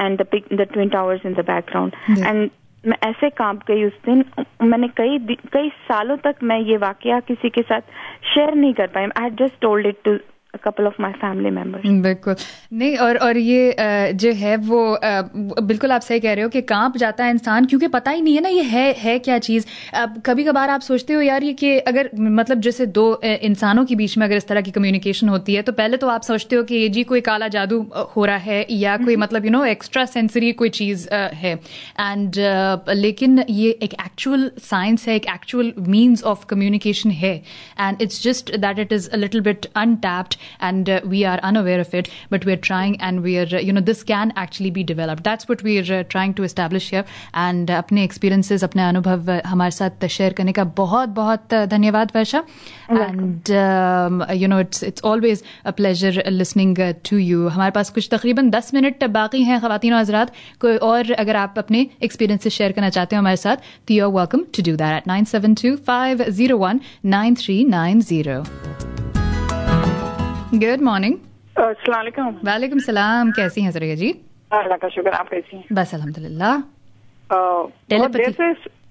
and the twin towers in the background. And मैं ऐसे कांप गई उस दिन, मैंने कई सालों तक मैं ये वाकया किसी के साथ शेयर नहीं कर पाई. I had just told it to a couple of my family members. बिल्कुल नहीं, और ये जो है वो बिल्कुल आप सही कह रहे हो कि कांप जाता है इंसान, क्योंकि पता ही नहीं है ना ये है क्या चीज़. कभी कभार आप सोचते हो यार ये कि अगर मतलब जैसे दो इंसानों के बीच में अगर इस तरह की कम्युनिकेशन होती है तो पहले तो आप सोचते हो कि ये जी कोई काला जादू हो रहा है या कोई मतलब एक्स्ट्रा सेंसरी कोई चीज़ है. एंड लेकिन ये एक एक्चुअल साइंस है, एक एक्चुअल मीन्स ऑफ कम्युनिकेशन है. And it's just that it is a little bit untapped and we are unaware of it, but we are trying, and we are this can actually be developed. That's what we are trying to establish here. And अपने experiences, अपने अनुभव हमारे साथ share करने का बहुत बहुत धन्यवाद वर्षा. And it's always a pleasure listening to you. हमारे पास कुछ तकरीबन 10 मिनट बाकी हैं ख़वातीन और हज़रात. कोई और अगर आप अपने experiences शेयर करना चाहते हो हमारे साथ, तो you're welcome to do that at 972-501-9390. Good morning. अस्सलाम वालेकुम. वालेकुम सलाम. कैसी हैं सरिया जी? अल्लाह का शुक्र. आप कैसी हैं? बस अल्हम्दुलिल्लाह.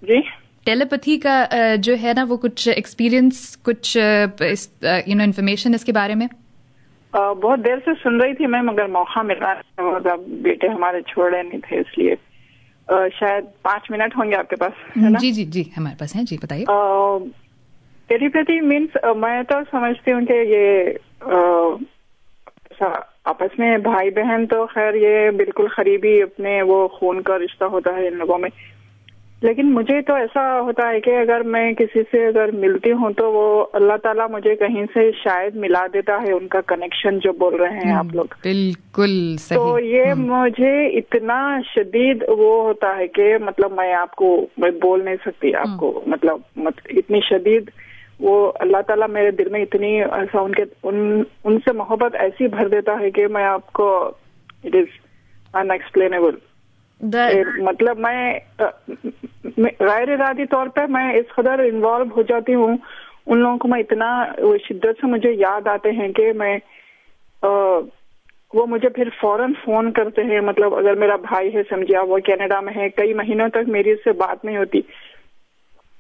जी टेलीपैथी का जो है ना वो कुछ एक्सपीरियंस, कुछ इन्फॉर्मेशन इसके बारे में? बहुत देर से सुन रही थी मैं, मगर मौका मिला बेटे हमारे छोड़ रहे नहीं थे, इसलिए शायद 5 मिनट होंगे आपके पास, है ना? जी जी जी हमारे पास हैं. जी बताइए. टेलीपैथी मीन्स मैं तो समझती हूँ कि ये आपस में भाई बहन तो खैर ये बिल्कुल करीबी अपने वो खून का रिश्ता होता है इन लोगों में. लेकिन मुझे तो ऐसा होता है कि अगर मैं किसी से अगर मिलती हूँ तो वो अल्लाह ताला मुझे कहीं से शायद मिला देता है, उनका कनेक्शन जो बोल रहे हैं आप लोग. बिल्कुल सही. तो ये मुझे इतना शदीद वो होता है कि मतलब मैं बोल नहीं सकती आपको, मतलब इतनी शदीद वो अल्लाह ताला मेरे दिल में इतनी ऐसा उनसे मोहब्बत ऐसी भर देता है कि मैं आपको इट इज अनएक्सप्लेनेबल. मतलब मैं गैर इरादी तौर पे मैं इस कदर इन्वॉल्व हो जाती हूँ उन लोगों को, मैं इतना शिद्दत से मुझे याद आते हैं कि मैं वो मुझे फिर फौरन फोन करते हैं. मतलब अगर मेरा भाई है समझिए, वो कनाडा में है, कई महीनों तक मेरी उससे बात नहीं होती,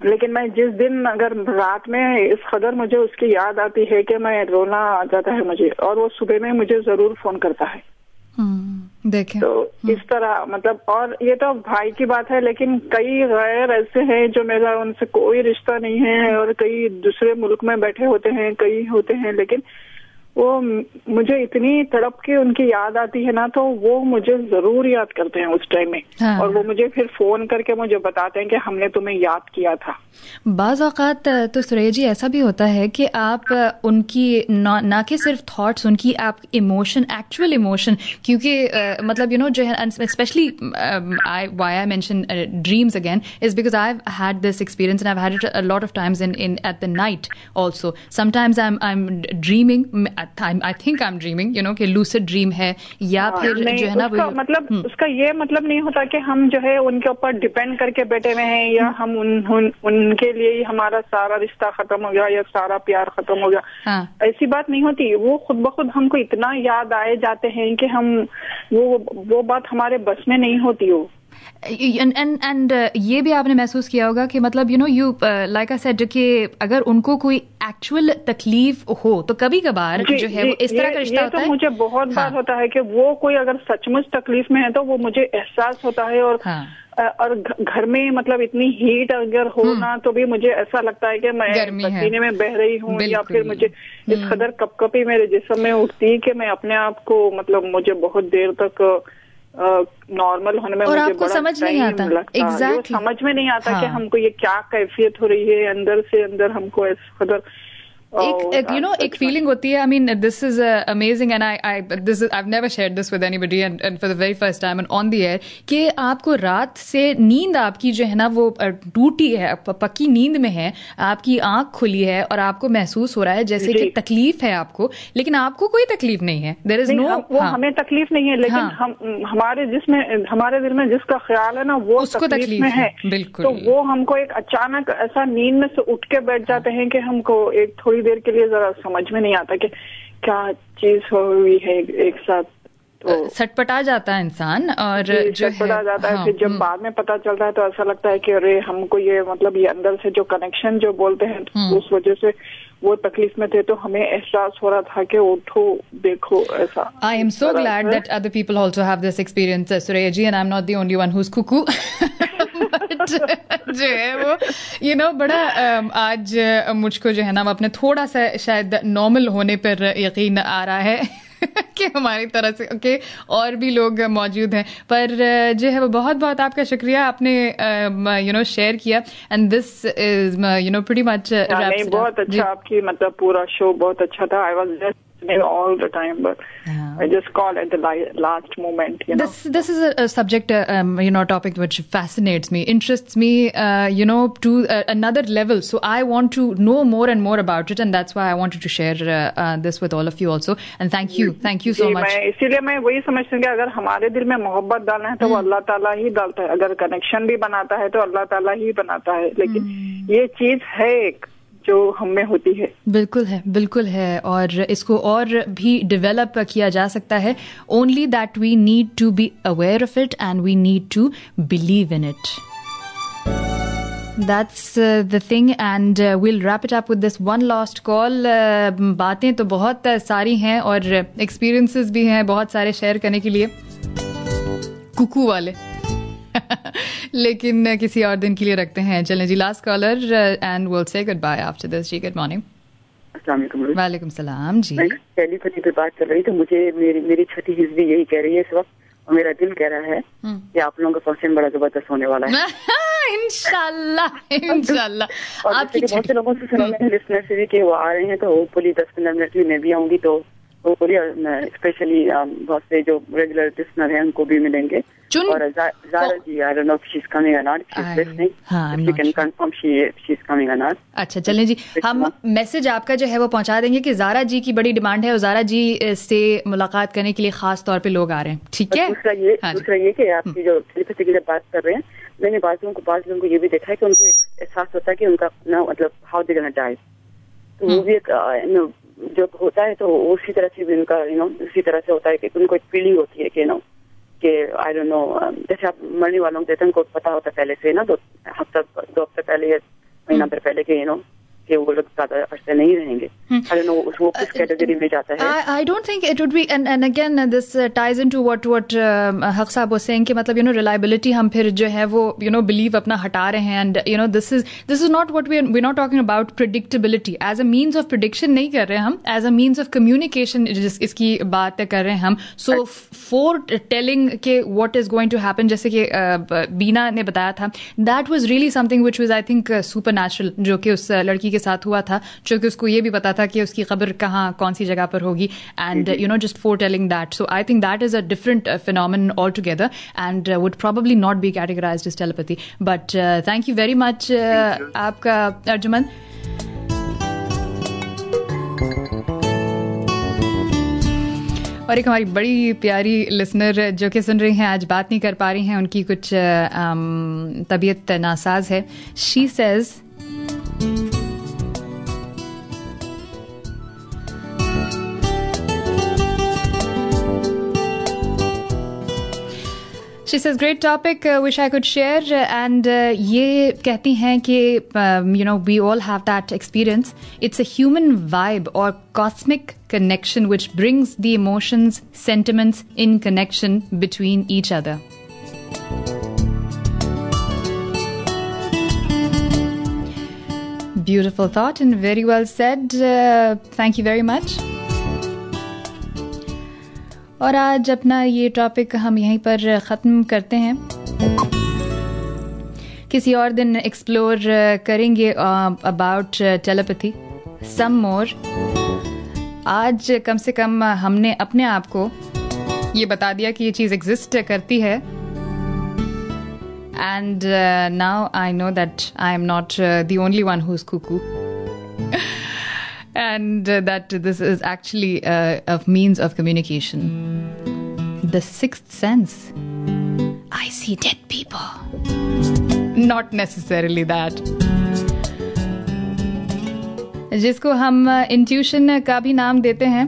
लेकिन मैं जिस दिन अगर रात में इस कदर मुझे उसकी याद आती है कि मैं रोना आ जाता है मुझे, और वो सुबह में मुझे जरूर फोन करता है. देखें तो इस तरह मतलब, और ये तो भाई की बात है, लेकिन कई गैर ऐसे हैं जो मेरा उनसे कोई रिश्ता नहीं है और कई दूसरे मुल्क में बैठे होते हैं, कई होते हैं, लेकिन वो मुझे इतनी तड़प के उनकी याद आती है ना, तो वो मुझे जरूर याद करते हैं उस टाइम में. हाँ. और वो मुझे फिर फोन करके मुझे बताते हैं कि हमने तुम्हें याद किया था. बाज़ औक़ात तो सुरैया जी ऐसा भी होता है कि आप उनकी ना कि सिर्फ थॉट्स, उनकी आप इमोशन, एक्चुअल इमोशन, क्योंकि मतलब जो है specially why I mention dreams again is because I have had this experience and I have had it a lot of times in at the night also. Sometimes I am dreaming, I think I M dreaming, कि lucid dream है, या फिर जो है ना मतलब उसका ये मतलब नहीं होता कि हम जो है उनके ऊपर डिपेंड करके बैठे हुए हैं, या हम उनके लिए ही हमारा सारा रिश्ता खत्म हो गया या सारा प्यार खत्म हो गया. हाँ. ऐसी बात नहीं होती. वो खुद ब खुद हमको इतना याद आए जाते हैं कि हम वो बात हमारे बस में नहीं होती हो. एंड ये भी आपने महसूस किया होगा कि मतलब यू लाइक आई सेड कि अगर उनको कोई एक्चुअल तकलीफ हो तो कभी कभार जो है वो इस तरह का रिश्ता होता है. मुझे बहुत बार होता है कि वो कोई अगर सचमुच तकलीफ में है तो वो मुझे एहसास होता है, और घर में मतलब इतनी हीट अगर हो ना तो भी मुझे ऐसा लगता है कि मैं पसीने में बह रही हूँ, या फिर मुझे इस कदर कपकपी मेरे जिस्म में उठती है कि मैं अपने आप को मतलब मुझे बहुत देर तक नॉर्मल होने में, और मुझे आपको समझ नहीं आता. Exactly. समझ में नहीं आता कि हमको ये क्या कैफियत हो रही है अंदर से अंदर, हमको इस कदर एक फीलिंग होती है. I mean this is amazing and I've never shared this with anybody and for the very first time and on the air कि आपको रात से नींद आपकी जो है ना वो टूटी है, पक्की नींद में है, आपकी आंख खुली है और आपको महसूस हो रहा है जैसे कि तकलीफ है आपको, लेकिन आपको कोई तकलीफ नहीं है. देयर इज नो, हमें तकलीफ नहीं है, लेकिन हम हमारे हमारे दिल में जिसका ख्याल है ना वो उसको तकलीफ में है. बिल्कुल. तो वो हमको एक अचानक ऐसा नींद में से उठ के बैठ जाते हैं कि हमको एक थोड़ी देर के लिए जरा समझ में नहीं आता कि क्या चीज हुई है एक साथ. तो सटपटा जाता है इंसान और जो सटपटा जाता है। फिर जब बाद में पता चलता है तो ऐसा लगता है कि अरे हमको ये मतलब ये अंदर से जो कनेक्शन जो बोलते हैं उस वजह से वो तकलीफ में थे, तो हमें एहसास हो रहा था कि उठो देखो ऐसा। I am so glad that other people also have this experience Suraiya ji, and I am not the only one who is cuckoo. जो है वो बड़ा आज मुझको जो है ना अपने थोड़ा सा शायद नॉर्मल होने पर यकीन आ रहा है कि हमारी तरह से के और भी लोग मौजूद हैं। पर जो है वो बहुत बहुत आपका शुक्रिया, आपने शेयर किया, and this is pretty much नहीं, बहुत अच्छा आपकी मतलब पूरा शो बहुत अच्छा था। I was just all the time, but I just called at the last moment. This is a subject, topic which fascinates me, interests me, to another level. So I want to know more and more about it, and that's why I wanted to share this with all of you also. And thank you so much. इसीलिए मैं वही समझती हूँ कि अगर हमारे दिल में मोहब्बत डालना है तो वो अल्लाह ताला ही डालता है, अगर कनेक्शन भी बनाता है तो अल्लाह ताला ही बनाता है, लेकिन ये चीज है एक जो हमें होती है। बिल्कुल है और इसको और भी डेवलप किया जा सकता है। Only that we need to be aware of it and we need to believe in it. That's the thing, and we'll wrap it up with this one last call. बातें तो बहुत सारी हैं और एक्सपीरियंसेस भी हैं बहुत सारे शेयर करने के लिए, कुकू वाले लेकिन किसी और दिन के लिए रखते हैं। चलें जी, last caller and will say goodbye after this. जी गुड मॉर्निंग। वालेकुम सलाम जी। टेलीफोनी पे बात कर रही तो मुझे मेरी छोटी हिस्ट्री यही कह रही है इस वक्त, और मेरा दिल कह रहा है कि आप लोगों का फंक्शन बड़ा जबरदस्त होने वाला है। इंशाल्लाह। आपकी बहुत से लोगों से सुना मैंने, लिसनर से भी कि वो आ रहे हैं, तो होपफुली 10-15 मिनट में मैं भी आऊंगी, तो होपफुली स्पेशली बहुत से जो रेगुलर लिसनर हैं उनको भी मिलेंगे। और ज़ारा जी, I don't know if she's coming or not, she's listening. She can confirm she's coming or not. अच्छा चलें जी, हम मैसेज आपका जो है वो पहुंचा देंगे कि ज़ारा जी की बड़ी डिमांड है और ज़ारा जी से मुलाकात करने के लिए खास तौर पे लोग आ रहे हैं, ठीक है। दूसरा ये कि आपकी जो टेलीपैथी की बात कर रहे हैं, मैंने बात लोगों को ये भी देखा है कि उनको एहसास होता है कि उनका ना मतलब हाउ दे गोना डाई, तो वो भी एक जो होता है तो उसी तरह से भी उनका उसी तरह से होता है कि उनको एक फीलिंग होती है कि कि आई डोंट नो, जैसे आप मरने वालों को उनको पता होता है पहले से ना, 2 हफ्ते पहले या महीना भर पहले के कि वो लोग ज्यादा अरसे नहीं रहेंगे। I don't know, वो किस कैटेगरी में जाता है। I don't think it would be, and again this ties into what हक साहब was saying कि मतलब reliability हम फिर जो है वो believe अपना हटा रहे हैं, and this is not what we're not talking about predictability as a means of prediction नहीं कर रहे हैं हम, as a means of communication इसकी बात कर रहे हैं हम। So foretelling के what is going to happen, जैसे कि बीना ने बताया था, that was really something which was I think supernatural, जो कि उस लड़की के साथ हुआ था, जो कि उसको ये भी पता था कि उसकी कब्र कहाँ कौन सी जगह पर होगी, and just foretelling that. So I think that is a different phenomenon altogether and would probably not be categorized as telepathy. But thank you very much आपका अर्जुमन। और एक हमारी बड़ी प्यारी लिसनर जो कि सुन रही हैं, आज बात नहीं कर पा रही हैं, उनकी कुछ तबीयत नासाज है। She says She says, great topic, wish I could share. And ये कहती हैं कि we all have that experience. It's a human vibe or cosmic connection which brings the emotions, sentiments in connection between each other. Beautiful thought and very well said. Thank you very much. और आज अपना ये topic हम यहीं पर ख़त्म करते हैं। किसी और दिन एक्सप्लोर करेंगे अबाउट टेलीपैथी सम मोर। आज कम से कम हमने अपने आप को ये बता दिया कि ये चीज़ एग्जिस्ट करती है, and now I know that I am not the only one who is cuckoo, and that this is actually a means of communication. The sixth sense. I see dead people. Not necessarily that. जिसको हम intuition का भी नाम देते हैं।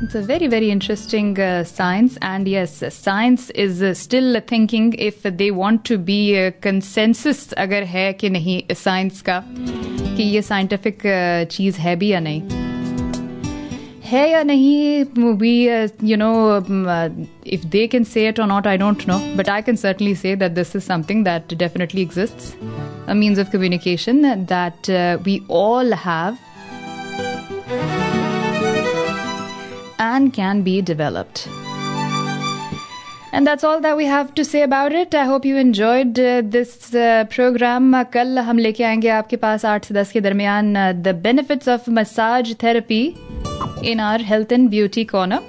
It's a very, very interesting science. And yes, science is still thinking if they want to be consensus अगर है कि नहीं science का, कि ये scientific चीज़ है भी या नहीं है या नहीं. We, if they can say it or not, I don't know. But I can certainly say that this is something that definitely exists. A means of communication that we all have and can be developed. And that's all that we have to say about it. I hope you enjoyed this program. कल हम लेके आएंगे आपके पास 8 से 10 के दरमियान the benefits of massage therapy in our health and beauty corner.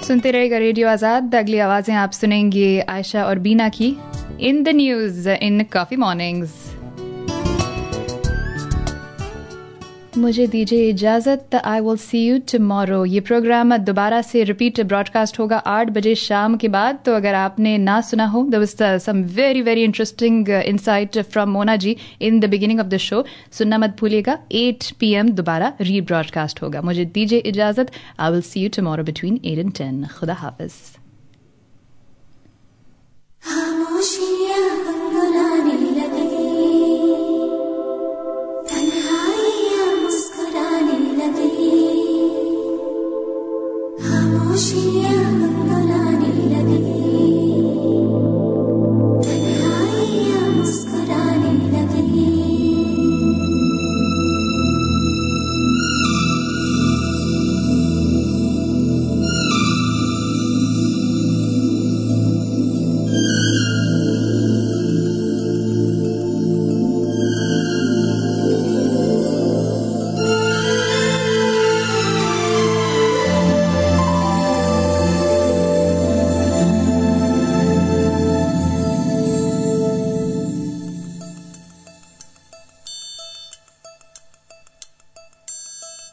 सुनते रहेगा रेडियो आजाद. अगली आवाजें आप सुनेंगे आयशा और बीना की in the news in Coffee Mornings. मुझे दीजिए इजाज़त. I will see you tomorrow. ये प्रोग्राम दोबारा से रिपीट ब्रॉडकास्ट होगा 8 बजे शाम के बाद. तो अगर आपने ना सुना हो, there was some very very interesting insight from Mona ji in the beginning of the show. सुनना मत भूलिएगा. 8 PM दोबारा रीब्रॉडकास्ट होगा. मुझे दीजिए इजाज़त. I will see you tomorrow between 8 and 10. खुदा हाफिज.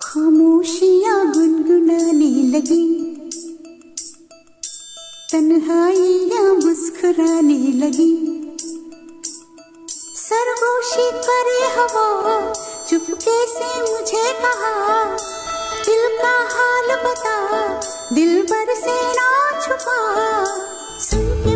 खामोशियाँ गुनगुनाने लगी, तन्हाइयाँ मुस्कुराने लगी. सरगोशी करे हवा, चुपके से मुझे कहा, दिल का हाल बता, दिल भर से ना छुपा. सुन के